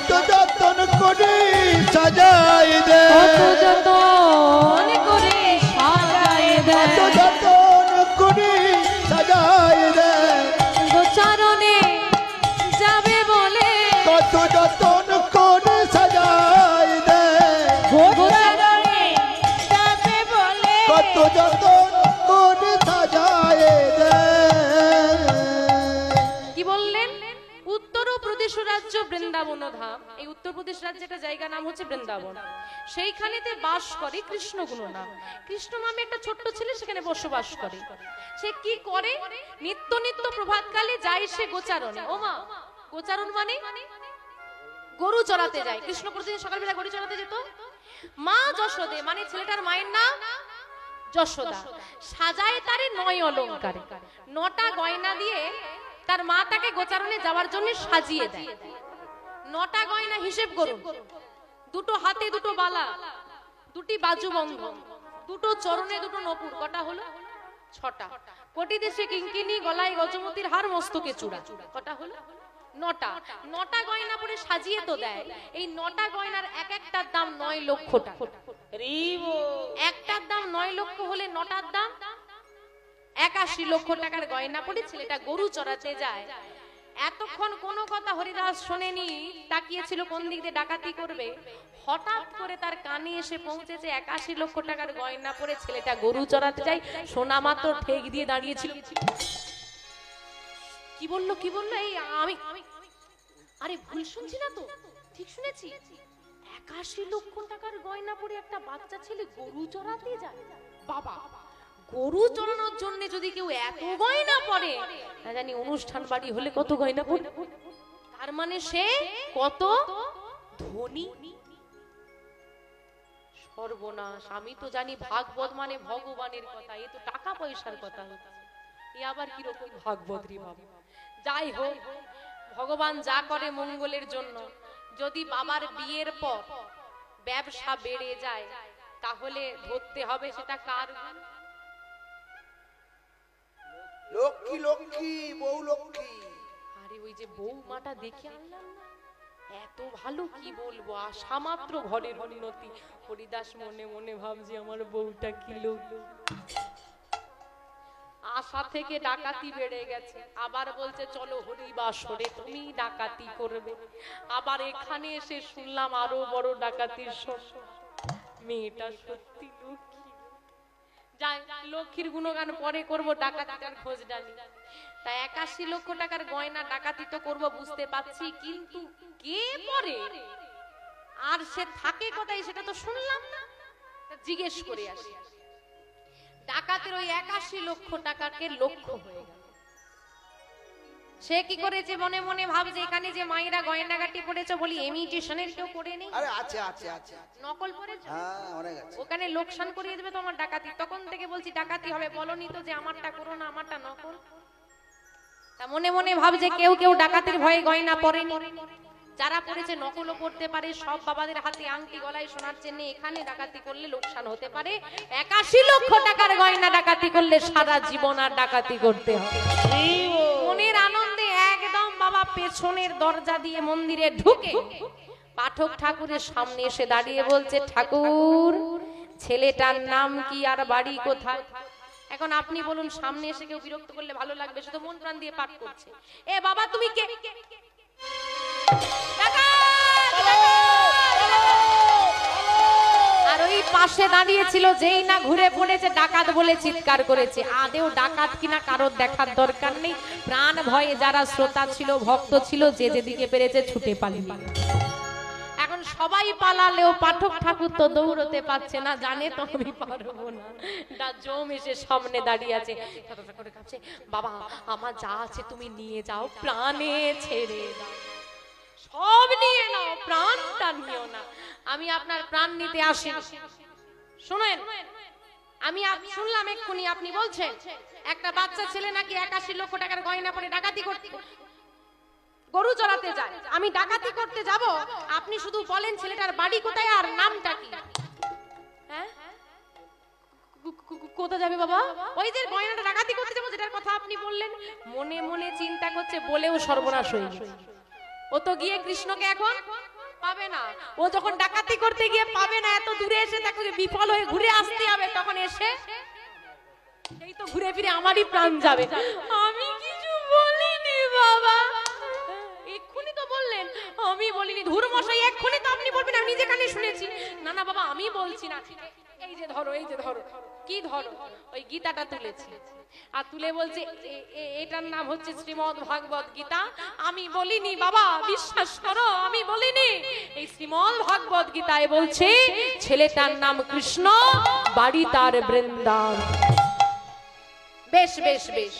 কত যতন করে সাজাই দে, কত যতন করে সাজায় কত দেয় যতন করে সাজাই দে, গোচারণে যাবে বলে কত যতন করে সাজাই দে, গোচারণে যাবে বলে কত যতন করে সাজাই দে। কি বললেন? উত্তরপ্রদেশ রাজ্য বৃন্দাবন ধাম, এই উত্তরপ্রদেশ রাজ্যের একটা জায়গা নাম হচ্ছে বৃন্দাবন। সেইখানেতে বাস করে কৃষ্ণ গুণনাম। কৃষ্ণ নামে একটা ছোট্ট ছেলে সেখানে বসবাস করে। সে কি করে? নিত্য নিত্য প্রভাতকালে যায় সে গোচারণে। ও মা, গোচারণ মানে গরু চড়াতে যায়। কৃষ্ণ প্রতিদিন সকালবেলা গরু চড়াতে যেত। মা যশোদে মানে ছেলেটার মায়ের নাম যশোদা, সাজায় তারে 9 অলংকারে, 9টা গয়না দিয়ে তার মা তাকে গোচারণে যাওয়ার জন্য সাজিয়ে দেয়। 9টা গয়না হিসেব করুন, দুটো হাতে দুটো বালা, দুটি বাজু বন্ধ, দুটো চরণে দুটো নপুর, কটা হলো? 6টা। কোটি দেশে কিঙ্কিনি, গলায় গজমতির হার, মস্তকে চূড়া, কটা হলো? 9টা। 9টা গয়না পরে সাজিয়ে তো দেয়। এই 9টা গয়নার এক একটার দাম 9 লক্ষ টাকা। একটার দাম 9 লক্ষ হলে 9টার দাম 81 লক্ষ টাকার গয়না পরে ছেলেটা গরু চড়াতে যায়। এতক্ষণ কোনো কথা হরিদাস শোনেনি, তাকিয়েছিল কোন দিক দিয়ে ডাকাতি করবে। হঠাৎ করে তার কানে এসে পৌঁছেছে 81 লক্ষ টাকার গয়না পরে ছেলেটা গরু চড়াতে যায়। সোনা মাত্র ঠেক দিয়ে দাঁড়িয়েছিল। কি বললো কি বললো? এই আমি আরে ভুল শুনছি না তো? ঠিক শুনেছি। 81 লক্ষ টাকার গয়না পরে একটা বাচ্চা ছেলে গরু চড়াতে যায়। বাবা, গরু চড়ানোর জন্য যদি কেউ এত গয়না পরে, না জানি অনুষ্ঠান বাড়ি হলে কত গয়না পরে। তার মানে সে কত ধনী। সর্বনাশ, আমি তো জানি ভাগবত মানে ভগবানের কথা, এ তো টাকা পয়সার কথা হচ্ছে। এ আবার কিরকম ভাগবত রে বাবা। যাই হোক, ভগবান যা করে মঙ্গলের জন্য। যদি বাবার বিয়ের পর ব্যবসা বেড়ে যায়, তাহলে ধরতে হবে সেটা কার গুণ? লক্ষ্মী লক্ষ্মী বউ লক্ষ্মী। আরে ওই যে বৌমাটা দেখে আনলাম না, এত ভালো, কি বলবো, আশা মাত্র ঘরের উন্নতি। হরিদাস মনে মনে ভাবছে আমার বউটা কি লোক। আশা থেকে ডাকাতি বেড়ে গেছে। আবার বলছে চলো হরিবাসরে তুমি ডাকাতি করবে। আবার এখানে এসে শুনলাম আরো বড় ডাকাতির শস্য। মেয়েটা সত্যি লক্ষ্মী। যাই, লক্ষ্মীর গুণগান পরে করব, ডাকাতিটার খোঁজ ডালি। তা 81 লক্ষ টাকার গয়না ডাকাতি তো করবো বুঝতে পারছি, কিন্তু কে পরে আর সে থাকে কোথায় সেটা তো শুনলাম না। জিজ্ঞেস করে আসি। ডাকাতের ওই 81 লক্ষ টাকাকে লক্ষ্য হয়ে গেল। সে কি করেছে? মনে মনে ভাবছে এখানে যে মায়েরা গয়নাগাটি পড়েছে, বলি ইমিটেশনের কেউ করে নেই? আরে আছে আছে আছে, নকল পড়েছে? হ্যাঁ অনেক আছে। ওখানে লোকসান করিয়ে দেবে তো আমার ডাকাতি। তখন থেকে বলছি ডাকাতি হবে, বলনি তো যে আমারটা করো না, আমারটা নকল। তা মনে মনে ভাবছে কেউ কেউ ডাকাতির ভয়ে গয়না পরেনি। যারা পড়েছে নকলও করতে পারে। সব বাবাদের হাতে আংটি, গলায় সোনার চেন, এখানে ডাকাতি করলে লোকসান হতে পারে। 81 লক্ষ টাকার গয়না ডাকাতি করলে সারা জীবন আর ডাকাতি করতে হবে। মনের আনন্দে একদম বাবা পেছনের দরজা দিয়ে মন্দিরে ঢুকে পাঠক ঠাকুরের সামনে এসে দাঁড়িয়ে বলছে, ঠাকুর ছেলেটার নাম কি আর বাড়ি কোথায়? এখন আপনি বলুন, সামনে এসে কেউ বিরক্ত করলে ভালো লাগবে? শুধু মন প্রাণ দিয়ে পাঠ করছে। এ বাবা তুমি কে? আর ওই পাশে দাঁড়িয়ে ছিল, যেই না ঘুরে পড়েছে ডাকাত বলে চিৎকার করেছে। আদেও ডাকাত কিনা কারোর দেখার দরকার নেই। প্রাণ ভয়ে যারা শ্রোতা ছিল, ভক্ত ছিল, যে যেদিকে পেরেছে ছুটে পালিয়ে। এখন সবাই পালালেও পাঠক ঠাকুর তো দৌড়তে পারছে না, জানে তো আমি পারবো না। জম এসে সামনে দাঁড়িয়ে আছে, করে কাঁপছে। বাবা আমার যা আছে তুমি নিয়ে যাও, প্রাণে ছেড়ে দাও। সব নিয়ে নাও, প্রাণটা নিও না। আমি আপনার প্রাণ নিতে আসি। শুনেন, আমি শুনলাম এক্ষুনি আপনি বলছেন একটা বাচ্চা ছেলে নাকি 81 লক্ষ টাকার গয়না পরে ডাকাতি করতে, গরু চড়াতে যায়। আমি ডাকাতি করতে যাব, আপনি শুধু বলেন ছেলেটার বাড়ি কোথায় আর নামটা কি? হ্যাঁ, কোথায় যাবে বাবা? ওই যে গয়নাটা ডাকাতি করতে যাবো, যেটার কথা আপনি বললেন। মনে মনে চিন্তা করছে, বলেও সর্বনাশ হয়ে গেছে। ও তো গিয়ে কৃষ্ণকে এখন পাবে না। ও যখন ডাকাতি করতে গিয়ে পাবে না, এত দূরে এসে তাকে বিফল হয়ে ঘুরে আসতে হবে, তখন এসে এই তো ঘুরে ফিরে আমারই প্রাণ যাবে। আমি কিছু বলিনি বাবা। এক্ষুনি তো বললেন আমি বলিনি। ধুর মশাই, এক্ষুনি তো আপনি বলবেন আমি নিজে কানে শুনেছি। না না বাবা, আমি বলছি না। এই যে ধরো, এই যে ধরো, কি ধরো, ওই গীতাটা তুলেছি আর তুলে বলছে এটার নাম হচ্ছে শ্রীমদ ভাগবত গীতা। আমি বলিনি বাবা, বিশ্বাস করো, আমি বলিনি। এই শ্রীমদ ভাগবত গীতায় বলছে ছেলেটার নাম কৃষ্ণ, বাড়ি তার বৃন্দাবন। বেশ বেশ বেশ,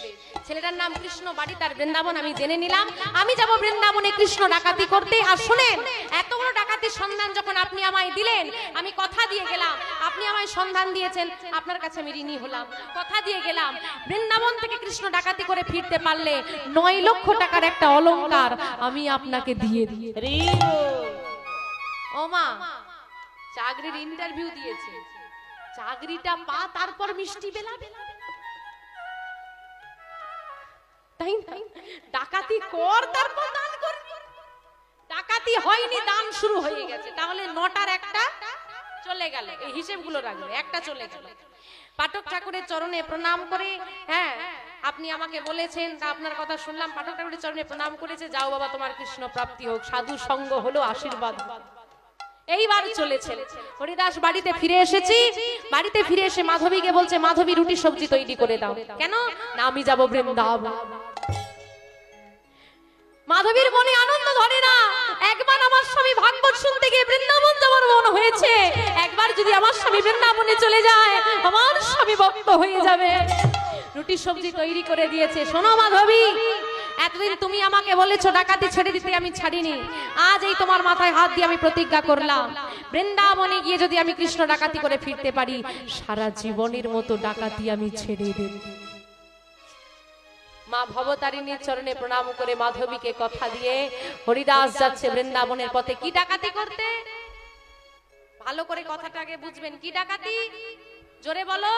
ছেলেটার নাম কৃষ্ণ, বাড়ি তার বৃন্দাবন। আমি জেনে নিলাম, আমি যাব বৃন্দাবনে কৃষ্ণ ডাকাতি করতে। আর শুনেন, এত বড় ডাকাতির সন্ধান যখন আপনি আমায় দিলেন, আমি কথা দিয়ে গেলাম, আপনি আমায় সন্ধান দিয়েছেন, আপনার কাছে আমি ঋণী হলাম। কথা দিয়ে গেলাম, বৃন্দাবন থেকে কৃষ্ণ ডাকাতি করে ফিরতে পারলে 9 লক্ষ টাকার একটা অলংকার আমি আপনাকে দিয়ে দিই। ও মা, চাকরির ইন্টারভিউ দিয়েছে, চাকরিটা পা, তারপর মিষ্টি বেলা বেলা, তাই না? ডাকাতি কর, তারপর দান করবি। ডাকাতি হয়নি, দান শুরু হয়ে গেছে। তাহলে 9টার একটা চলে গেল, এই হিসেবগুলো রাখবে, একটা চলে গেল। পাঠক ঠাকুরের চরণে প্রণাম করে, হ্যাঁ আপনি আমাকে বলেছেন, তা আপনার কথা শুনলাম, পাঠক ঠাকুরের চরণে প্রণাম করেছে, যাও বাবা তোমার কৃষ্ণ প্রাপ্তি হোক, সাধু সঙ্গ হলো আশীর্বাদ। এইবার চলেছে হরিদাস বাড়িতে ফিরে এসেছি। বাড়িতে ফিরে এসে মাধবীকে বলছে, মাধবী রুটি সবজি তৈরি করে দাও। কেন না, আমি যাব বৃন্দাবন। মাধবীর মনে আনন্দ ধরে না। একবার আমার স্বামী ভাগবত শুনতে গিয়ে বৃন্দাবন যাওয়ার মন হয়েছে, একবার যদি আমার স্বামী বৃন্দাবনে চলে যায়, আমার স্বামী ভক্ত হয়ে যাবে। রুটি সবজি তৈরি করে দিয়েছে। শোনো মাধবী, এতদিন তুমি আমাকে বলেছো ডাকাতি ছেড়ে দিতে, আমি ছাড়িনি। আজ এই তোমার মাথায় হাত দিয়ে আমি প্রতিজ্ঞা করলাম, বৃন্দাবনে গিয়ে যদি আমি কৃষ্ণ ডাকাতি করে ফিরতে পারি, সারা জীবনের মতো ডাকাতি আমি ছেড়ে দেব। মা ভবতারিণীর চরণে প্রণাম করে মাধবীকে কথা দিয়ে হরিদাস যাচ্ছে বৃন্দাবনের পথে। কি ডাকাতি করতে? ভালো করে কথাটাকে বুঝবেন। কি ডাকাতি? জোরে বলো।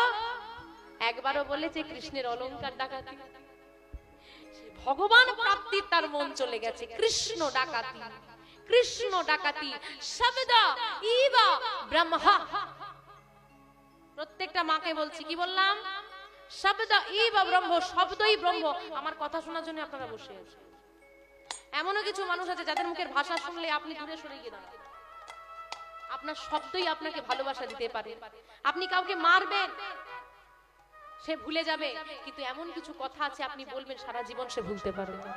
একবারও বলেছে কৃষ্ণের অলংকার ডাকাতি। ভগবান প্রাপ্তির তার মন চলে গেছে। কৃষ্ণ ডাকাতি, কৃষ্ণ ডাকাতি, শব্দ ইবা ব্রহ্মা। প্রত্যেকটা মাকে বলছি, কি বললাম? শব্দ ইবা ব্রহ্ম, শব্দই ব্রহ্ম। আমার কথা শোনার জন্য আপনারা বসে আছেন। এমনও কিছু মানুষ আছে যাদের মুখের ভাষা শুনলে আপনি দূরে সরে গিয়ে দাঁড়ান। আপনার শব্দই আপনাকে ভালোবাসা দিতে পারে। আপনি কাউকে মারবেন, সে ভুলে যাবে, কিন্তু এমন কিছু কথা আছে আপনি বলবেন, সারা জীবন সে ভুলতে পারবে না।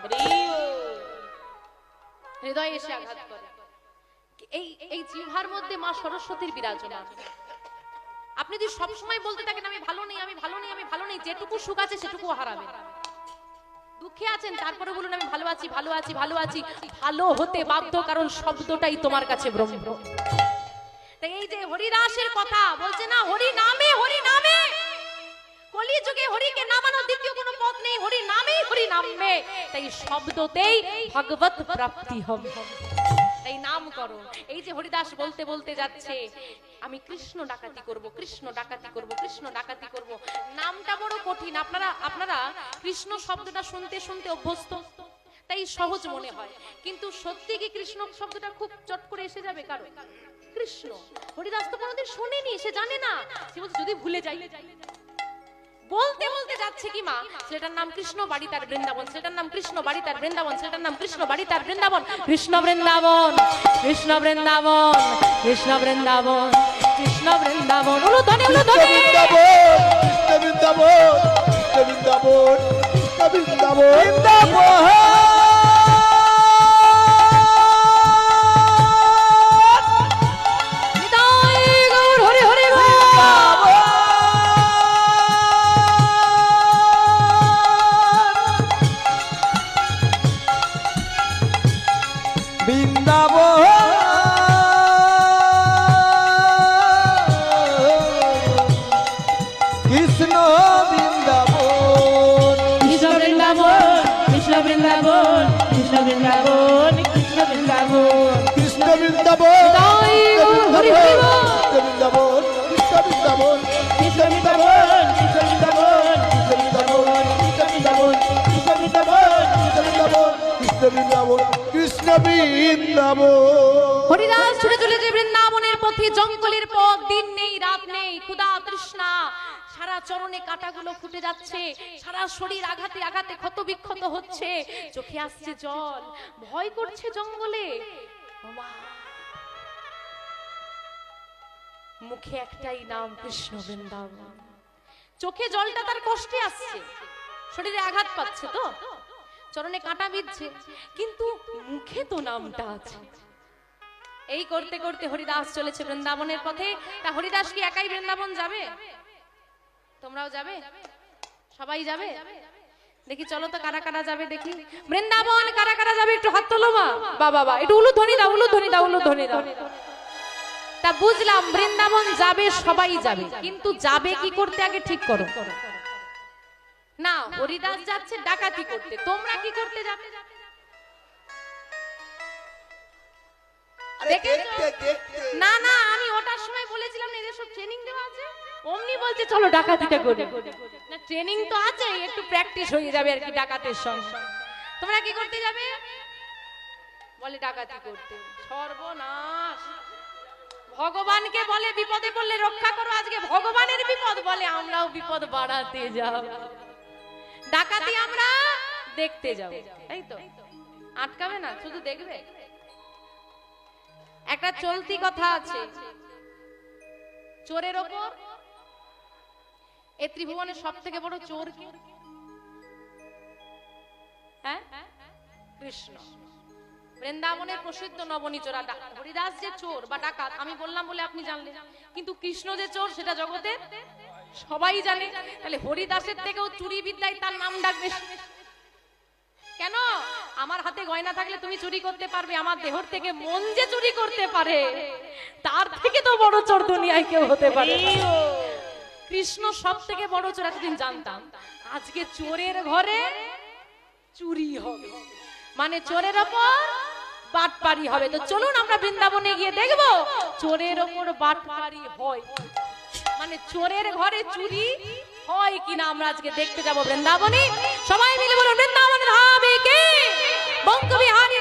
হৃদয়ে এসে আঘাত করে। এই জিহ্বার মধ্যে মা সরস্বতীর বিরাজমান। আপনি যদি সবসময় বলতে থাকেন আমি ভালো নেই, আমি ভালো নেই, আমি ভালো নেই, যেটুকু সুখ আছে সেটুকু হারাবেন। দুঃখে আছেন, তারপরে বলুন আমি ভালো আছি, ভালো আছি, ভালো আছি। ভালো হতে বাধ্য, কারণ শব্দটাই তোমার কাছে ব্রহ্ম। তাই এই যে হরিদাসের কথা বলছে না, হরি নামে, হরি নামে। কলিযুগে হরিকে নামানোর দ্বিতীয় কোনো পথ নেই, হরি নামেই হরি নামবে। তাই শব্দতেই ভগবত প্রাপ্তি হবে। তাই নাম করো। এই যে হরিদাস বলতে বলতে যাচ্ছে, আমি কৃষ্ণ ডাকাতি করব, কৃষ্ণ ডাকাতি করব, কৃষ্ণ ডাকাতি করব। নামটা বড় কঠিন। আপনারা কৃষ্ণ শব্দটা শুনতে শুনতে অভ্যস্ত, তাই সহজ মনে হয়। কিন্তু সত্যি কি কৃষ্ণ শব্দটা খুব চট করে এসে যাবে কারো? কৃষ্ণ হরিদাস তো কোনোদিন শোনেনি, সে জানে না। সে বলছে যদি ভুলে যাই। বলতে বলতে যাচ্ছে কি মা, ছেলেটার নাম কৃষ্ণ, বাড়ি তার বৃন্দাবন। ছেলেটার নাম কৃষ্ণ, বাড়ি তার বৃন্দাবন। ছেলেটার নাম কৃষ্ণ, বাড়ি তার বৃন্দাবন। কৃষ্ণ বৃন্দাবন, কৃষ্ণ বৃন্দাবন, কৃষ্ণ বৃন্দাবন, কৃষ্ণ বৃন্দাবন। উলুধ্বনি, উলুধ্বনি। কৃষ্ণ বৃন্দাবন, কৃষ্ণ বৃন্দাবন, কৃষ্ণ বৃন্দাবন, বৃন্দাবন। বৃন্দাবন। কৃষ্ণ বৃন্দাবন। হরিদাস ছুটে চলেছে বৃন্দাবনের পথে, জঙ্গলের পথ, দিন নেই রাত নেই, ক্ষুধা তৃষ্ণা, সারা চরণে কাঁটাগুলো ফুটে যাচ্ছে, সারা শরীর আঘাতে আঘাতে ক্ষত বিক্ষত হচ্ছে, চোখে আসছে জল, ভয় করছে জঙ্গলে। ওমা! মুখে একটাই নাম, কৃষ্ণ বৃন্দাবন। চোখে জলটা তার কষ্টে আসছে, শরীরে আঘাত পাচ্ছে, তো চরণে কাঁটা বিঁধছে, কিন্তু মুখে তো নামটা আছে। এই করতে করতে হরিদাস চলেছে বৃন্দাবনের পথে। তা হরিদাস কি একাই বৃন্দাবন যাবে? তোমরাও যাবে? সবাই যাবে? দেখি চলো তো কারা কারা যাবে দেখি। বৃন্দাবন কারা কারা যাবে একটু হাত তোলো মা। বাবা একটু উলুধ্বনি দাও, উলুধ্বনি দাও, উলুধ্বনি দাও। তা বুঝলাম বৃন্দাবন যাবে, সবাই যাবে, কিন্তু যাবে কি করতে আগে ঠিক করো। না, হরিদাস যাচ্ছে ডাকাতি করতে, তোমরা কি করতে যাবে? না না, আমি ওটার সময় বলেছিলাম না এদের সব ট্রেনিং দেওয়া আছে, অমনি বলছে চলো ডাকাতিটা করি। না, ট্রেনিং তো আছে, একটু প্র্যাকটিস হয়ে যাবে আর কি ডাকাতের সঙ্গে। তোমরা কি করতে যাবে? বলে ডাকাতি করতে। সর্বনাশ! ভগবানকে বলে বিপদে পড়লে রক্ষা করো, আজকে ভগবানের বিপদ বলে আমরাও বিপদ বাড়াতে যাব। ডাকাতি আমরা দেখতে যাব, তাই তো? আটকাবে না, শুধু দেখবে। একটা চলতি কথা আছে, চোরের ওপর এই ত্রিভুবনের সব থেকে বড় চোর কে? হ্যাঁ, কৃষ্ণ। বৃন্দাবনের প্রসিদ্ধ নবনীচোরা হরিদাস যে চোর বা ডাকাত আমি বললাম বলে আপনি জানলেন, কিন্তু কৃষ্ণ যে চোর সেটা জগতের সবাই জানে। তাহলে হরিদাসের থেকেও চুরি বিদ্যায় তার নাম ডাক বেশি। কেন? আমার হাতে গয়না থাকলে তুমি চুরি করতে পারবে, আমার দেহর থেকে মন যে চুরি করতে পারে তার থেকে তো বড় চোর দুনিয়ায় কেউ হতে পারে। কৃষ্ণ সব থেকে বড় চোর এতদিন জানতাম, আজকে চোরের ঘরে চুরি হবে, মানে চোরের ওপর বাটপারি হবে। তো চলুন আমরা বৃন্দাবনে গিয়ে দেখবো চোরের ওপর বাটপারি হয়, মানে চোরের ঘরে চুরি হয় কিনা আমরা আজকে দেখতে যাবো বৃন্দাবনে। সবাই মিলে বলুন বৃন্দাবনে ধামে কে বঙ্গ বিহারী